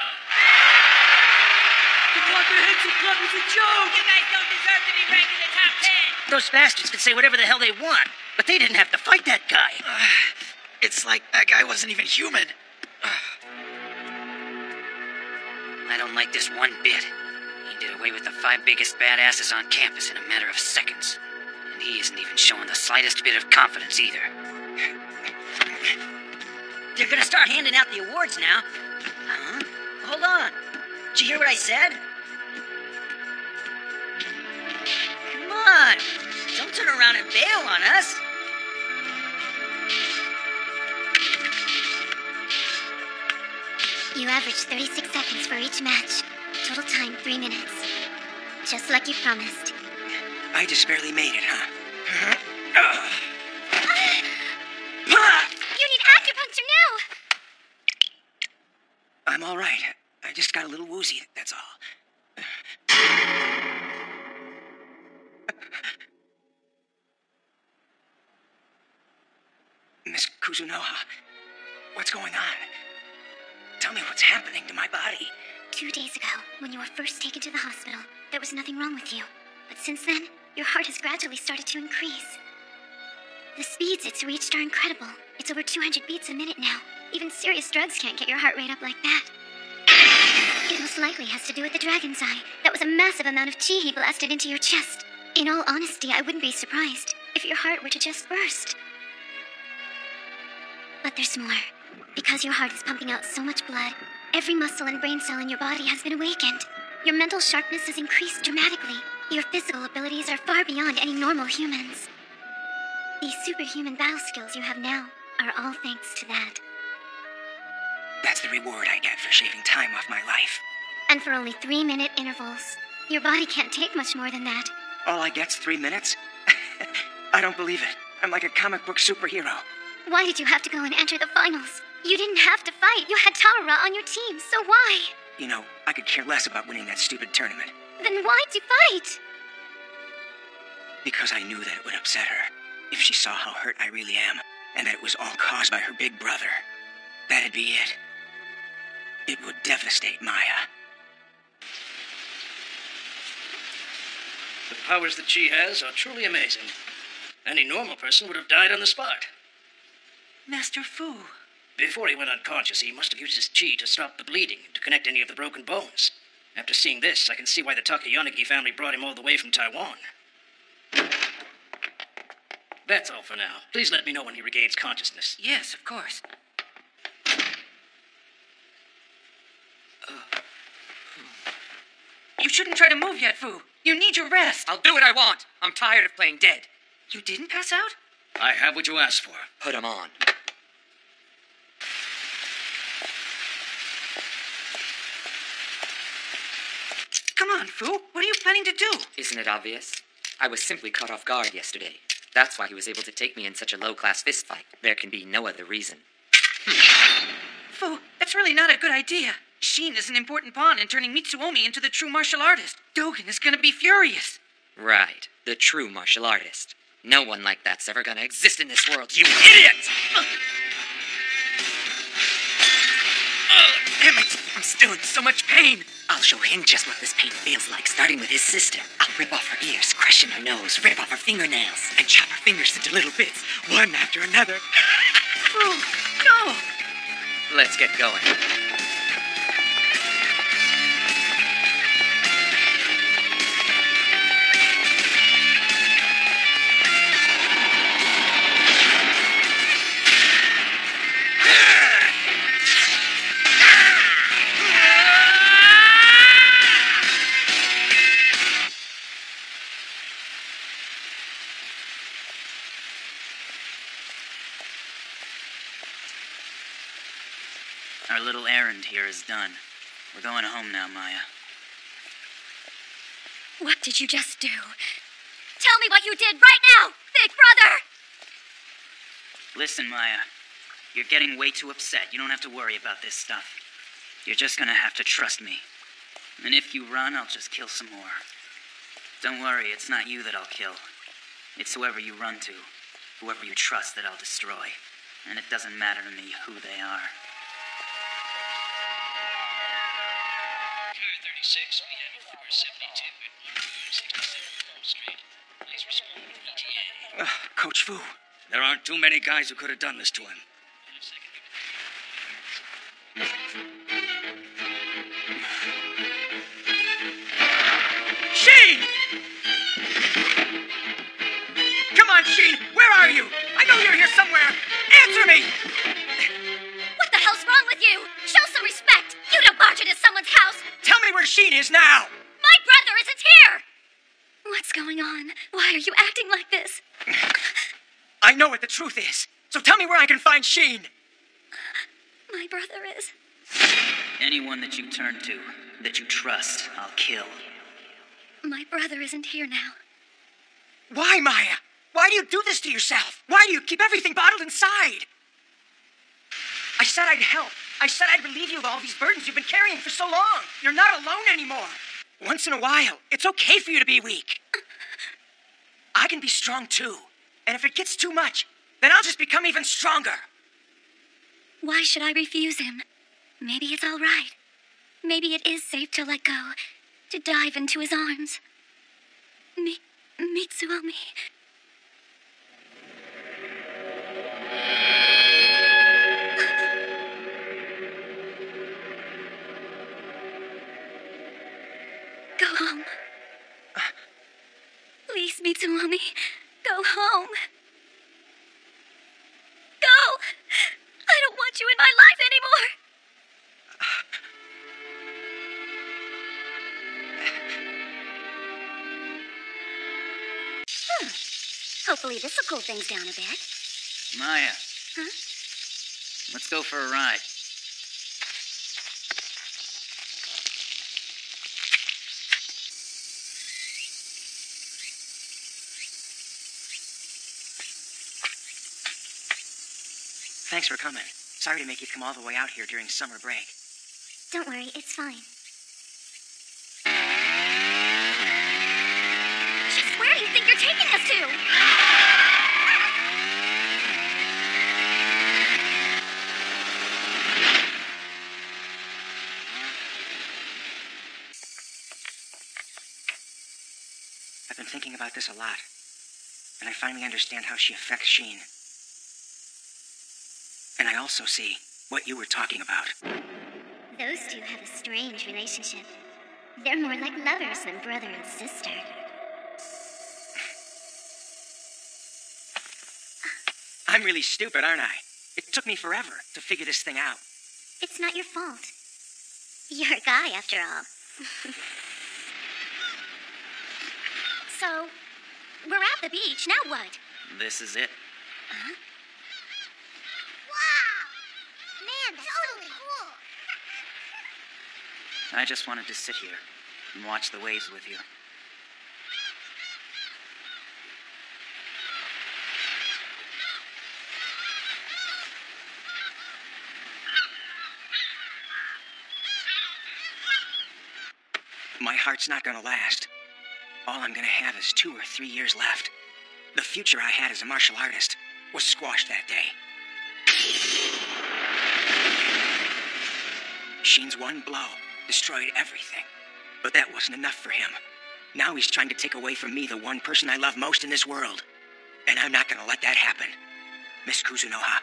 The Comprehensive Club is a joke. You guys don't deserve to be ranked in the top 10. Those bastards can say whatever the hell they want, but they didn't have to fight that guy. It's like that guy wasn't even human. I don't like this one bit. He did away with the 5 biggest badasses on campus in a matter of seconds. And he isn't even showing the slightest bit of confidence either. They're gonna start handing out the awards now. Huh? Hold on. Did you hear what I said? Come on. Don't turn around and bail on us. You average 36 seconds for each match. Total time, 3 minutes. Just like you promised. I just barely made it, huh? You need acupuncture now! I'm all right. I just got a little woozy, that's all. Miss Kuzunoha, what's going on? Tell me what's happening to my body. 2 days ago, when you were first taken to the hospital, there was nothing wrong with you. But since then, your heart has gradually started to increase. The speeds it's reached are incredible. It's over 200 beats a minute now. Even serious drugs can't get your heart rate up like that. It most likely has to do with the dragon's eye. That was a massive amount of chi he blasted into your chest. In all honesty, I wouldn't be surprised if your heart were to just burst. But there's more. Because your heart is pumping out so much blood, every muscle and brain cell in your body has been awakened. Your mental sharpness has increased dramatically. Your physical abilities are far beyond any normal humans. These superhuman battle skills you have now are all thanks to that. That's the reward I get for shaving time off my life. And for only 3-minute intervals. Your body can't take much more than that. All I get's 3 minutes? I don't believe it. I'm like a comic book superhero. Why did you have to go and enter the finals? You didn't have to fight. You had Tawara on your team, so why? You know, I could care less about winning that stupid tournament. Then why'd you fight? Because I knew that it would upset her. If she saw how hurt I really am, and that it was all caused by her big brother, that'd be it. It would devastate Maya. The powers that she has are truly amazing. Any normal person would have died on the spot. Master Fu. Before he went unconscious, he must have used his chi to stop the bleeding and to connect any of the broken bones. After seeing this, I can see why the Takayanagi family brought him all the way from Taiwan. That's all for now. Please let me know when he regains consciousness. Yes, of course. You shouldn't try to move yet, Fu. You need your rest. I'll do what I want. I'm tired of playing dead. You didn't pass out? I have what you asked for. Put him on. Come on, Fu. What are you planning to do? Isn't it obvious? I was simply caught off guard yesterday. That's why he was able to take me in such a low-class fistfight. There can be no other reason. Fu, that's really not a good idea. Shin is an important pawn in turning Mitsuomi into the true martial artist. Dogen is gonna be furious. Right. The true martial artist. No one like that's ever gonna exist in this world, you idiot! Damn it! I'm still in so much pain! I'll show him just what this pain feels like, starting with his sister. I'll rip off her ears, crush in her nose, rip off her fingernails, and chop her fingers into little bits, one after another. Fu, no! Let's get going. Our little errand here is done. We're going home now, Maya. What did you just do? Tell me what you did right now, Big Brother! Listen, Maya. You're getting way too upset. You don't have to worry about this stuff. You're just gonna have to trust me. And if you run, I'll just kill some more. Don't worry, it's not you that I'll kill. It's whoever you run to, whoever you trust that I'll destroy. And it doesn't matter to me who they are. Car 36, we have 472 at 167 Pearl Street. Please respond to ETA. Coach Fu, there aren't too many guys who could have done this to him. Shin! Come on, Shin! Where are you? I know you're here somewhere! Answer me! What the hell's wrong with you? Show some respect! You don't barge into someone's house! Tell me where Shin is now! My brother isn't here! What's going on? Why are you acting like this? I know what the truth is, so tell me where I can find Shin! My brother is... Anyone that you turn to, that you trust, I'll kill. My brother isn't here now. Why, Maya? Why do you do this to yourself? Why do you keep everything bottled inside? I said I'd help. I said I'd relieve you of all these burdens you've been carrying for so long. You're not alone anymore. Once in a while, it's okay for you to be weak. I can be strong too. And if it gets too much, then I'll just become even stronger. Why should I refuse him? Maybe it's all right. Maybe it is safe to let go, to dive into his arms. Mitsuomi. Go home. Please, Mitsuomi, go home. Go! I don't want you in my life anymore. Hopefully this will cool things down a bit. Maya. Huh? Let's go for a ride. Thanks for coming. Sorry to make you come all the way out here during summer break. Don't worry, it's fine. Just where do you think you're taking us to? I've been thinking about this a lot, and I finally understand how she affects Sheen. And I also see what you were talking about. Those two have a strange relationship. They're more like lovers than brother and sister. I'm really stupid, aren't I? It took me forever to figure this thing out. It's not your fault. You're a guy, after all. So, we're at the beach. Now what? This is it. Huh? Wow! Man, that's totally cool. I just wanted to sit here and watch the waves with you. My heart's not gonna last. All I'm gonna have is 2 or 3 years left. The future I had as a martial artist was squashed that day. Sheen's one blow destroyed everything. But that wasn't enough for him. Now he's trying to take away from me the one person I love most in this world. And I'm not gonna let that happen. Miss Kuzunoha,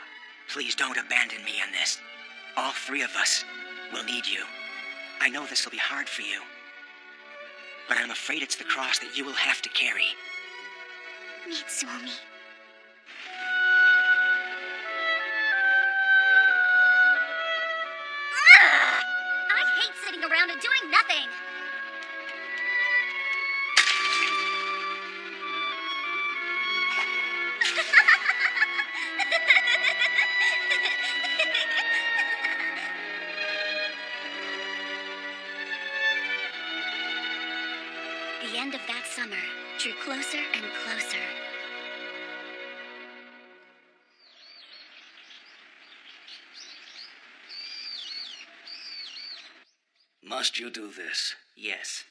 please don't abandon me in this. All 3 of us will need you. I know this will be hard for you. But I'm afraid it's the cross that you will have to carry. Mitsuomi. I hate sitting around and doing nothing. The end of that summer drew closer and closer. Must you do this? Yes.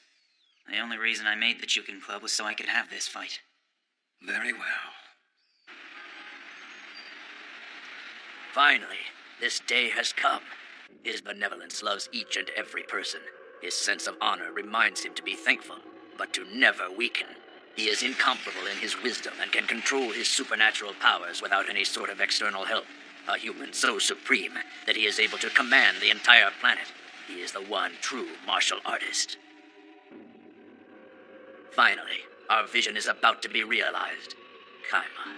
The only reason I made the Jukin Club was so I could have this fight. Very well. Finally, this day has come. His benevolence loves each and every person. His sense of honor reminds him to be thankful, but to never weaken. He is incomparable in his wisdom and can control his supernatural powers without any sort of external help. A human so supreme that he is able to command the entire planet. He is the one true martial artist. Finally, our vision is about to be realized. Kaima.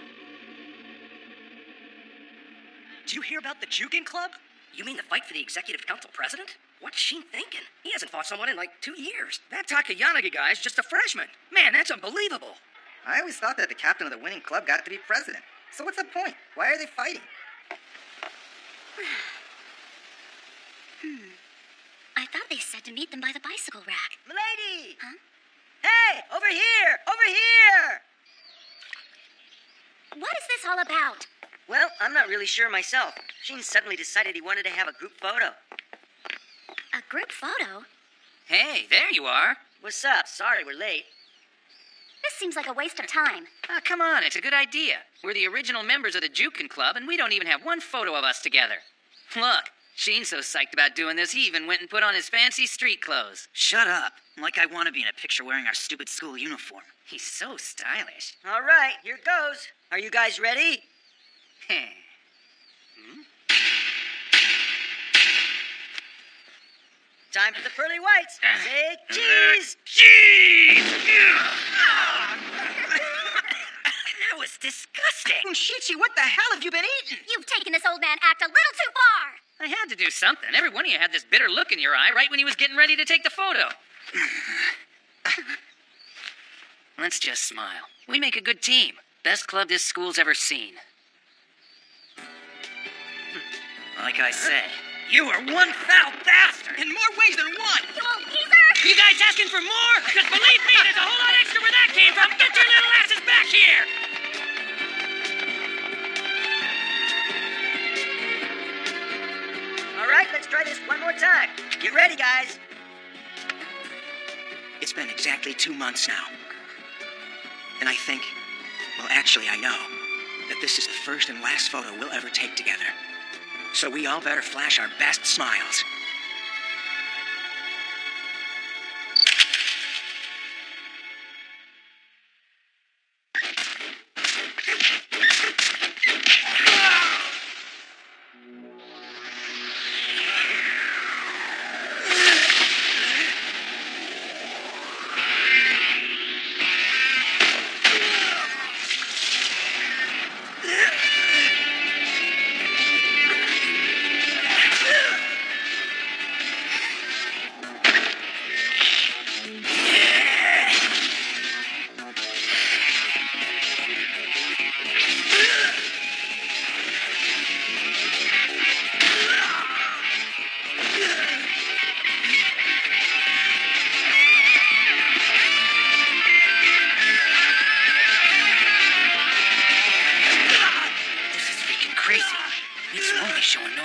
Do you hear about the Jukin Club? You mean the fight for the executive council president? What's Sheen thinking? He hasn't fought someone in like 2 years. That Takayanagi guy's just a freshman. Man, that's unbelievable. I always thought that the captain of the winning club got to be president. So what's the point? Why are they fighting? I thought they said to meet them by the bicycle rack. Milady! Huh? Hey, over here! Over here! What is this all about? Well, I'm not really sure myself. Sheen suddenly decided he wanted to have a group photo. A group photo? Hey, there you are. What's up? Sorry we're late. This seems like a waste of time. Ah, come on, it's a good idea. We're the original members of the Jukin Club, and we don't even have one photo of us together. Look, Sheen's so psyched about doing this, he even went and put on his fancy street clothes. Shut up. Like I want to be in a picture wearing our stupid school uniform. He's so stylish. All right, here goes. Are you guys ready? Time for the pearly whites. Say cheese! Cheese! That was disgusting. Mushichi, what the hell have you been eating? You've taken this old man act a little too far. I had to do something. Every one of you had this bitter look in your eye right when he was getting ready to take the photo. Let's just smile. We make a good team. Best club this school's ever seen. Like I said, You are one foul bastard! In more ways than one! You old geezer! You guys asking for more? Because believe me, there's a whole lot extra where that came from. Get your little asses back here! All right, let's try this one more time. Get ready, guys. It's been exactly 2 months now. And I think, well, actually, I know that this is the first and last photo we'll ever take together. So we all better flash our best smiles.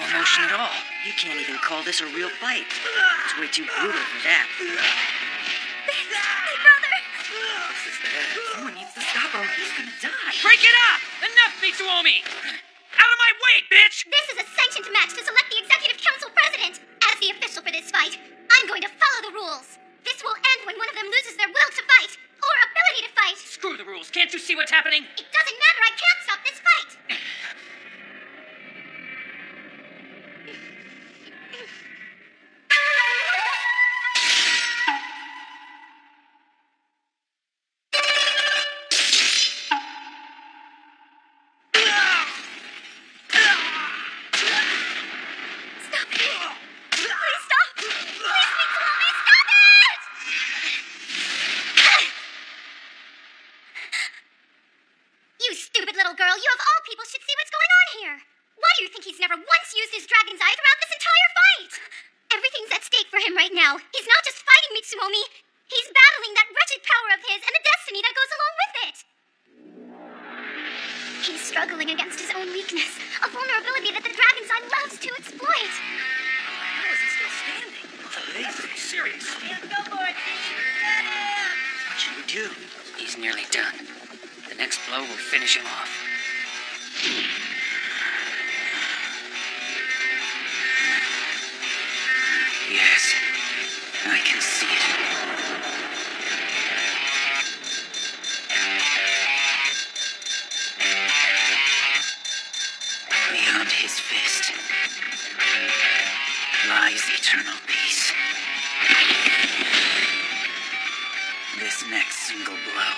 no emotion at all. You can't even call this a real fight. It's way too brutal for that. My brother! This is bad. Someone needs to stop him. He's gonna die. Break it up! Enough, Mitsuomi! Out of my way, bitch! This is a sanctioned match to select the Executive Council President. As the official for this fight, I'm going to follow the rules. This will end when one of them loses their will to fight, or ability to fight. Screw the rules. Can't you see what's happening? It doesn't matter, I can't stop this fight. You stupid little girl, you of all people should see what's going on here. Why do you think he's never once used his dragon's eye throughout this entire fight? Everything's at stake for him right now. He's not just fighting Mitsuomi. He's battling that wretched power of his and the destiny that goes along with it. He's struggling against his own weakness, a vulnerability that the dragon's eye loves to exploit. How is he still standing? The laser is serious. Go for it, What should we do? He's nearly done. The next blow will finish him off. Yes, I can see it. Beyond his fist lies eternal peace. This next single blow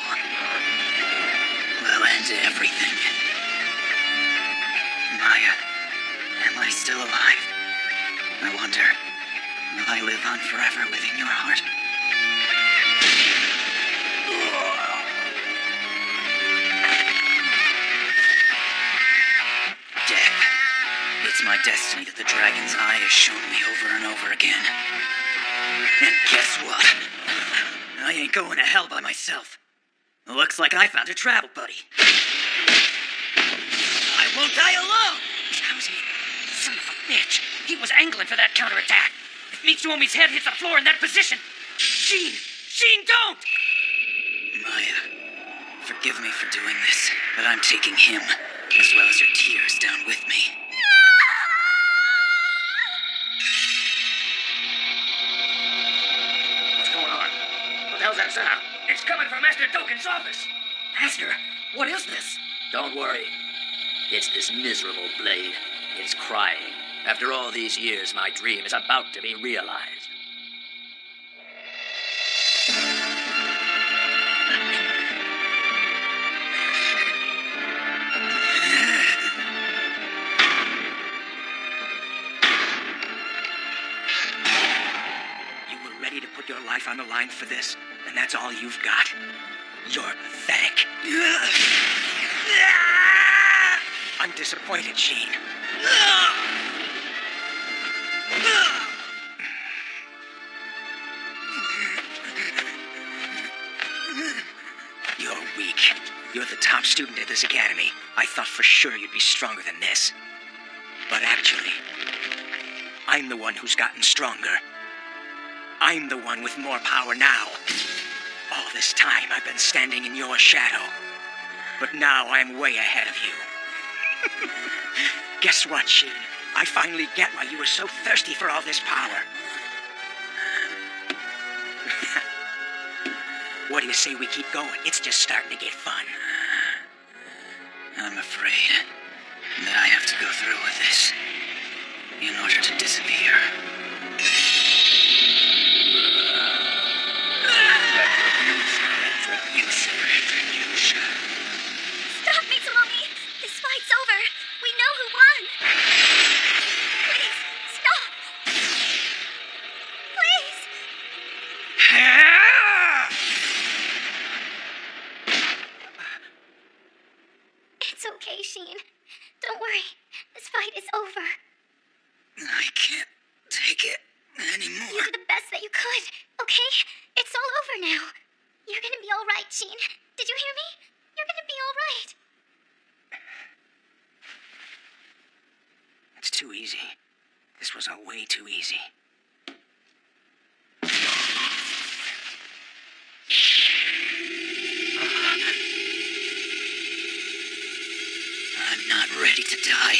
will end everything. Maya, am I still alive? I wonder, will I live on forever within your heart? Death. It's my destiny that the dragon's eye has shown me over and over again. And guess what? I ain't going to hell by myself. Looks like I found a travel buddy. I won't die alone! How is he? Son of a bitch! He was angling for that counterattack. If Mitsuomi's head hits the floor in that position... Sheen! Sheen, don't! Maya, forgive me for doing this, but I'm taking him, as well as your tears, down with me. What's going on? What the hell's that sound? It's coming from Master Doken's office. Master, what is this? Don't worry. It's this miserable blade. It's crying. After all these years, my dream is about to be realized. You were ready to put your life on the line for this, and that's all you've got. You're pathetic. I'm disappointed, Sheen. You're weak. You're the top student at this academy. I thought for sure you'd be stronger than this. But actually, I'm the one who's gotten stronger. I'm the one with more power now. All this time I've been standing in your shadow. But now I'm way ahead of you. Guess what, Sheen? I finally get why you were so thirsty for all this power. What do you say we keep going? It's just starting to get fun. I'm afraid that I have to go through with this in order to disappear. Retribution. Stop, Mitsuomi! This fight's over. We know who won. Please, stop. Please. It's okay, Sheen. Don't worry. This fight is over. I can't take it anymore. You did the best that you could, okay? It's all over now. You're gonna be all right, Sheen. Did you hear me? You're gonna be all right. It's too easy. This was way too easy. I'm not ready to die.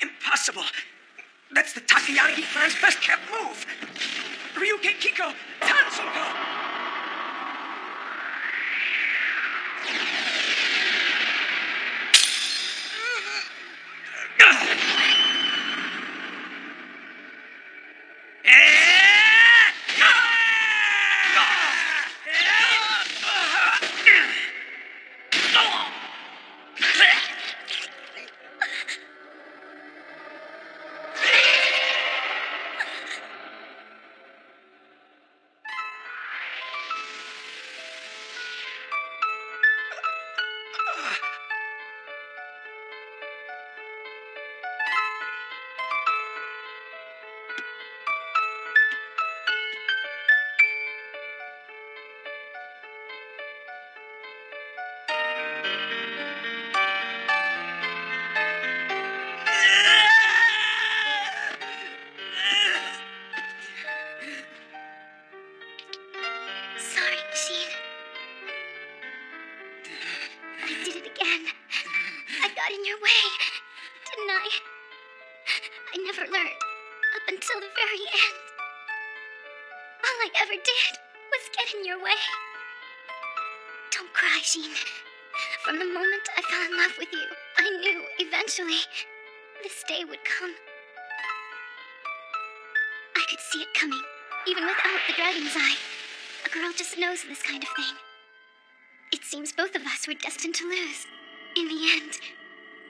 Impossible. That's the Takeyanagi clan's best kept move. Ryuke Kiko, Tansuko. Sorry, Sheen. I did it again. I got in your way, didn't I? I never learned up until the very end. All I ever did was get in your way. Don't cry, Sheen. From the moment I fell in love with you, I knew eventually this day would come. I could see it coming, even without the dragon's eye. A girl just knows this kind of thing. It seems both of us were destined to lose. In the end,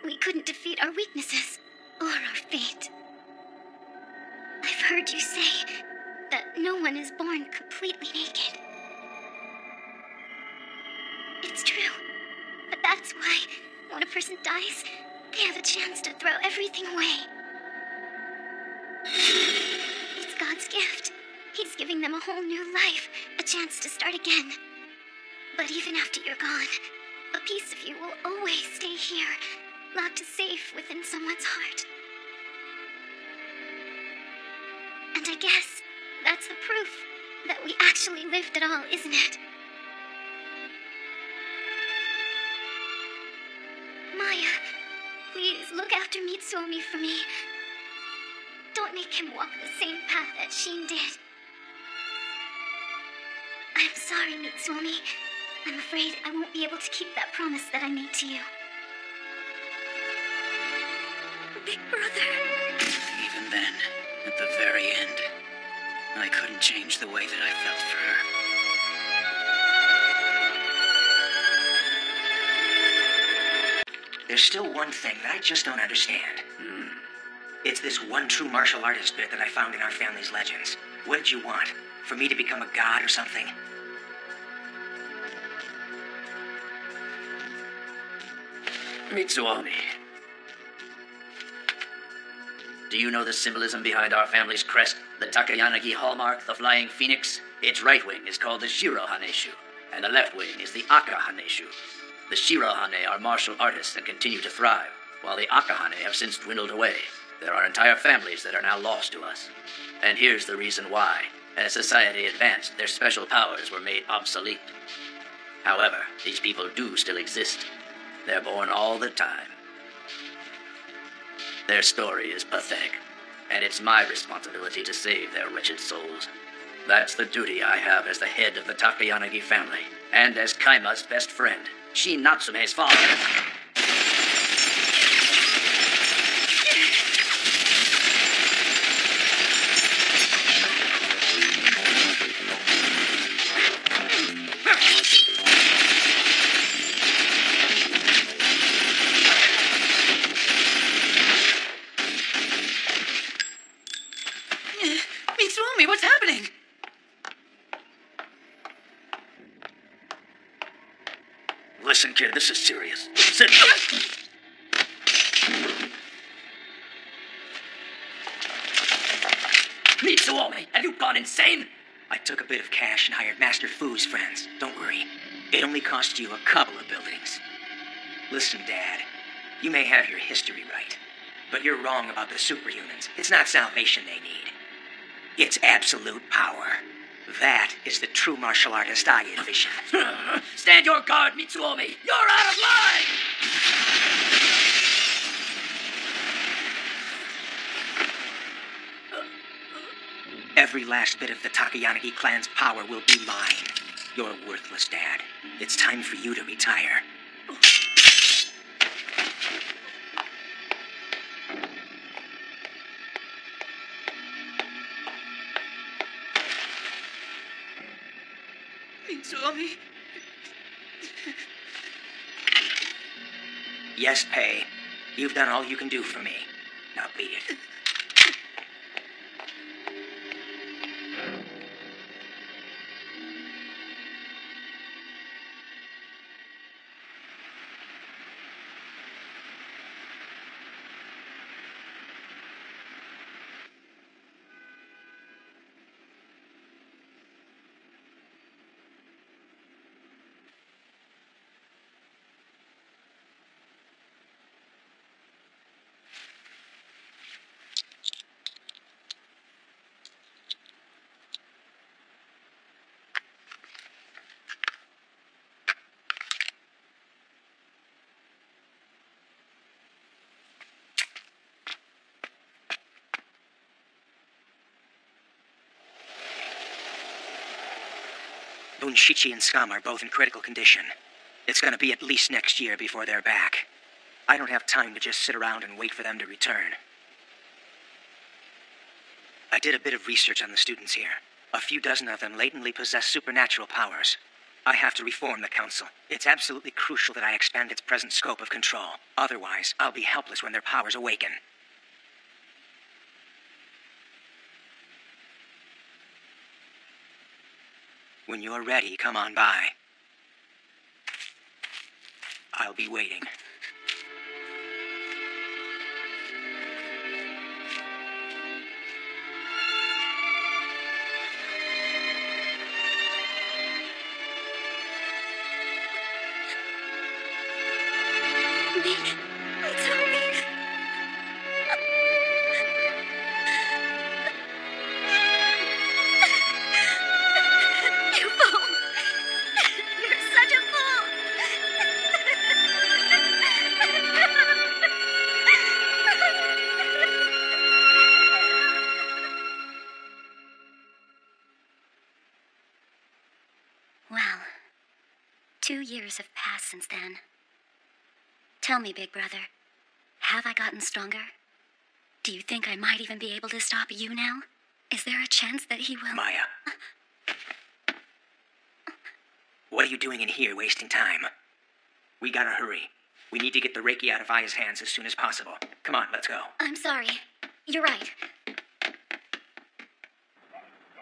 we couldn't defeat our weaknesses or our fate. I've heard you say that no one is born completely naked. It's true, but that's why when a person dies, they have a chance to throw everything away. It's God's gift. He's giving them a whole new life, a chance to start again. But even after you're gone, a piece of you will always stay here, locked safe within someone's heart. And I guess that's the proof that we actually lived at all, isn't it? Maya, please look after Mitsuomi for me. Don't make him walk the same path that Sheen did. I'm sorry, Mitsuomi. I'm afraid I won't be able to keep that promise that I made to you. Big brother. Even then, at the very end, I couldn't change the way that I felt for her. There's still one thing that I just don't understand. It's this one true martial artist bit that I found in our family's legends. What did you want? For me to become a god or something? Mitsuomi. Do you know the symbolism behind our family's crest? The Takeyanagi hallmark, the flying phoenix? Its right wing is called the Shiro Haneshu, and the left wing is the Aka Haneshu. The Shiro Hane are martial artists and continue to thrive, while the Aka Hane have since dwindled away. There are entire families that are now lost to us. And here's the reason why. As society advanced, their special powers were made obsolete. However, these people do still exist. They're born all the time. Their story is pathetic, and it's my responsibility to save their wretched souls. That's the duty I have as the head of the Takeyanagi family, and as Kaima's best friend, Shin Natsume's father. Mitsuomi, what's happening? Listen, kid, this is serious. Sit. Mitsuomi, have you gone insane? I took a bit of cash and hired Master Fu's friends. Don't worry. It only cost you a couple of buildings. Listen, Dad. You may have your history right, but you're wrong about the superhumans. It's not salvation they need. It's absolute power. That is the true martial artist I envision. Stand your guard, Mitsuomi! You're out of line! Every last bit of the Takayanagi clan's power will be mine. You're worthless, Dad. It's time for you to retire. Mitsuomi? Yes, Pei. You've done all you can do for me. Now beat it. Bunshichi and Scum are both in critical condition. It's gonna be at least next year before they're back. I don't have time to just sit around and wait for them to return. I did a bit of research on the students here. A few dozen of them latently possess supernatural powers. I have to reform the council. It's absolutely crucial that I expand its present scope of control. Otherwise, I'll be helpless when their powers awaken. When you're ready, come on by. I'll be waiting. Well, 2 years have passed since then. Tell me, big brother, have I gotten stronger? Do you think I might even be able to stop you now? Is there a chance that he will... Maya. What are you doing in here, wasting time? We gotta hurry. We need to get the Reiki out of Aya's hands as soon as possible. Come on, let's go. I'm sorry. You're right.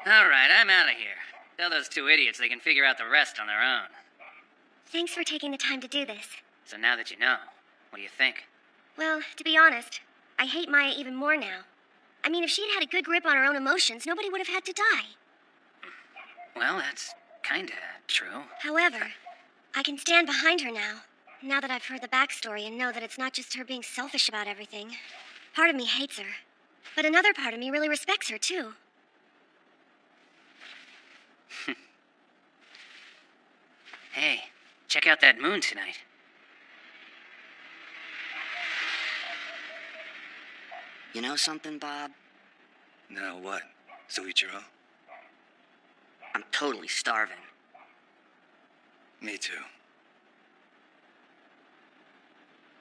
All right, I'm out of here. Tell those two idiots they can figure out the rest on their own. Thanks for taking the time to do this. So now that you know, what do you think? Well, to be honest, I hate Maya even more now. I mean, if she'd had a good grip on her own emotions, nobody would have had to die. Well, that's kinda true. However, I can stand behind her now that I've heard the backstory and know that it's not just her being selfish about everything. Part of me hates her, but another part of me really respects her, too. Hey, check out that moon tonight. You know something, Bob? No, what? Soichiro? I'm totally starving. Me too.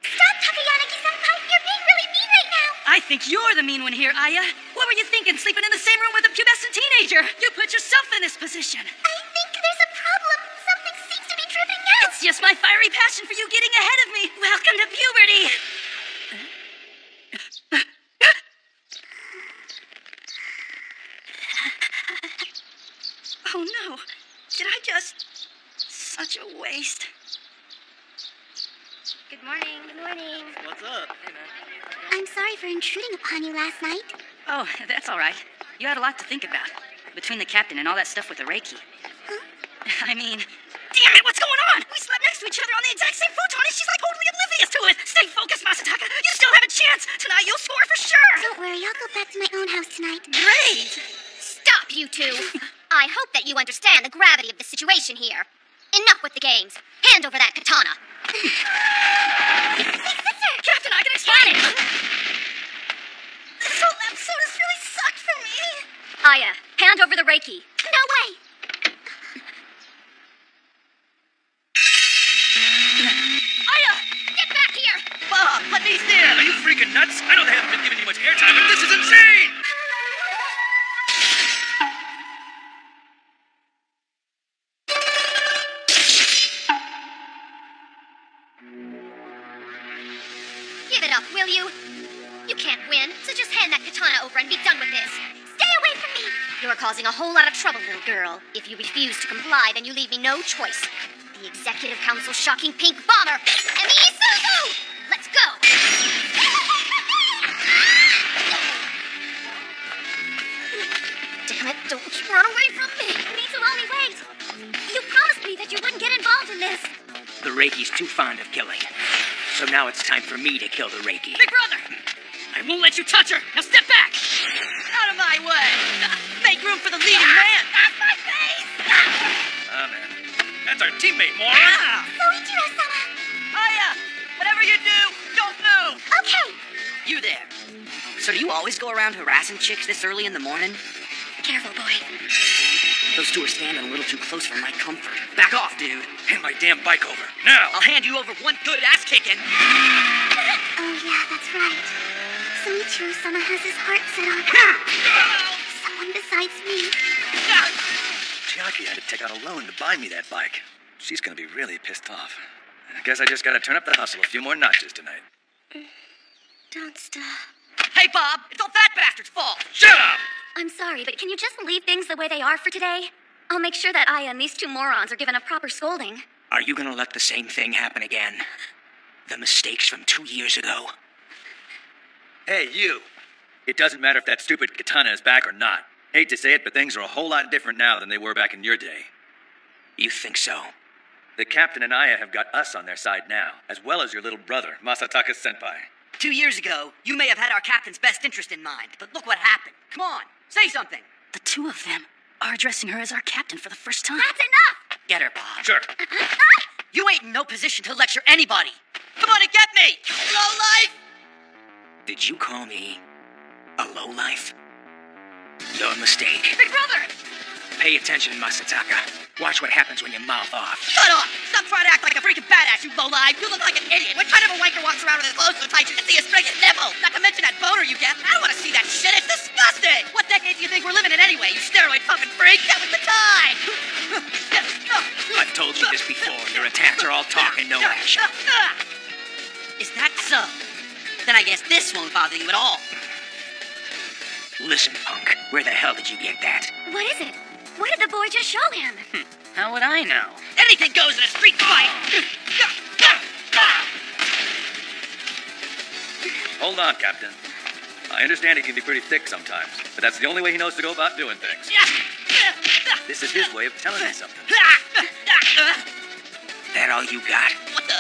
Stop, Takayanagi-senpai! You're being really mean right now! I think you're the mean one here, Aya. What were you thinking, sleeping in the same room with a pubescent teenager? You put yourself in this position. I think there's a problem. Something seems to be tripping out. It's just my fiery passion for you getting ahead of me. Welcome to puberty. Oh no. Did I just... Such a waste. Good morning. Good morning. What's up? I'm sorry for intruding upon you last night. Oh, that's all right. You had a lot to think about. Between the captain and all that stuff with the Reiki. Huh? I mean... Damn it, what's going on? We slept next to each other on the exact same futon and she's like totally oblivious to it. Stay focused, Masataka. You still have a chance. Tonight you'll score for sure. Don't worry, I'll go back to my own house tonight. Great! Stop, you two. I hope that you understand the gravity of the situation here. Enough with the games. Hand over that katana. Big sister! Captain, I can explain it! This whole episode has really sucked for me. Aya, hand over the Reiki. No way! Aya, get back here! Bob, let me steer! Are you freaking nuts? I know they haven't been giving you much airtime, but this is insane! Give it up, will you? You can't win, so just hand that katana over and be done with this. Stay away from me! You're causing a whole lot of trouble, little girl. If you refuse to comply, then you leave me no choice. The Executive Council's shocking pink bomber, Isuzu! Let's go! Damn it, don't you run away from me! Mitsuomi, wait! You promised me that you wouldn't get involved in this. The Reiki's too fond of killing. So now it's time for me to kill the Reiki. Big brother! I won't let you touch her. Now step back! Out of my way! Make room for the leading man! That's my face! Ah, man. That's our teammate, moron! Soichiro-sama! Aya! Whatever you do, don't move! Okay! You there. So do you always go around harassing chicks this early in the morning? Careful, boy. Those two are standing a little too close for my comfort. Back off, dude. Hand my damn bike over, now! I'll hand you over one good ass kicking. Oh, yeah, that's right. Soichiro-sama has his heart set on someone besides me. Chiaki had to take out a loan to buy me that bike. She's gonna be really pissed off. I guess I just gotta turn up the hustle a few more notches tonight. Don't stop. Hey, Bob, it's all that bastard's fault. Shut up! I'm sorry, but can you just leave things the way they are for today? I'll make sure that Aya and these two morons are given a proper scolding. Are you gonna let the same thing happen again? The mistakes from 2 years ago? Hey, you! It doesn't matter if that stupid katana is back or not. Hate to say it, but things are a whole lot different now than they were back in your day. You think so? The captain and Aya have got us on their side now, as well as your little brother, Masataka-senpai. 2 years ago, you may have had our captain's best interest in mind, but look what happened. Come on, say something. The two of them are addressing her as our captain for the first time. That's enough! Get her, Bob. Sure. You ain't in no position to lecture anybody. Come on and get me, lowlife! Did you call me a lowlife? Your mistake. Big brother! Pay attention, Masataka. Watch what happens when you mouth off. Shut up! Stop trying to act like a freaking badass, you lowlife! You look like an idiot! What kind of a wanker walks around with his clothes so tight you can see his friggin' nipple? Not to mention that boner you get. I don't want to see that shit. It's disgusting! What decade do you think we're living in anyway, you steroid-pumping freak? That was the time! I've told you this before. Your attacks are all talk and no action. Is that so? Then I guess this won't bother you at all. Listen, punk. Where the hell did you get that? What is it? What did the boy just show him? How would I know? Anything goes in a street fight! Hold on, Captain. I understand he can be pretty thick sometimes, but that's the only way he knows to go about doing things. This is his way of telling me something. That all you got? What the?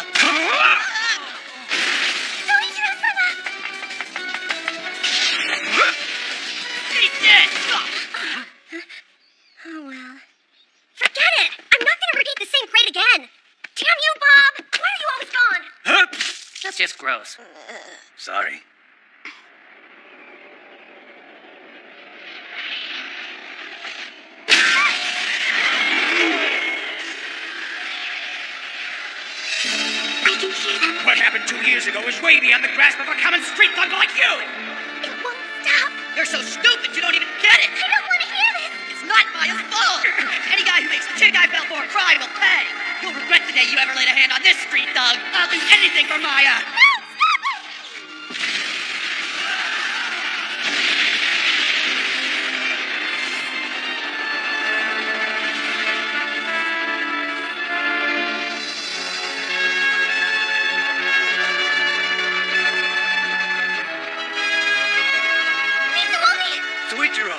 Oh, well. Forget it! I'm not gonna repeat the same grade again! Damn you, Bob! Where are you always gone? That's just gross. Sorry. I can hear them. What happened 2 years ago is way beyond the grasp of a common street thug like you! It won't stop. You're so stupid you don't even get it! I don't want to hear this. It's not Maya's fault! Any guy who makes the chick I fell for cry will pay! You'll regret the day you ever laid a hand on this street thug! I'll do anything for Maya! No, stop it! Suichiro!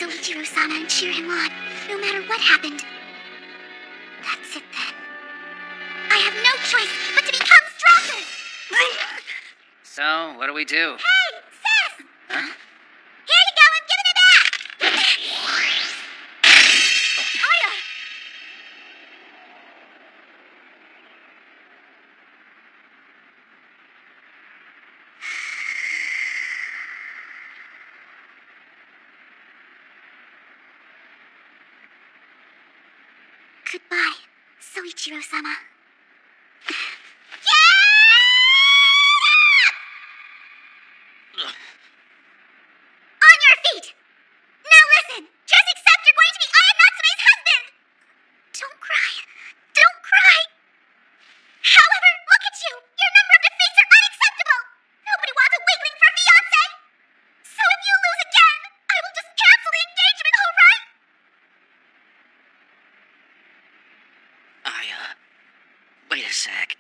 Soichiro-sama and cheer him on, no matter what happened. That's it then. I have no choice but to become stronger! So, what do we do? Hey, sis! Huh? Here you go, I'm giving it back! Aya! Goodbye, Soichiro-sama. On your feet! Now listen! Just accept you're going to be Aya Natsume's husband! Don't cry. Don't cry! However, look at you! Your number of defeats are unacceptable! Nobody wants a weakling for fiancé! So if you lose again, I will just cancel the engagement, alright? Wait a sec.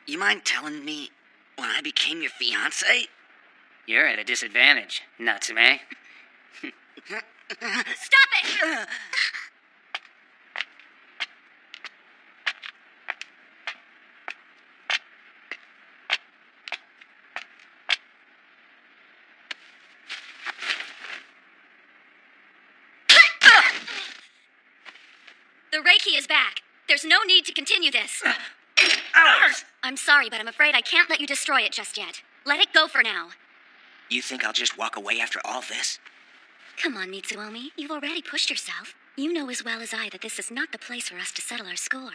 You mind telling me when I became your fiancé? You're at a disadvantage, Natsume. Stop it! The Reiki is back. There's no need to continue this. I'm sorry, but I'm afraid I can't let you destroy it just yet. Let it go for now. You think I'll just walk away after all this? Come on, Mitsuomi. You've already pushed yourself. You know as well as I that this is not the place for us to settle our score.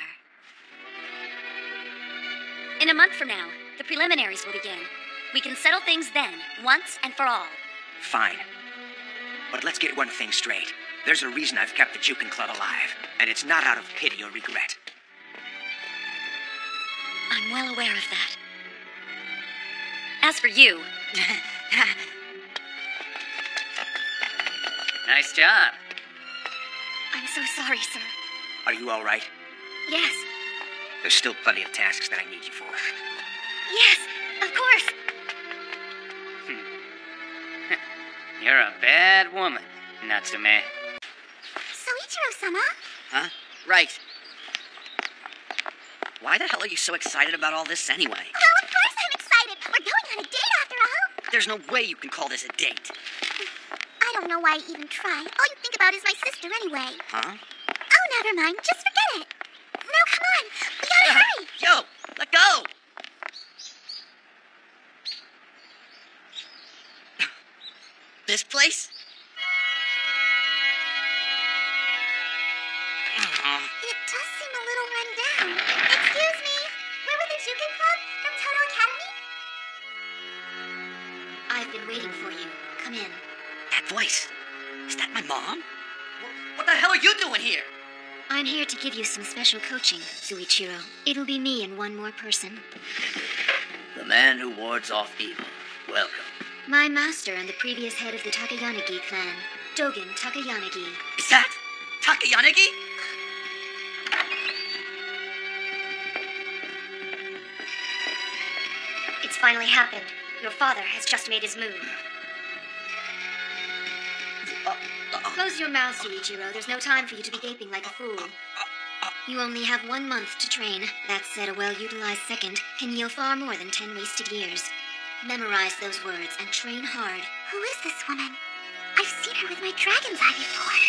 In a month from now, the preliminaries will begin. We can settle things then, once and for all. Fine. But let's get one thing straight. There's a reason I've kept the Jukin Club alive, and it's not out of pity or regret. I'm well aware of that. As for you... Nice job. I'm so sorry, sir. Are you all right? Yes. There's still plenty of tasks that I need you for. Yes, of course. You're a bad woman, Natsume. Soichiro-sama? Huh? Right. Why the hell are you so excited about all this anyway? Well, of course I'm excited. We're going on a date after all. There's no way you can call this a date. I don't know why I even try. All you think about is my sister anyway. Huh? Oh, never mind. Just forget it. Now, come on. We gotta hurry. Yo, let go! This place? It does seem a little run down. Excuse me. We're with the Jukin Club from Toto Academy? I've been waiting for you. Come in. That voice. Is that my mom? What the hell are you doing here? I'm here to give you some special coaching, Suichiro. It'll be me and one more person. The man who wards off evil. Welcome. My master and the previous head of the Takayanagi clan, Dogen Takayanagi. Is that Takayanagi? It's finally happened. Your father has just made his move. Close your mouth, Suichiro. There's no time for you to be gaping like a fool. You only have 1 month to train. That said, a well-utilized second can yield far more than 10 wasted years. Memorize those words and train hard. Who is this woman? I've seen her with my dragon's eye before.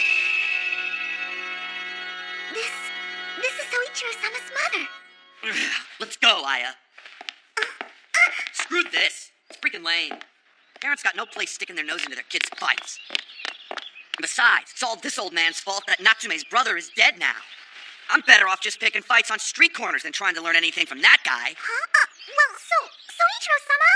This is Soichiro-sama's mother. Let's go, Aya. Screw this. It's freaking lame. Parents got no place sticking their nose into their kids' fights. And besides, it's all this old man's fault that Natsume's brother is dead now. I'm better off just picking fights on street corners than trying to learn anything from that guy. Huh? Well, Soichiro-sama?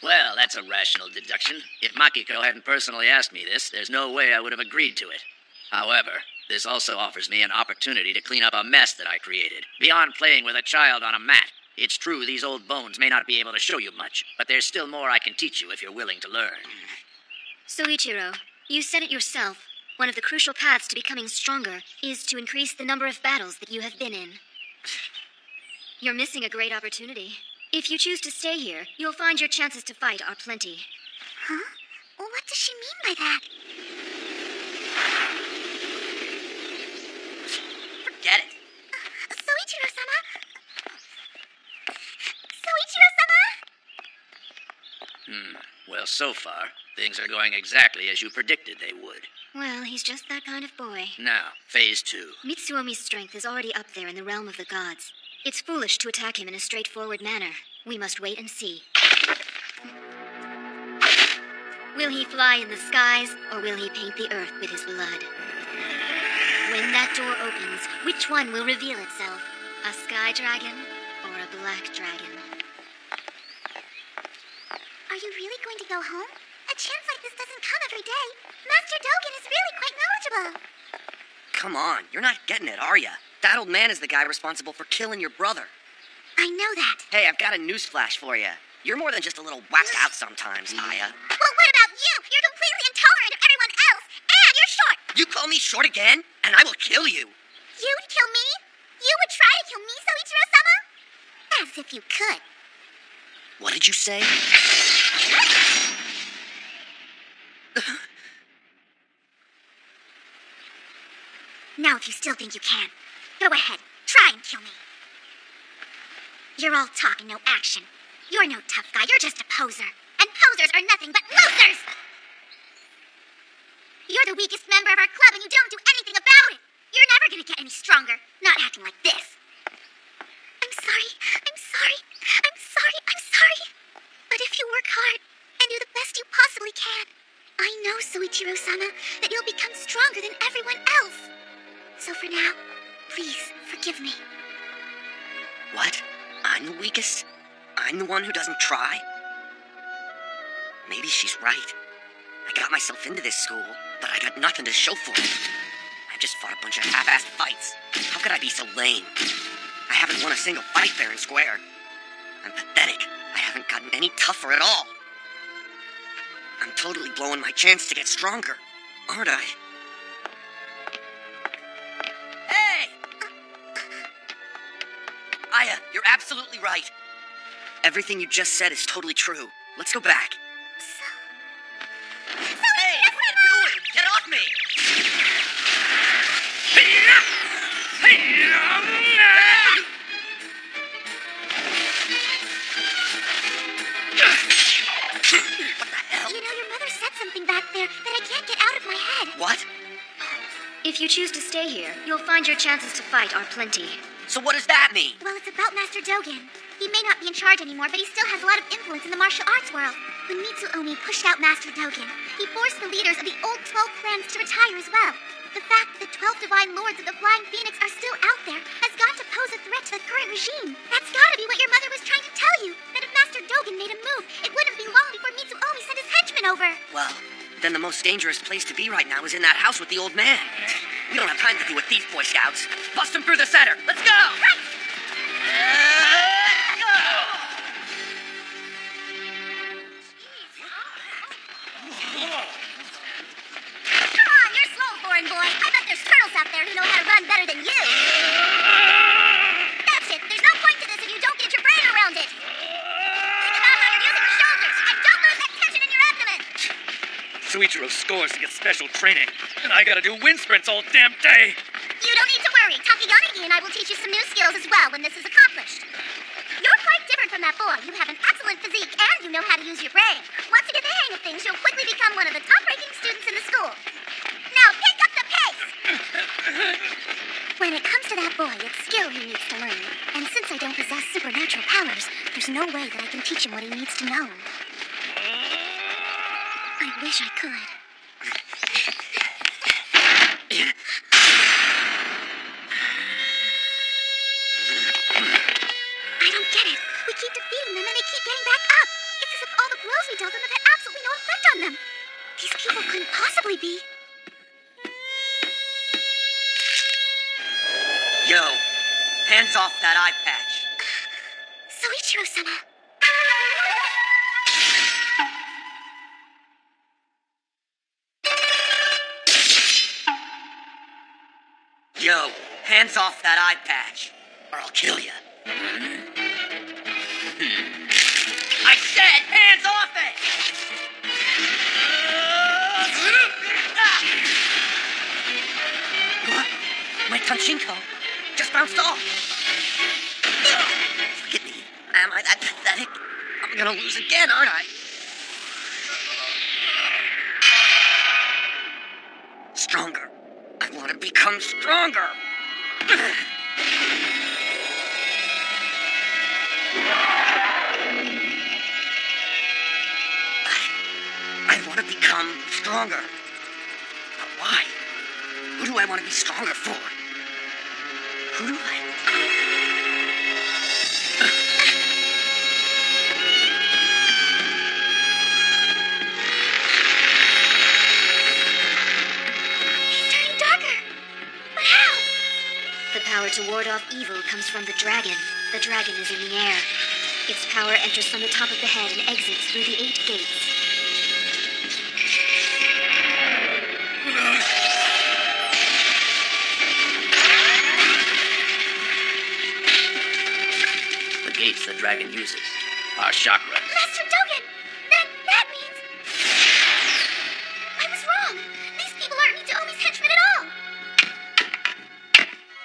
Well, that's a rational deduction. If Makiko hadn't personally asked me this, there's no way I would have agreed to it. However, this also offers me an opportunity to clean up a mess that I created. Beyond playing with a child on a mat, it's true these old bones may not be able to show you much, but there's still more I can teach you if you're willing to learn. Soichiro, you said it yourself. One of the crucial paths to becoming stronger is to increase the number of battles that you have been in. You're missing a great opportunity. If you choose to stay here, you'll find your chances to fight are plenty. Huh? What does she mean by that? Forget it. Soichiro-sama? Soichiro-sama? Well, so far, things are going exactly as you predicted they would. Well, he's just that kind of boy. Now, phase 2. Mitsuomi's strength is already up there in the realm of the gods. It's foolish to attack him in a straightforward manner. We must wait and see. Will he fly in the skies, or will he paint the earth with his blood? When that door opens, which one will reveal itself? A sky dragon or a black dragon? Are you really going to go home? A chance like this doesn't come every day. Master Dogen is really quite knowledgeable. Come on, you're not getting it, are ya? That old man is the guy responsible for killing your brother. I know that. Hey, I've got a newsflash for you. You're more than just a little whacked out sometimes, Aya. Well, what about you? You're completely intolerant of everyone else, and you're short. You call me short again, and I will kill you. You'd kill me? You would try to kill me, Soichiro-sama? As if you could. What did you say? Now, if you still think you can, go ahead. Try and kill me. You're all talk and no action. You're no tough guy. You're just a poser. And posers are nothing but losers! You're the weakest member of our club and you don't do anything about it. You're never gonna get any stronger. Not acting like this. I'm sorry. I'm sorry. I'm sorry. I'm sorry. But if you work hard and do the best you possibly can, I know, Soichiro-sama, that you'll become stronger than everyone else. So for now, please forgive me. What? I'm the weakest? I'm the one who doesn't try? Maybe she's right. I got myself into this school, but I got nothing to show for it. I've just fought a bunch of half-assed fights. How could I be so lame? I haven't won a single fight fair and square. I'm pathetic. I haven't gotten any tougher at all. I'm totally blowing my chance to get stronger, aren't I? Hey! Aya, you're absolutely right. Everything you just said is totally true. Let's go back. Hey, what are you doing? Get off me! What the hell? You know, your mother said something back there that I can't get out of my head. What? If you choose to stay here, you'll find your chances to fight are plenty. So what does that mean? Well, it's about Master Dogen. He may not be in charge anymore, but he still has a lot of influence in the martial arts world. When Mitsuomi pushed out Master Dogen, he forced the leaders of the old 12 clans to retire as well. The fact that the 12 divine lords of the Flying Phoenix are still out there has got to pose a threat to the current regime. That's gotta be what your mother was trying to tell you. That if Master Dogen made a move, it wouldn't be long before Mitsuomi sent his henchmen over. Well, then the most dangerous place to be right now is in that house with the old man. We don't have time to deal with these Boy Scouts. Bust them through the center. Let's go! Right! Come on, you're slow, foreign boy. I bet there's turtles out there who know how to run better than you. That's it. There's no point to this if you don't get your brain around it. Think about how you're using your shoulders, and don't lose that tension in your abdomen. Suichiro scores to get special training, and I gotta do wind sprints all damn day. You don't need to worry. Takeyanagi and I will teach you some new skills as well when this is accomplished. You're quite different from that boy. You have an excellent physique and you know how to use your brain. Once you get the hang of things, you'll quickly become one of the top-ranking students in the school. Now pick up the pace! When it comes to that boy, it's skill he needs to learn. And since I don't possess supernatural powers, there's no way that I can teach him what he needs to know. I wish I could. I don't get it. We keep defeating them and they keep getting back up. It's as if all the blows we dealt them have had absolutely no effect on them. These people couldn't possibly be. Yo, hands off that eye patch. Soichiro-sama. Yo, hands off that eye patch, or I'll kill you. I said, hands off it! What? My Tanchinko just bounced off. Look at me. Am I that pathetic? I'm gonna lose again, aren't I? Stronger. I want to become stronger. I want to become stronger. But why? Who do I want to be stronger for? Who do I... The power to ward off evil comes from the dragon. The dragon is in the air. Its power enters from the top of the head and exits through the 8 gates. The gates the dragon uses are chakras. Master Dogen! That means... I was wrong. These people aren't Nitoomi's henchmen at all.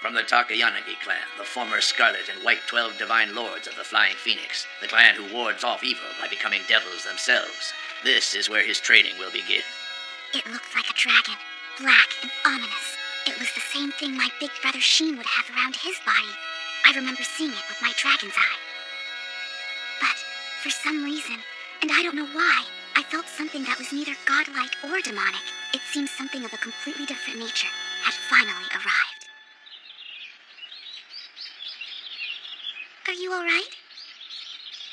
From the Takayanagi clan, the former Scarlet and White 12 Divine Lords of the Flying Phoenix, the clan who wards off evil by becoming devils themselves. This is where his training will begin. It looked like a dragon, black and ominous. It was the same thing my big brother Sheen would have around his body. I remember seeing it with my dragon's eye. But for some reason, and I don't know why, I felt something that was neither godlike or demonic. It seemed something of a completely different nature had finally arrived. Are you all right?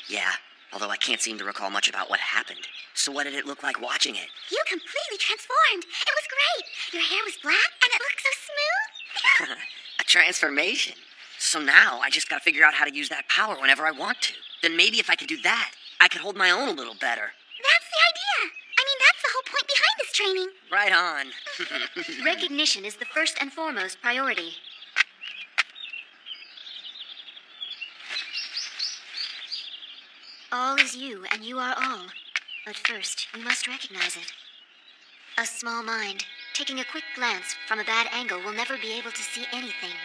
Yeah, although I can't seem to recall much about what happened. So what did it look like watching it? You completely transformed. It was great. Your hair was black and it looked so smooth. A transformation. So now I just gotta figure out how to use that power whenever I want to. Then maybe if I could do that, I could hold my own a little better. That's the idea. I mean, that's the whole point behind this training. Right on. Recognition is the first and foremost priority. All is you, and you are all. But first, you must recognize it. A small mind, taking a quick glance from a bad angle, will never be able to see anything.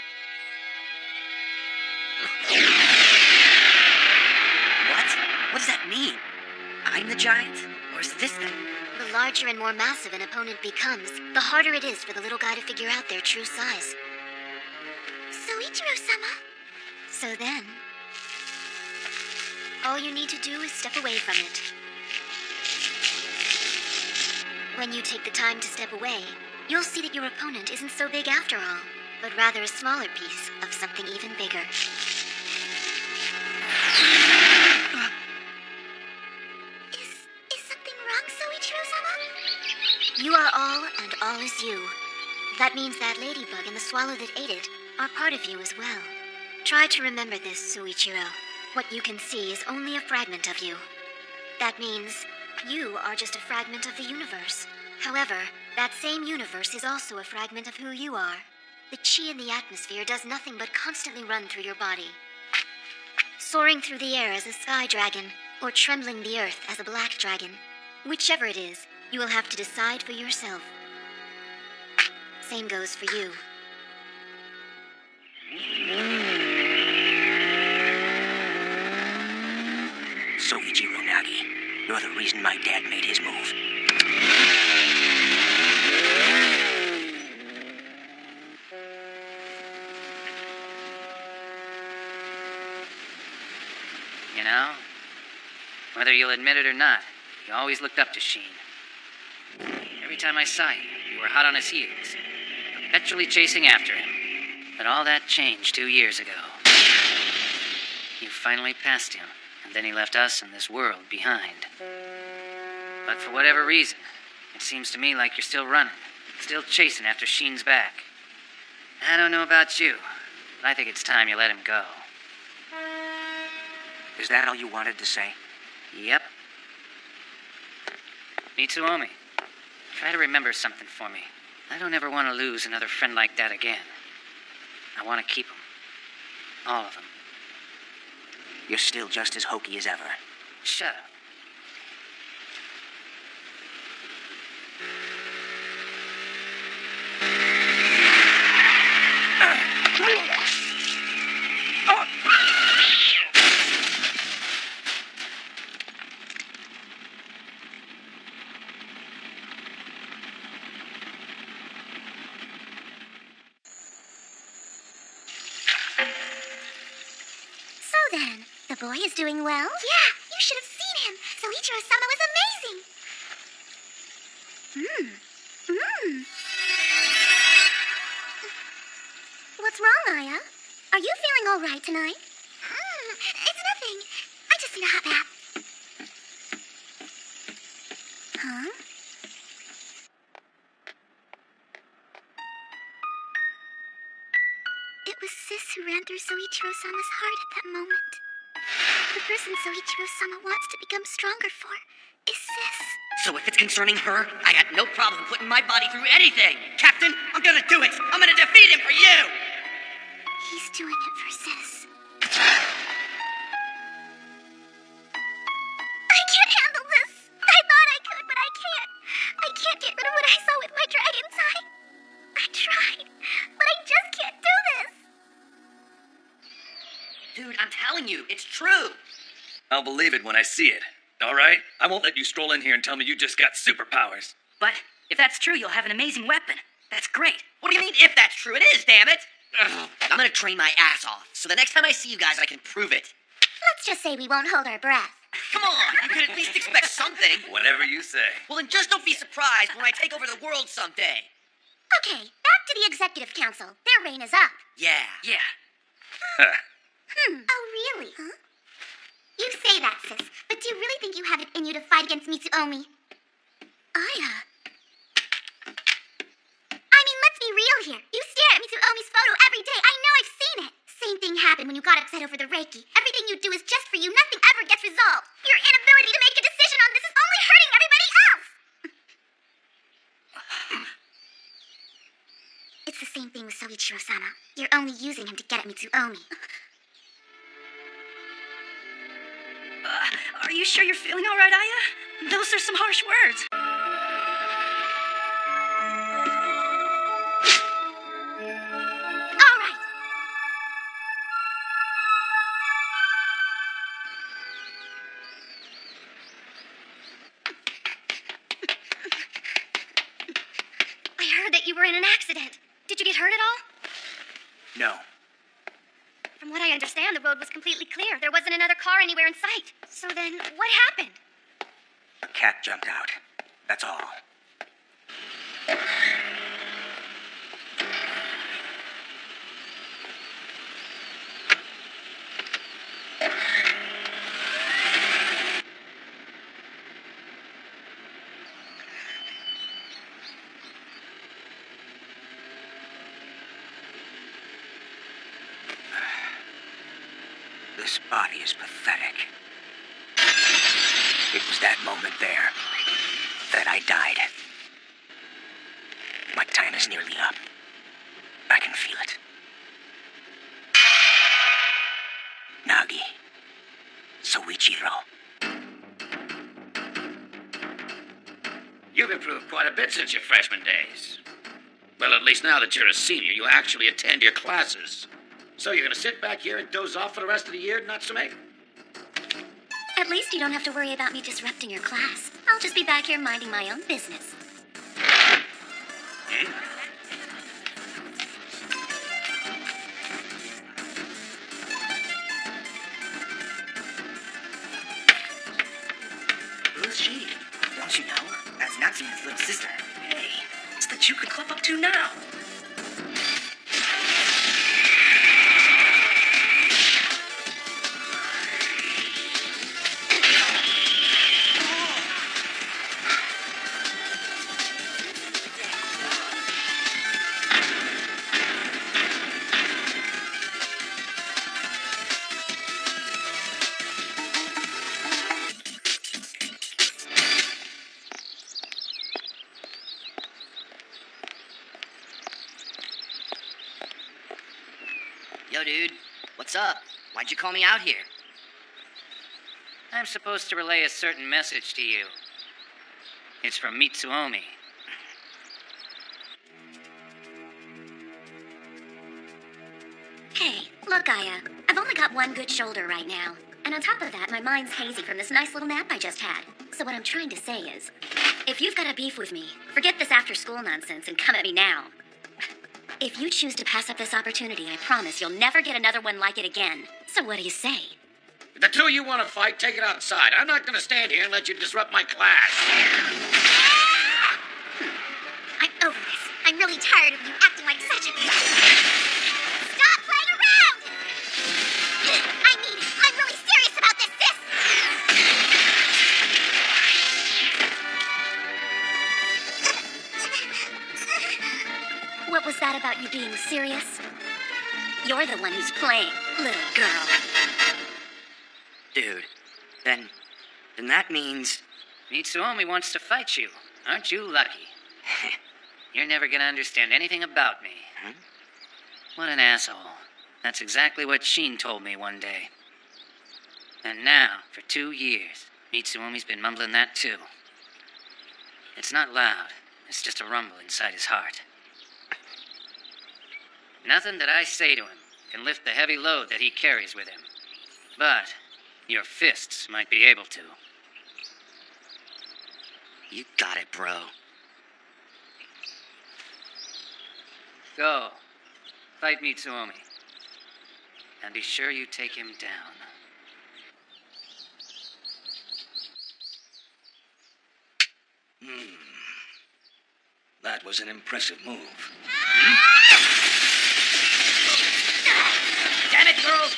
What? What does that mean? I'm the giant? Or is this thing? The larger and more massive an opponent becomes, the harder it is for the little guy to figure out their true size. Soichiro-sama. So then, all you need to do is step away from it. When you take the time to step away, you'll see that your opponent isn't so big after all, but rather a smaller piece of something even bigger. Is something wrong, Soichiro-sama? You are all, and all is you. That means that ladybug and the swallow that ate it are part of you as well. Try to remember this, Soichiro. What you can see is only a fragment of you. That means you are just a fragment of the universe. However, that same universe is also a fragment of who you are. The chi in the atmosphere does nothing but constantly run through your body. Soaring through the air as a sky dragon, or trembling the earth as a black dragon. Whichever it is, you will have to decide for yourself. Same goes for you. Soichiro Nagi, you're the reason my dad made his move. You know, whether you'll admit it or not, you always looked up to Sheen. Every time I saw you, you were hot on his heels, perpetually chasing after him. But all that changed 2 years ago. You finally passed him, and then he left us and this world behind. But for whatever reason, it seems to me like you're still running, still chasing after Sheen's back. I don't know about you, but I think it's time you let him go. Is that all you wanted to say? Yep. Mitsuomi, try to remember something for me. I don't ever want to lose another friend like that again. I want to keep them. All of them. You're still just as hokey as ever. Shut up. So then, the boy is doing well? Yeah, you should have seen him. Soichiro-sama was amazing. What's wrong, Aya? Are you feeling all right tonight? It's nothing. I just need a hot bath. Huh? It was Sis who ran through Soichiro-sama's heart at that moment. The person Soichiro-sama wants to become stronger for is Sis. So if it's concerning her, I got no problem putting my body through anything. Captain, I'm gonna do it. I'm gonna defeat him for you. He's doing it for Sis. I can't handle this. I thought I could, but I can't. I can't get rid of what I saw with my dragon's eye. I tried, but I just can't do this. Dude, I'm telling you, it's true. I'll believe it when I see it. All right? I won't let you stroll in here and tell me you just got superpowers. But if that's true, you'll have an amazing weapon. That's great. What do you mean, if that's true? It is, damn it. Ugh. I'm gonna train my ass off, so the next time I see you guys, I can prove it. Let's just say we won't hold our breath. Come on, you can at least expect something. Whatever you say. Well, then just don't be surprised when I take over the world someday. Okay, back to the Executive Council. Their reign is up. Yeah. Oh, really? Huh? You say that, Sis, but do you really think you have it in you to fight against Mitsuomi? Aya. I mean, let's be real here. You stare at Mitsuomi's photo every day. I know I've seen it. Same thing happened when you got upset over the Reiki. Everything you do is just for you. Nothing ever gets resolved. Your inability to make a decision on this is only hurting everybody else. It's the same thing with Soichiro-sama. You're only using him to get at Mitsuomi. Are you sure you're feeling all right, Aya? Those are some harsh words. All right. I heard that you were in an accident. Did you get hurt at all? No. From what I understand, the road was completely clear. There wasn't another car anywhere in sight. So then, what happened? A cat jumped out. That's all. This body is pathetic. It was that moment there that I died. My time is nearly up. I can feel it. Nagi. Soichiro. You've improved quite a bit since your freshman days. Well, at least now that you're a senior, you actually attend your classes. So you're gonna sit back here and doze off for the rest of the year, Natsume? At least you don't have to worry about me disrupting your class. I'll just be back here minding my own business. Who's she? Don't you know? That's Natsume's little sister. Hey, what's the Juku Club up to now? Yo, dude. What's up? Why'd you call me out here? I'm supposed to relay a certain message to you. It's from Mitsuomi. Hey, look, Aya. I've only got one good shoulder right now. And on top of that, my mind's hazy from this nice little nap I just had. So what I'm trying to say is, if you've got a beef with me, forget this after-school nonsense and come at me now. If you choose to pass up this opportunity, I promise you'll never get another one like it again. So what do you say? If the two of you want to fight, take it outside. I'm not going to stand here and let you disrupt my class. I'm over this. I'm really tired of you acting like such a... Stop playing around! I mean, I'm really serious about this, sis! What was that about you being serious? You're the one who's playing, little girl. Dude, then that means... Mitsuomi wants to fight you. Aren't you lucky? You're never gonna understand anything about me. Huh? What an asshole. That's exactly what Sheen told me one day. And now, for 2 years, Mitsuomi's been mumbling that too. It's not loud. It's just a rumble inside his heart. Nothing that I say to him can lift the heavy load that he carries with him. But your fists might be able to. You got it, bro. Go. Fight Mitsuomi. And be sure you take him down. That was an impressive move. Damn it, girls!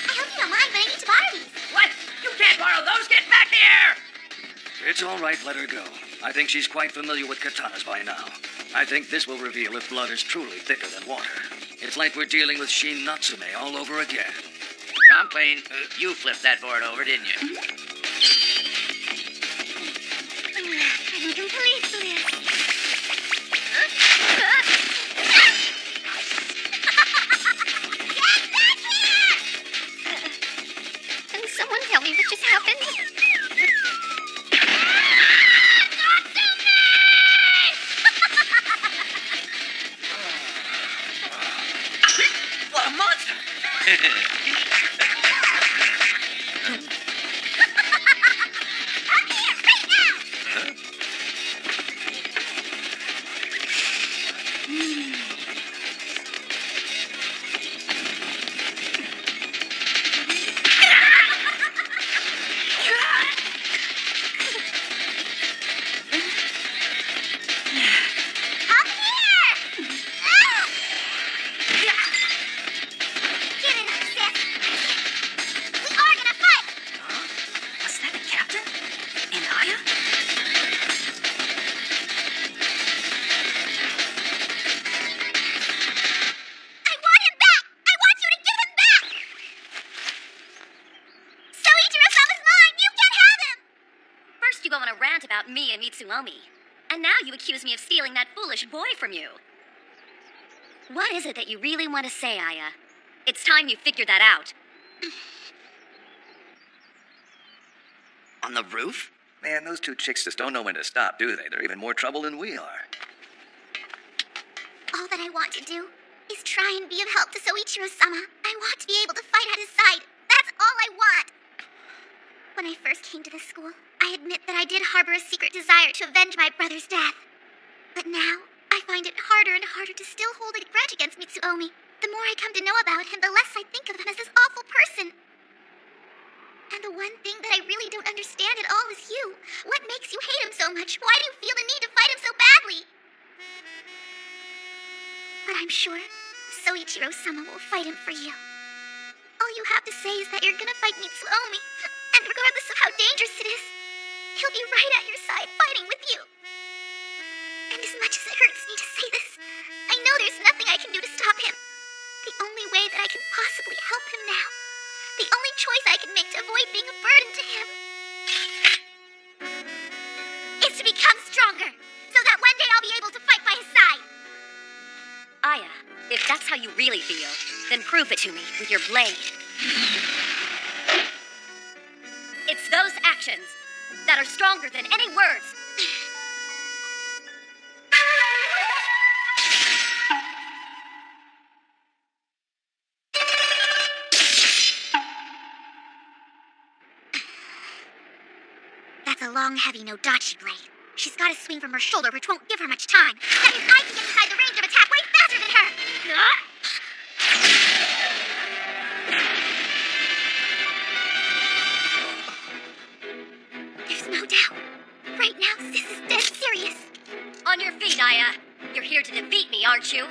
I hope you don't mind, but I need to borrow these. What? You can't borrow those! Get back here! It's all right, let her go. I think she's quite familiar with katanas by now. I think this will reveal if blood is truly thicker than water. It's like we're dealing with Shin Natsume all over again. Complain. You flipped that board over, didn't you? I'm complete for this. Get back here! Can someone tell me what just happened? What a monster! About me and Mitsuomi. And now you accuse me of stealing that foolish boy from you. What is it that you really want to say, Aya? It's time you figured that out. On the roof? Man, those two chicks just don't know when to stop, do they? They're even more trouble than we are. All that I want to do is try and be of help to Soichiro-sama. I want to be able to fight at his side. That's all I want. When I first came to this school, I admit that I did harbor a secret desire to avenge my brother's death. But now, I find it harder and harder to still hold a grudge against Mitsuomi. The more I come to know about him, the less I think of him as this awful person. And the one thing that I really don't understand at all is you. What makes you hate him so much? Why do you feel the need to fight him so badly? But I'm sure Soichiro-sama will fight him for you. All you have to say is that you're gonna fight Mitsuomi. And regardless of how dangerous it is, he'll be right at your side fighting with you. And as much as it hurts me to say this, I know there's nothing I can do to stop him. The only way that I can possibly help him now, the only choice I can make to avoid being a burden to him is to become stronger, so that one day I'll be able to fight by his side. Aya, if that's how you really feel, then prove it to me with your blade. It's those actions that are stronger than any words. That's a long, heavy no-dachi blade. She's got to swing from her shoulder, which won't give her much time. That means I can get inside the range of attack way faster than her. There's no doubt. Right now, Sis is dead serious. On your feet, Aya. You're here to defeat me, aren't you?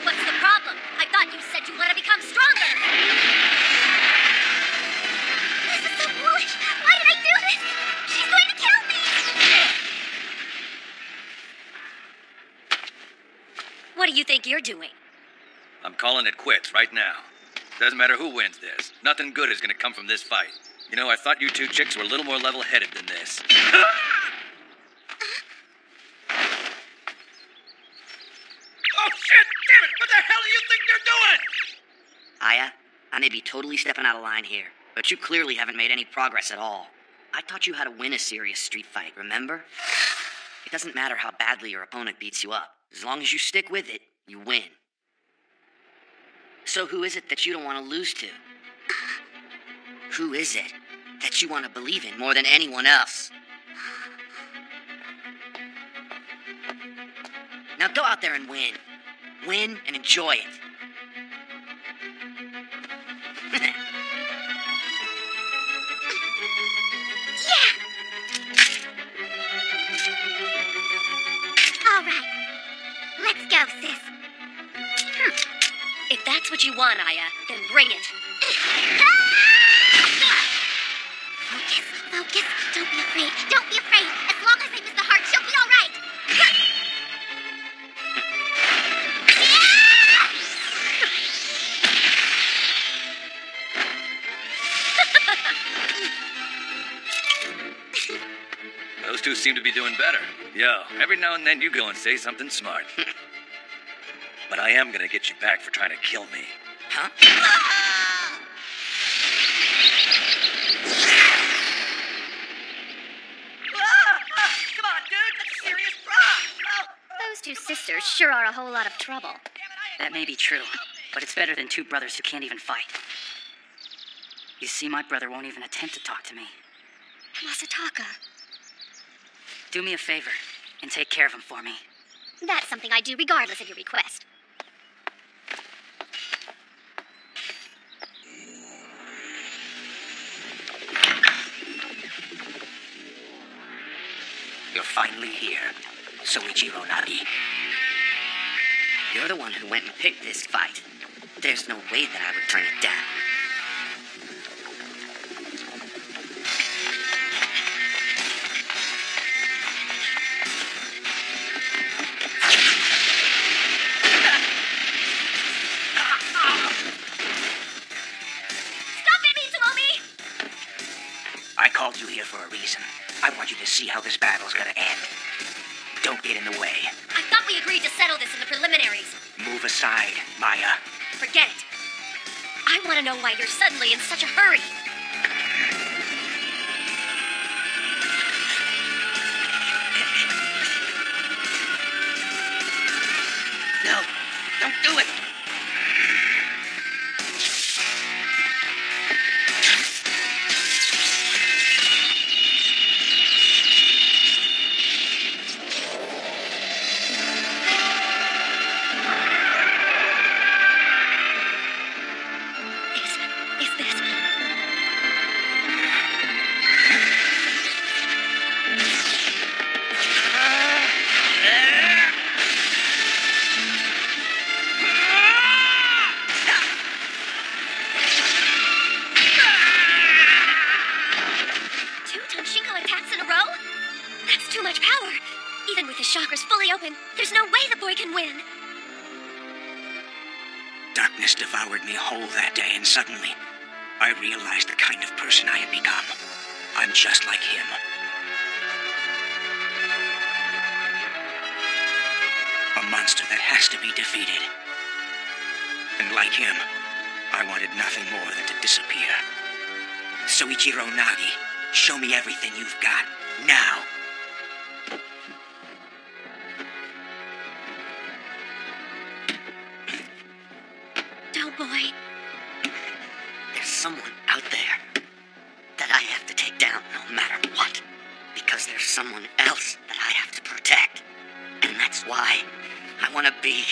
What's the problem? I thought you said you want to become stronger. This is so foolish. Why did I do this? She's going to kill me. What do you think you're doing? I'm calling it quits right now. Doesn't matter who wins this. Nothing good is gonna come from this fight. You know, I thought you two chicks were a little more level-headed than this. Oh, shit! Damn it! What the hell do you think you're doing? Aya, I may be totally stepping out of line here, but you clearly haven't made any progress at all. I taught you how to win a serious street fight, remember? It doesn't matter how badly your opponent beats you up. As long as you stick with it, you win. So who is it that you don't want to lose to? Who is it that you want to believe in more than anyone else? Now go out there and win. Win and enjoy it. All right. Let's go, Sis. If that's what you want, Aya, then bring it. Focus, focus. Don't be afraid. Don't be afraid. As long as I miss the heart, she'll be all right. Those two seem to be doing better. Yo, every now and then you go and say something smart. But I am gonna get you back for trying to kill me. Huh? Come on, dude. That's a serious problem. Those two sisters sure are a whole lot of trouble. That may be true, but it's better than two brothers who can't even fight. You see, my brother won't even attempt to talk to me. Masataka. Do me a favor and take care of him for me. That's something I do regardless of your request. You're finally here, Soichiro Nagi. You're the one who went and picked this fight. There's no way that I would turn it down. I called you here for a reason. I want you to see how this battle's gonna end. Don't get in the way. I thought we agreed to settle this in the preliminaries. Move aside, Maya. Forget it. I want to know why you're suddenly in such a hurry. No, don't do it. Is this... happen. There's no way the boy can win. Darkness devoured me whole that day, and suddenly, I realized the kind of person I had become. I'm just like him. A monster that has to be defeated. And like him, I wanted nothing more than to disappear. Soichiro Nagi, show me everything you've got, now. Doughboy. There's someone out there that I have to take down no matter what. Because there's someone else that I have to protect. And that's why I want to be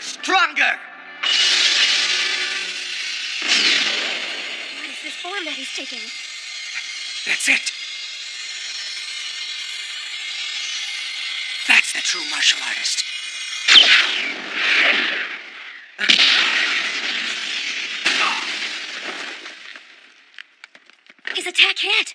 stronger! What is this form that he's taking? That's it. That's the true martial artist. His attack hit.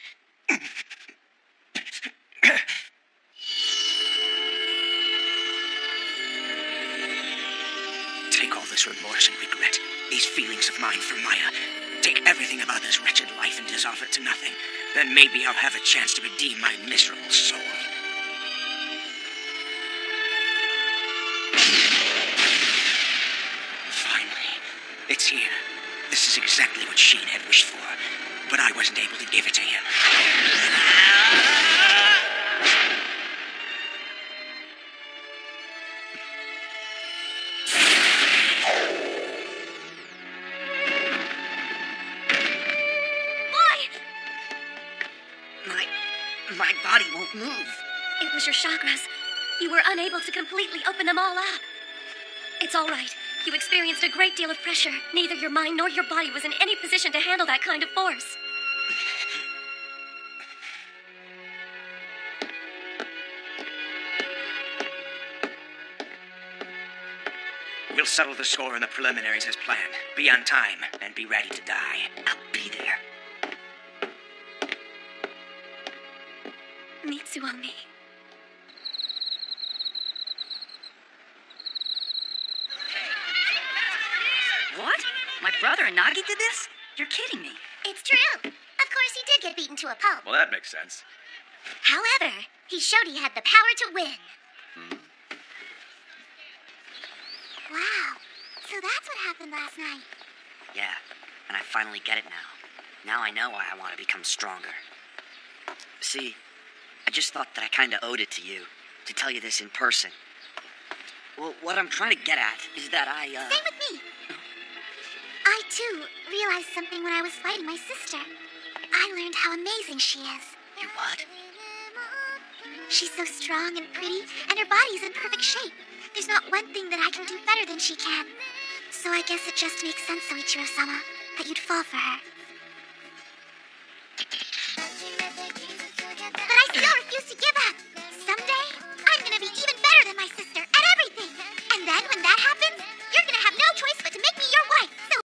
Take all this remorse and regret, these feelings of mine for Maya. Take everything about this wretched life and dissolve it to nothing. Then maybe I'll have a chance to redeem my miserable soul. Finally, it's here. This is exactly what Sheen had wished for, but I wasn't able to give it to him. My body won't move. It was your chakras. You were unable to completely open them all up. It's all right. You experienced a great deal of pressure. Neither your mind nor your body was in any position to handle that kind of force. We'll settle the score in the preliminaries as planned. Be on time and be ready to die. I'll be there. Mitsuomi. What? My brother and Nagi did this? You're kidding me. It's true. Of course, he did get beaten to a pulp. Well, that makes sense. However, he showed he had the power to win. Wow. So that's what happened last night. Yeah, and I finally get it now. Now I know why I want to become stronger. See, I just thought that I kind of owed it to you, to tell you this in person. Well, what I'm trying to get at is that Same with me. I, too, realized something when I was fighting my sister. I learned how amazing she is. You what? She's so strong and pretty, and her body's in perfect shape. There's not one thing that I can do better than she can. So I guess it just makes sense, Soichiro-sama, that you'd fall for her.